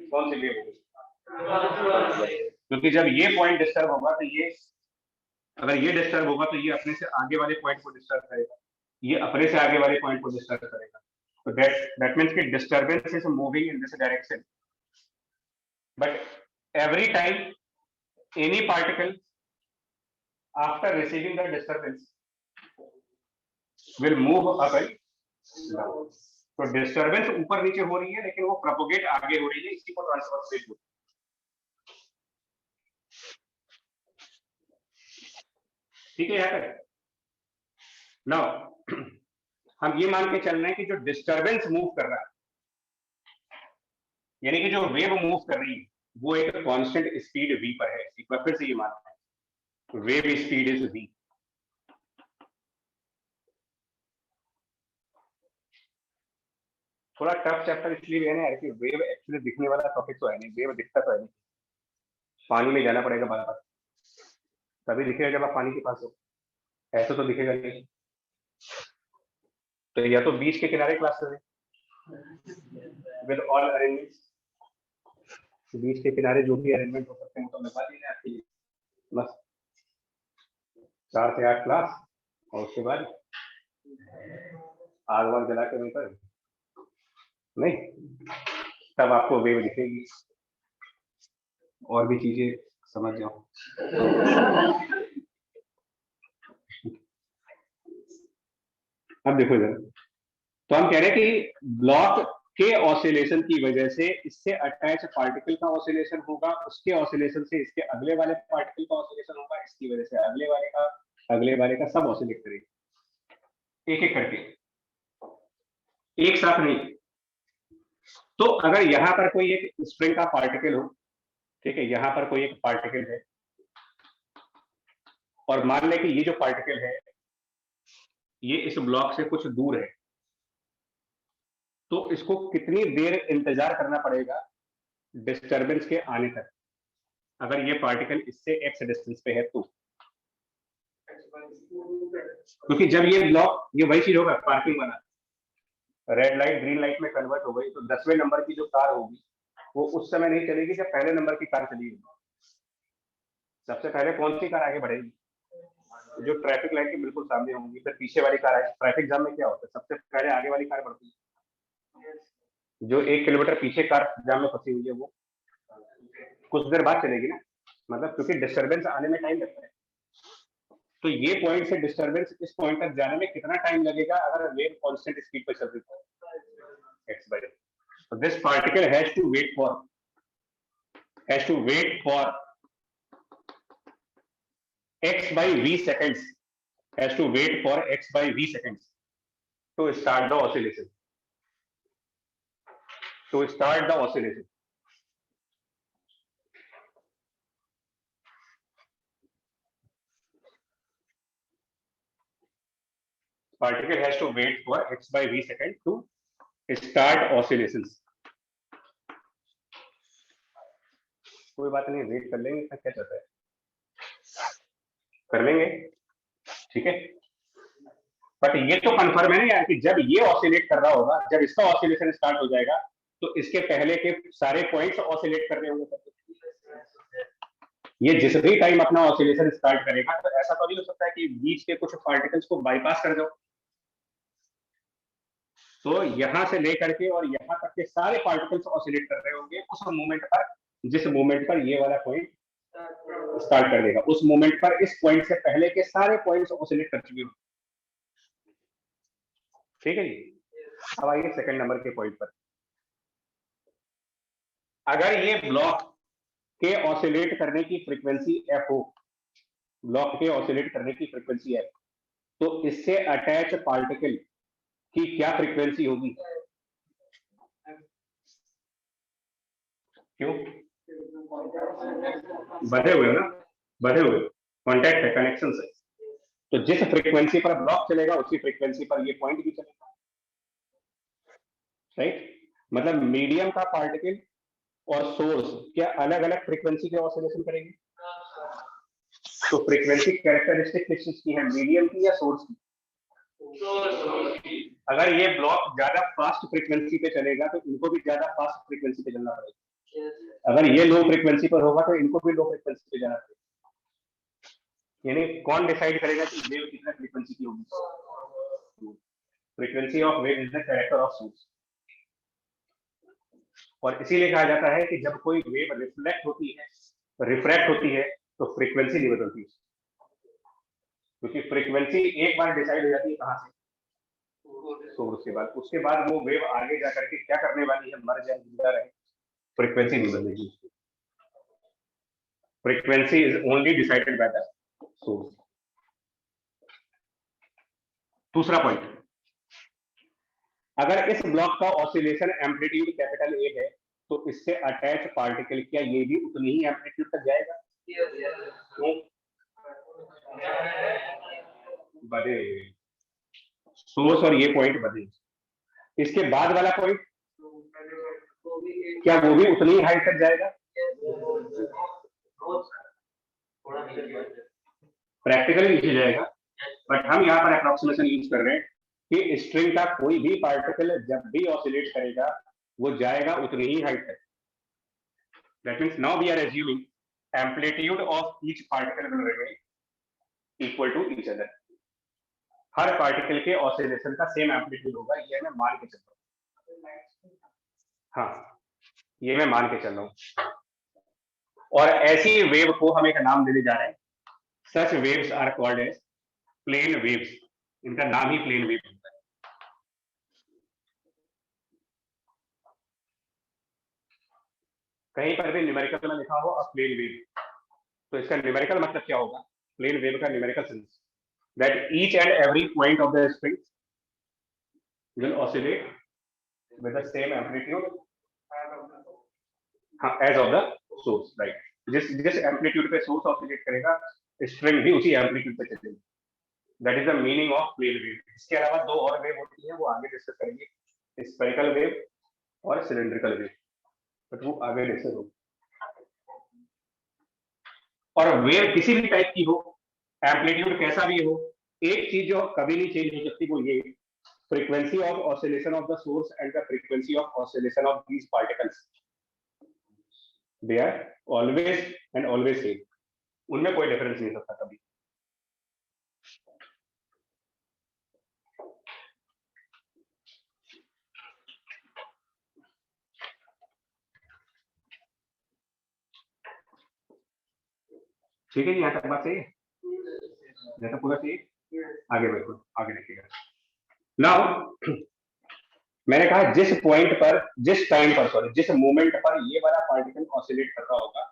कौन सी वेव होगी, क्योंकि जब ये पॉइंट डिस्टर्ब होगा तो ये, अगर ये डिस्टर्ब होगा तो ये अपने से आगे वाले पॉइंट को डिस्टर्ब करेगा, ये अपने से आगे वाले पॉइंट को डिस्टर्ब करेगा, तो दैट मीन्स कि disturbance is moving in this direction, but every time any particle after receiving the disturbance will move up and down. तो डिस्टर्बेंस ऊपर नीचे हो रही है लेकिन वो प्रोपोगेट आगे हो रही है, इसी को ट्रांसवर्स वेव बोलते हैं। ठीक है यहाँ तक। नाउ हम ये मान के चल रहे हैं कि जो डिस्टर्बेंस मूव कर रहा है, यानी कि जो वेव मूव कर रही है वो एक कांस्टेंट स्पीड v पर है, एक बार फिर से ये मानते हैं वेव स्पीड इज v। थोड़ा टफ चैप्टर इसलिए है ना यार कि वेव एक्चुअली दिखने वाला टॉपिक तो है नहीं, वेव दिखता तो है नहीं, पानी में जाना पड़ेगा बार बार तभी दिखेगा जब आप पानी के पास हो, ऐसे तो दिखेगा नहीं। तो या तो बीच के किनारे क्लासेस है विद ऑल अरेंजमेंट्स, बीच के किनारे जो भी अरेंजमेंट हो सकते हैं तो लगा दीजिए आपके लिए, बस 4 से 8 क्लास और उसके बाद आग वाग जला के वहीं पर नहीं, तब आपको वेव दिखेगी और भी चीजें समझ जाओ। अब देखो जरा, तो हम कह रहे हैं कि ब्लॉक के ऑसिलेशन की वजह से इससे अटैच पार्टिकल का ऑसिलेशन होगा, उसके ऑसिलेशन से इसके अगले वाले पार्टिकल का ऑसिलेशन होगा, इसकी वजह से अगले वाले का सब ऑसिलेट करेगा एक एक करके, एक साथ नहीं। तो अगर यहां पर कोई एक स्प्रिंग का पार्टिकल हो, ठीक है, यहां पर कोई एक पार्टिकल है और मान लें कि ये जो पार्टिकल है ये इस ब्लॉक से कुछ दूर है, तो इसको कितनी देर इंतजार करना पड़ेगा डिस्टरबेंस के आने तक, अगर ये पार्टिकल इससे x डिस्टेंस पे है तो, क्योंकि जब ये ब्लॉक, ये वही चीज होगा पार्किंग वाला, रेड लाइट ग्रीन लाइट में कन्वर्ट हो गई तो 10वें नंबर की जो कार होगी वो उस समय नहीं चलेगी जब पहले नंबर की कार चली होगी। सबसे पहले कौन सी कार आगे बढ़ेगी, जो ट्रैफिक लाइट के बिल्कुल सामने होंगी, फिर पीछे वाली कार आएगी। ट्रैफिक जाम में क्या होता है, सबसे पहले आगे वाली कार बढ़ती है, जो 1 किलोमीटर पीछे कार जाम में फंसी हुई है वो कुछ देर बाद चलेगी ना, मतलब क्योंकि डिस्टरबेंस आने में टाइम लगता है, तो ये पॉइंट से डिस्टरबेंस इस पॉइंट तक जाने में कितना टाइम लगेगा अगर वेव कांस्टेंट स्पीड पर चल रही है x by, so this particle has to wait for x by v seconds, has to wait for x by v seconds to start the oscillation, particle has to wait for x by v second to start oscillations। कोई बात नहीं, wait कर लेंगे, क्या चाहता है कर लेंगे, ठीक है। बट ये तो कंफर्म है ना यार कि जब ये ऑसिलेट कर रहा होगा, जब इसका ऑसिलेशन स्टार्ट हो जाएगा तो इसके पहले के सारे पॉइंट्स ऑसिलेट कर रहे होंगे। ये जिस भी टाइम अपना ऑसिलेशन स्टार्ट करेगा तो ऐसा तो नहीं हो सकता है कि बीच के कुछ पार्टिकल्स को बाईपास कर दो, तो यहां से लेकर के और यहां तक के सारे पार्टिकल्स ऑसिलेट कर रहे होंगे उस मोमेंट पर, जिस मोमेंट पर ये वाला पॉइंट स्टार्ट कर देगा, उस मोमेंट पर इस पॉइंट से पहले के सारे पॉइंट्स ऑसिलेट कर चुके होंगे। ठीक है जी। अब आइए सेकंड नंबर के पॉइंट पर, अगर ये ब्लॉक के ऑसिलेट करने की फ्रीक्वेंसी f हो, ब्लॉक के ऑसिलेट करने की फ्रीक्वेंसी f, तो इससे अटैच पार्टिकल की क्या फ्रीक्वेंसी होगी, क्यों बढ़े हुए ना, बढ़े हुए कॉन्टैक्ट है, कनेक्शन है, तो जिस फ्रीक्वेंसी पर ब्लॉक चलेगा उसी फ्रीक्वेंसी पर ये पॉइंट भी चलेगा, राइट। मतलब मीडियम का पार्टिकल और सोर्स क्या अलग अलग फ्रीक्वेंसी के ऑसिलेशन करेंगे, तो फ्रीक्वेंसी कैरेक्टरिस्टिक किस चीज की है, मीडियम की या सोर्स की, अगर ये ब्लॉक ज्यादा फास्ट फ्रीक्वेंसी पे चलेगा तो इनको भी ज्यादा फास्ट फ्रीक्वेंसी पे चलना पड़ेगा। अगर ये लो फ्रीक्वेंसी पर होगा तो इनको भी लो फ्रीक्वेंसी पे जाना पड़ेगा। यानी कौन डिसाइड करेगा कि वेव कितना फ्रीक्वेंसी की होगी? Frequency of wave is the character of source. और इसीलिए कहा जाता है कि जब कोई वेव रिफ्लेक्ट होती है, रिफ्रैक्ट होती है, तो फ्रीक्वेंसी नहीं बदलती, क्योंकि फ्रीक्वेंसी एक बार डिसाइड हो जाती है कहां से, सोर्स के बाद। उसके बाद वो वेव आगे जाकर के क्या करने वाली है, मर जाए जिंदा रहे, फ्रीक्वेंसी नहीं बदलेगी। Frequency is only decided by the source. दूसरा पॉइंट, अगर इस ब्लॉक का ऑसिलेशन एम्पलीट्यूड कैपिटल ए है तो इससे अटैच पार्टिकल क्या ये भी उतनी ही एम्पलीट्यूड तक जाएगा? बड़े सोर्स और ये पॉइंट बदले। इसके बाद वाला पॉइंट, क्या वो भी उतनी ही हाइट तक जाएगा? प्रैक्टिकली नीचे जाएगा, बट हम यहाँ पर अप्रोक्सीमेशन यूज कर रहे हैं कि स्ट्रिंग का कोई भी पार्टिकल जब भी ऑसिलेट करेगा वो जाएगा उतनी ही हाइट तक। That means now we are assuming amplitude of each particle will remain equal to each other. हर पार्टिकल के ऑसिलेशन का सेम एम्पलीट्यूड होगा, ये मैं मान के चल रहा हूँ। हाँ, ये मैं मान के चल रहा हूँ। और ऐसी वेव को हम एक नाम देने जा रहे हैं, such waves are called as plane waves. इनका नाम ही प्लेन वेव होता है। कहीं पर भी न्यूमेरिकल में लिखा हो अ प्लेन वेव, तो इसका न्यूमेरिकल मतलब क्या होगा? प्लेन वेव का numerical sense that each and every point of the string will oscillate with the same amplitude as of the source, right. जिस जिस एम्पलीट्यूड पे सोर्स ऑसिलेट करेगा स्ट्रिंग भी उसी एम्पलीट्यूड पे चलेगी। That is the meaning of plane wave. इसके अलावा दो और वेव होती है, वो आगे डिस्कस करेंगे, स्फेरिकल वेव और सिलेंड्रिकल वेव, बट वो आगे डिस्कस होगी। और वेव किसी भी टाइप की हो, एम्पलीट्यूड कैसा भी हो, एक चीज जो कभी नहीं चेंज हो सकती वो ये, frequency of oscillation of the source and the frequency of oscillation of these particles, they are always and always same. उनमें कोई डिफरेंस नहीं हो सकता कभी। ठीक है जी, यहाँ तक बात सही है? जैसा पूरा सही है, आगे बढ़ो, आगे देखिएगा। नाउ मैंने कहा जिस पॉइंट पर, जिस टाइम पर, सॉरी, जिस मोमेंट पर ये वाला पार्टिकल ऑसिलेट कर रहा होगा,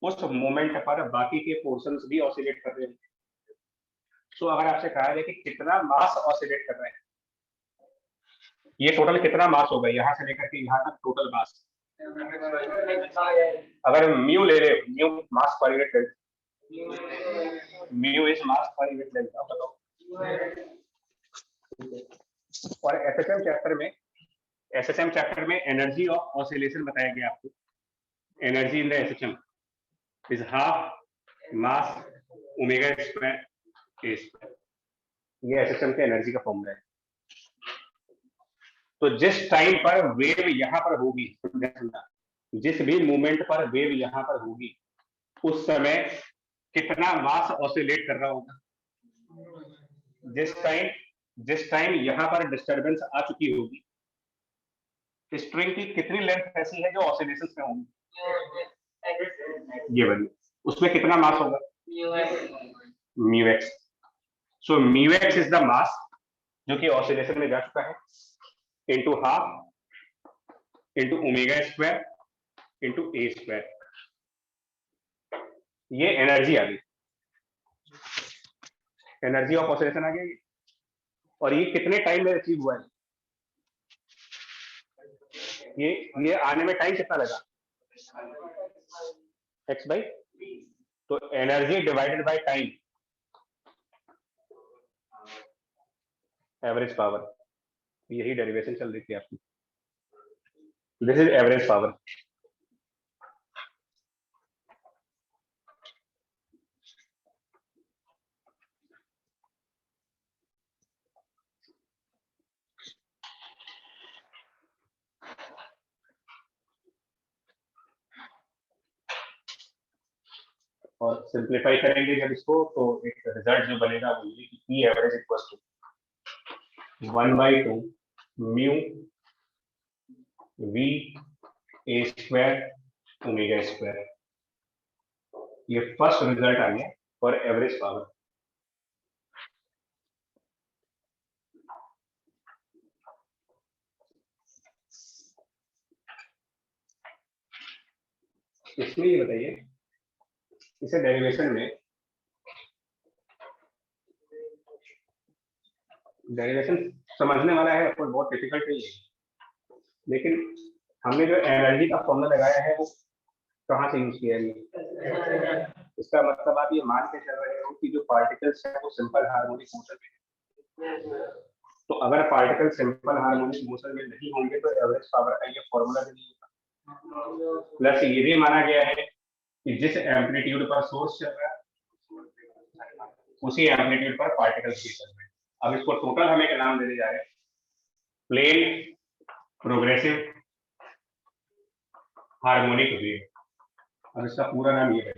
उस मोमेंट पर बाकी के पोर्शंस भी ऑसिलेट कर रहे हैं। सो अगर आपसे कहा जाए कि कितना मास ऑसिलेट कर रहे हैं, ये टोटल कितना मास होगा यहाँ से लेकर के यहाँ तक टोटल मास, अगर म्यू ले ले, mu mass per unit length, mu is mass per unit length, आप बताओ। और एसएसएम चैप्टर में एनर्जी ऑफ ऑसिलेशन बताया गया आपको। Energy in the SSM is half mass omega square A square. ये एसएसएम के एनर्जी का फॉर्मूला है। तो जिस टाइम पर वेव यहां पर होगी, जिस भी मोमेंट पर वेव यहां पर होगी, उस समय कितना मास ऑसिलेट कर रहा होगा? जिस टाइम यहां पर डिस्टरबेंस आ चुकी होगी, स्ट्रिंग की कितनी लेंथ ऐसी है जो ऑसिलेशंस में होगी? ये वाली, उसमें कितना मास होगा? Mu x. So mu x is the mass जो कि ऑसिलेशन में जा चुका है, into half into omega square into a square. ये एनर्जी आ गई, एनर्जी ऑफ ऑसिलेशन आ गई। और ये कितने टाइम में अचीव हुआ है? ये आने में टाइम कितना लगा? एक्स बाई, तो energy divided by time, average power. यही डेरिवेशन चल रही थी आपकी। This is average power. और सिंप्लीफाई करेंगे जब इसको तो एक रिजल्ट जो बनेगा वो ये कि P average equals to 1/2 mu v a square omega square. ये फर्स्ट रिजल्ट आ गया फॉर एवरेज पावर। इसमें ये बताइए, इसे डेरिवेशन में डेरिवेशन समझने वाला है, आपको बहुत डिफिकल्ट नहीं है, लेकिन हमने जो एनर्जी का फॉर्मूला लगाया है वो कहाँ से यूज किया है? इसका मतलब आप ये मान के चल रहे हो कि जो पार्टिकल्स है वो सिंपल हार्मोनिक मोशन में है। तो अगर पार्टिकल सिंपल हार्मोनिक मोशन में नहीं होंगे तो एवरेज पावर का ये फॉर्मूला भी नहीं होगा। प्लस ये भी माना गया है कि जिस एम्पलीट्यूड पर सोर्स चल रहा है उसी एम्पलीट्यूड पर पार्टिकल्स भी चल रहे हैं। अब इसको टोटल हम एक नाम देने जा रहे हैं, प्लेन प्रोग्रेसिव हार्मोनिक वेव। अब इसका पूरा नाम ये है,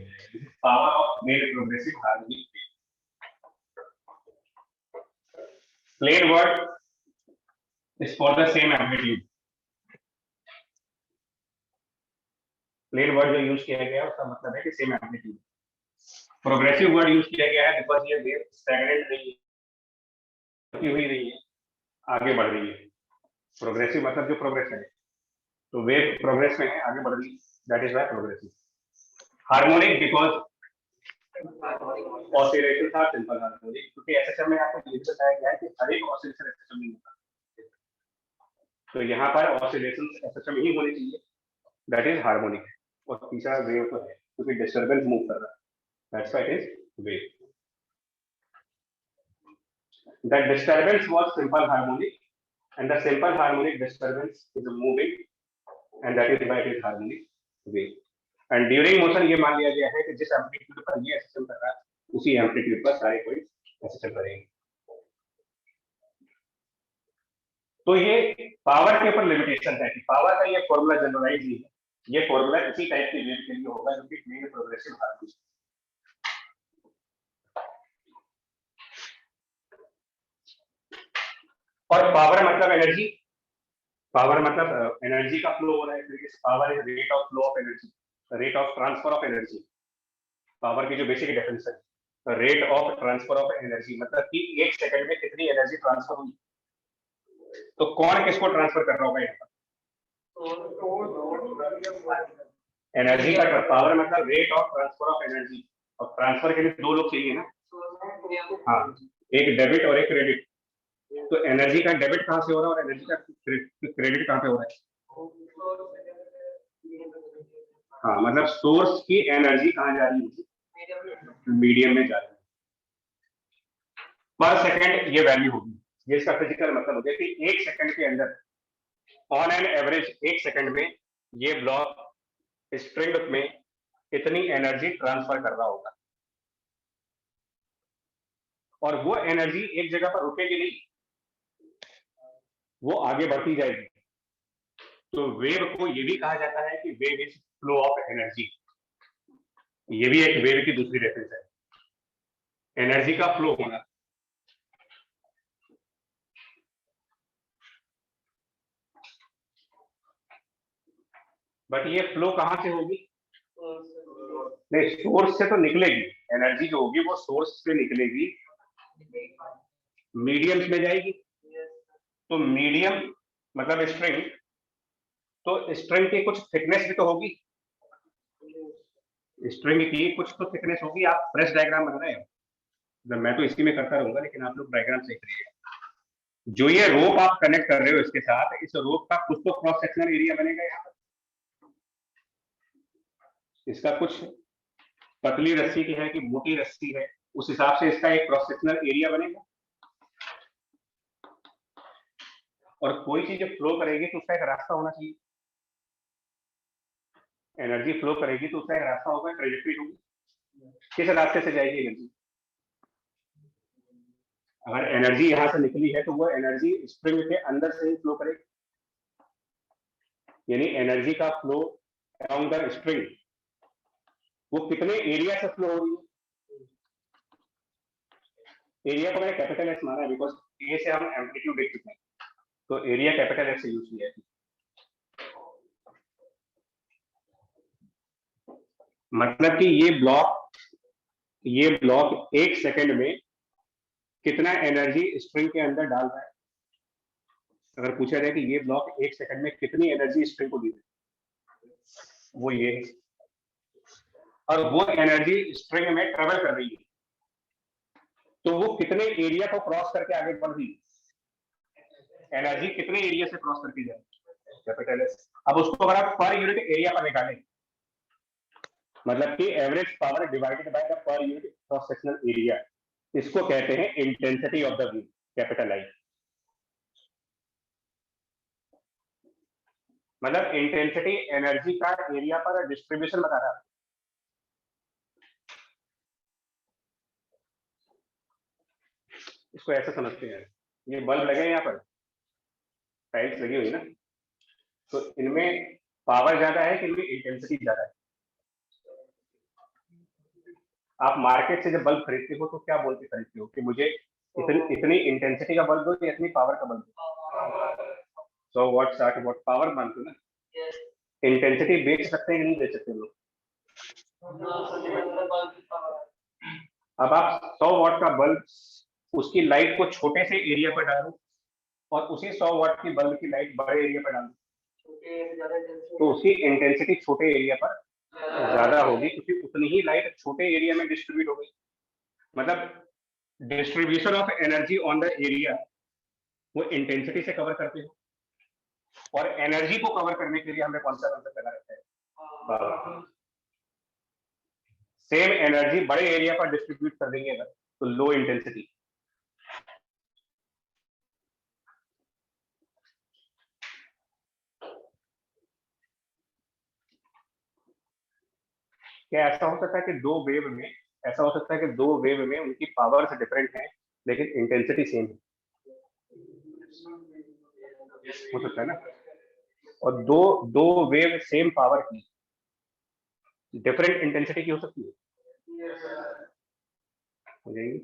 power of plane progressive harmonic wave. Plane word is for the same amplitude. Plane word जो यूज किया गया है उसका मतलब है कि same amplitude. Progressive word use किया गया है बिकॉज ये वेव स्टैग्नेंट नहीं है, हुई नहीं है, आगे बढ़ रही है। प्रोग्रेसिव मतलब जो प्रोग्रेशन है, तो वेव प्रोग्रेस में है, आगे बढ़ रही है, that is why progressive. Harmonic because oscillation था सिंपल हार्मोनिक, क्योंकि एसएचएम में आपको ये बताया गया है कि हर एक ऑसिलेशन एसएचएम नहीं होता, तो यहाँ पर ऑसिलेशन एसएचएम ही होने चाहिए, दैट इज हार्मोनिक। और तीसरा वेव तो है क्योंकि डिस्टर्बेंस मूव कर रहा है, that's why it is wave. The disturbance was simple harmonic, and the simple harmonic disturbance is moving, and that is why it is harmonic wave. And during motion ये मान लिया गया है कि जिस एम्पलीट्यूड पर ये एसएचएम कर रहा है उसी एम्पलीट्यूड पर सारे कोई एसएचएम करेंगे। तो ये पावर के ऊपर लिमिटेशन है कि पावर का ये फॉर्मूला जनरलाइज नहीं है, ये फॉर्मूला इसी टाइप की वेव के लिए होगा जो कि प्लेन प्रोग्रेसिव हार्मोनिक। और पावर मतलब एनर्जी, पावर मतलब एनर्जी का फ्लो हो रहा है, power is rate of flow of energy, rate of transfer of energy. Power की जो बेसिक डेफिनेशन है, rate of transfer of energy मतलब कि एक सेकंड में कितनी एनर्जी ट्रांसफर हुई। तो कौन किसको ट्रांसफर कर रहा होगा यहाँ पर? एनर्जी का पावर मतलब rate of transfer of energy, और ट्रांसफर के लिए दो लोग चाहिए ना, हाँ, एक डेबिट और एक क्रेडिट। तो एनर्जी का डेबिट कहाँ से हो रहा है और एनर्जी का क्रेडिट कहाँ पे हो रहा है? हाँ, मतलब सोर्स की एनर्जी कहाँ जा रही है? मीडियम में जा रही है। पर सेकंड ये वैल्यू होगी, ये इसका फिजिकल मतलब हो गया कि एक सेकंड के अंदर ऑन एन एवरेज एक सेकंड में ये ब्लॉक स्ट्रिंग में इतनी एनर्जी ट्रांसफर कर रहा होगा, और वो एनर्जी एक जगह पर रुकेगी नहीं, वो आगे बढ़ती जाएगी। तो वेव को ये भी कहा जाता है कि wave is flow of energy. ये भी एक वेव की दूसरी डेफिनेशन है, एनर्जी का फ्लो होना। बट ये फ्लो कहां से होगी? नहीं, सोर्स से तो निकलेगी एनर्जी, जो होगी वो सोर्स से निकलेगी, मीडियम्स में जाएगी। तो मीडियम मतलब स्ट्रिंग, तो स्ट्रिंग की कुछ थिकनेस भी तो होगी, स्ट्रिंग की कुछ तो थिकनेस होगी। आप प्रेस डायग्राम बना रहे हो, मैं तो इसी में करता रहूंगा, लेकिन आप लोग डायग्राम देख रहिएगा। जो ये रोप आप कनेक्ट कर रहे हो इसके साथ, इस रोप का कुछ तो क्रॉस सेक्शनल एरिया बनेगा यहाँ पर। इसका कुछ पतली रस्सी की है कि मोटी रस्सी है, उस हिसाब से इसका एक क्रॉस सेक्शनल एरिया बनेगा। और कोई चीज जब फ्लो करेगी तो उसका एक रास्ता होना चाहिए, एनर्जी फ्लो करेगी तो उसका एक रास्ता होगा, ट्रेजेक्टरी होगी, किस रास्ते से जाएगी एनर्जी। अगर एनर्जी यहां से निकली है तो वो एनर्जी स्प्रिंग के अंदर से ही फ्लो करेगी, यानी एनर्जी का फ्लो अराउंड द स्प्रिंग वो कितने एरिया से फ्लो हो रही है। एरिया को मैंने कैपिटल एस माना है बिकॉज ए से हम एम्पलीट्यूड देख चुके हैं, तो एरिया कैपिटल एस से यूज किया है। मतलब कि ये ब्लॉक 1 सेकंड में कितना एनर्जी स्ट्रिंग के अंदर डाल रहा है। अगर पूछा जाए कि ये ब्लॉक 1 सेकंड में कितनी एनर्जी स्ट्रिंग को दी है, वो ये है, और वो एनर्जी स्ट्रिंग में ट्रेवल कर रही है, तो वो कितने एरिया को क्रॉस करके आगे बढ़ रही है, एनर्जी कितने एरिया से क्रॉस करके जाए, कैपिटल एस। अब उसको अगर आप पर यूनिट एरिया पर निकालें, मतलब कि average power divided by the per unit cross sectional area, इसको कहते हैं intensity of the beam, capital I. मतलब इंटेंसिटी एनर्जी का एरिया पर डिस्ट्रीब्यूशन बता रहा है। इसको ऐसे समझते हैं, ये बल्ब लगे यहाँ पर, टाइल्स लगी हुई ना, तो इनमें पावर ज्यादा है कि इनमें इंटेंसिटी ज्यादा है। आप मार्केट से जब बल्ब खरीदते हो तो क्या बोल के खरीदते हो कि मुझे इतनी इंटेंसिटी का बल्ब दो या इतनी पावर का बल्ब दो। 100 वॉट 60 वॉट पावर मानते हो ना। इंटेंसिटी बेच सकते हैं कि नहीं बेच सकते लोग। अब आप 100 वॉट का बल्ब, उसकी लाइट को छोटे से एरिया पर डालो और उसी 100 वॉट की बल्ब की लाइट बड़े एरिया पर डालो, तो उसकी इंटेंसिटी छोटे एरिया पर ज्यादा होगी, क्योंकि उतनी ही लाइट छोटे एरिया में डिस्ट्रीब्यूट हो गई। मतलब distribution of energy on the area वो इंटेंसिटी से कवर करते हो, और एनर्जी को कवर करने के लिए हमने कौन सा कंसेप्ट लगा रखा है, सेम एनर्जी बड़े एरिया पर डिस्ट्रीब्यूट कर देंगे अगर, तो लो इंटेंसिटी। क्या ऐसा हो सकता है कि दो वेव में उनकी पावर्स डिफरेंट है लेकिन इंटेंसिटी सेम है, हो सकता है ना। और दो वेव सेम पावर की डिफरेंट इंटेंसिटी की हो सकती है, हो जाएगी।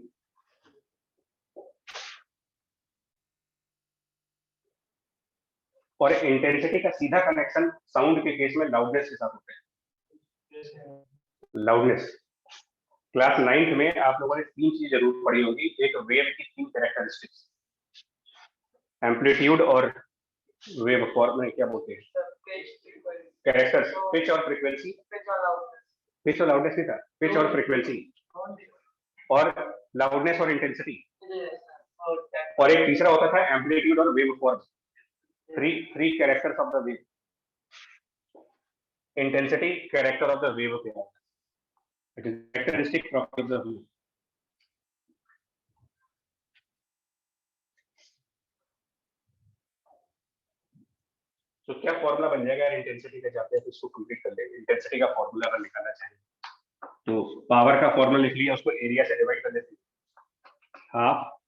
और इंटेंसिटी का सीधा कनेक्शन साउंड के केस में लाउडनेस के साथ होता है। लाउडनेस क्लास 9th में आप लोगों ने 3 चीज जरूर पढ़ी होगी, एक वेव की 3 कैरेक्टरिस्टिक्स, एम्पलीट्यूड और वेव फॉर्म में क्या बोलते हैं, कैरेक्टर्स, पिच और फ्रीक्वेंसी, पिच और लाउडनेस नहीं था, पिच और फ्रीक्वेंसी, और लाउडनेस और इंटेंसिटी, और एक तीसरा होता था एम्पलीट्यूड और wave form. Three characters of the wave, intensity character of the wave होता है, it is characteristic property of the wave. तो क्या फॉर्मूला बन जाएगा यार इंटेंसिटी का, जाते हैं तो इसको कंप्लीट कर लेंगे। इंटेंसिटी का फॉर्मूला अगर निकालना चाहें तो पावर का फॉर्मूला लिख लिया, उसको एरिया से डिवाइड कर देते हैं, half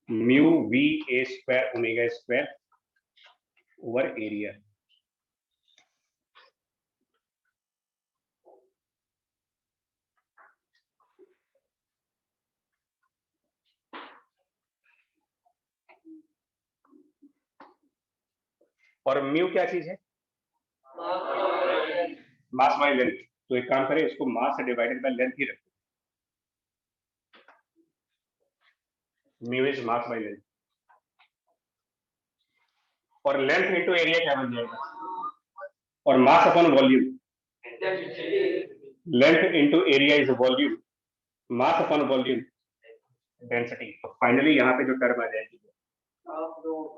mu v a square omega square over area. और म्यू क्या चीज है, मास बाय लेंथ। तो एक काम करें, इसको मास से डिवाइडेड बाय लेंथ ही रखें, mu is mass by length, और लेंथ इनटू एरिया क्या बन जाएगा, और mass upon volume, length into area is volume, mass upon volume density. तो फाइनली यहाँ पे जो टर्म आ जाएगी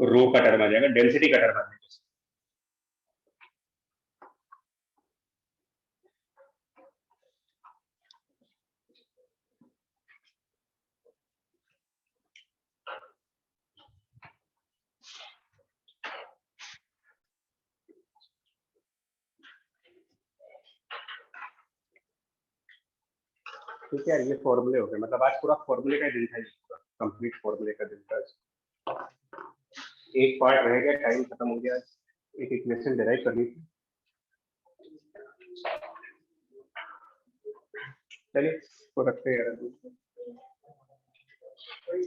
रो का टर्म आ जाएगा, डेंसिटी का टर्म आ जाएगा। ठीक है, ये फॉर्मूले हो गए, मतलब आज पूरा फॉर्मूले का दिन था, कंप्लीट फॉर्मूले का दिन था। एक पार्ट रह गया, टाइम खत्म हो गया, एक इक्वेशन डिराइव करनी थी। चलिए इसको रखते हैं यार।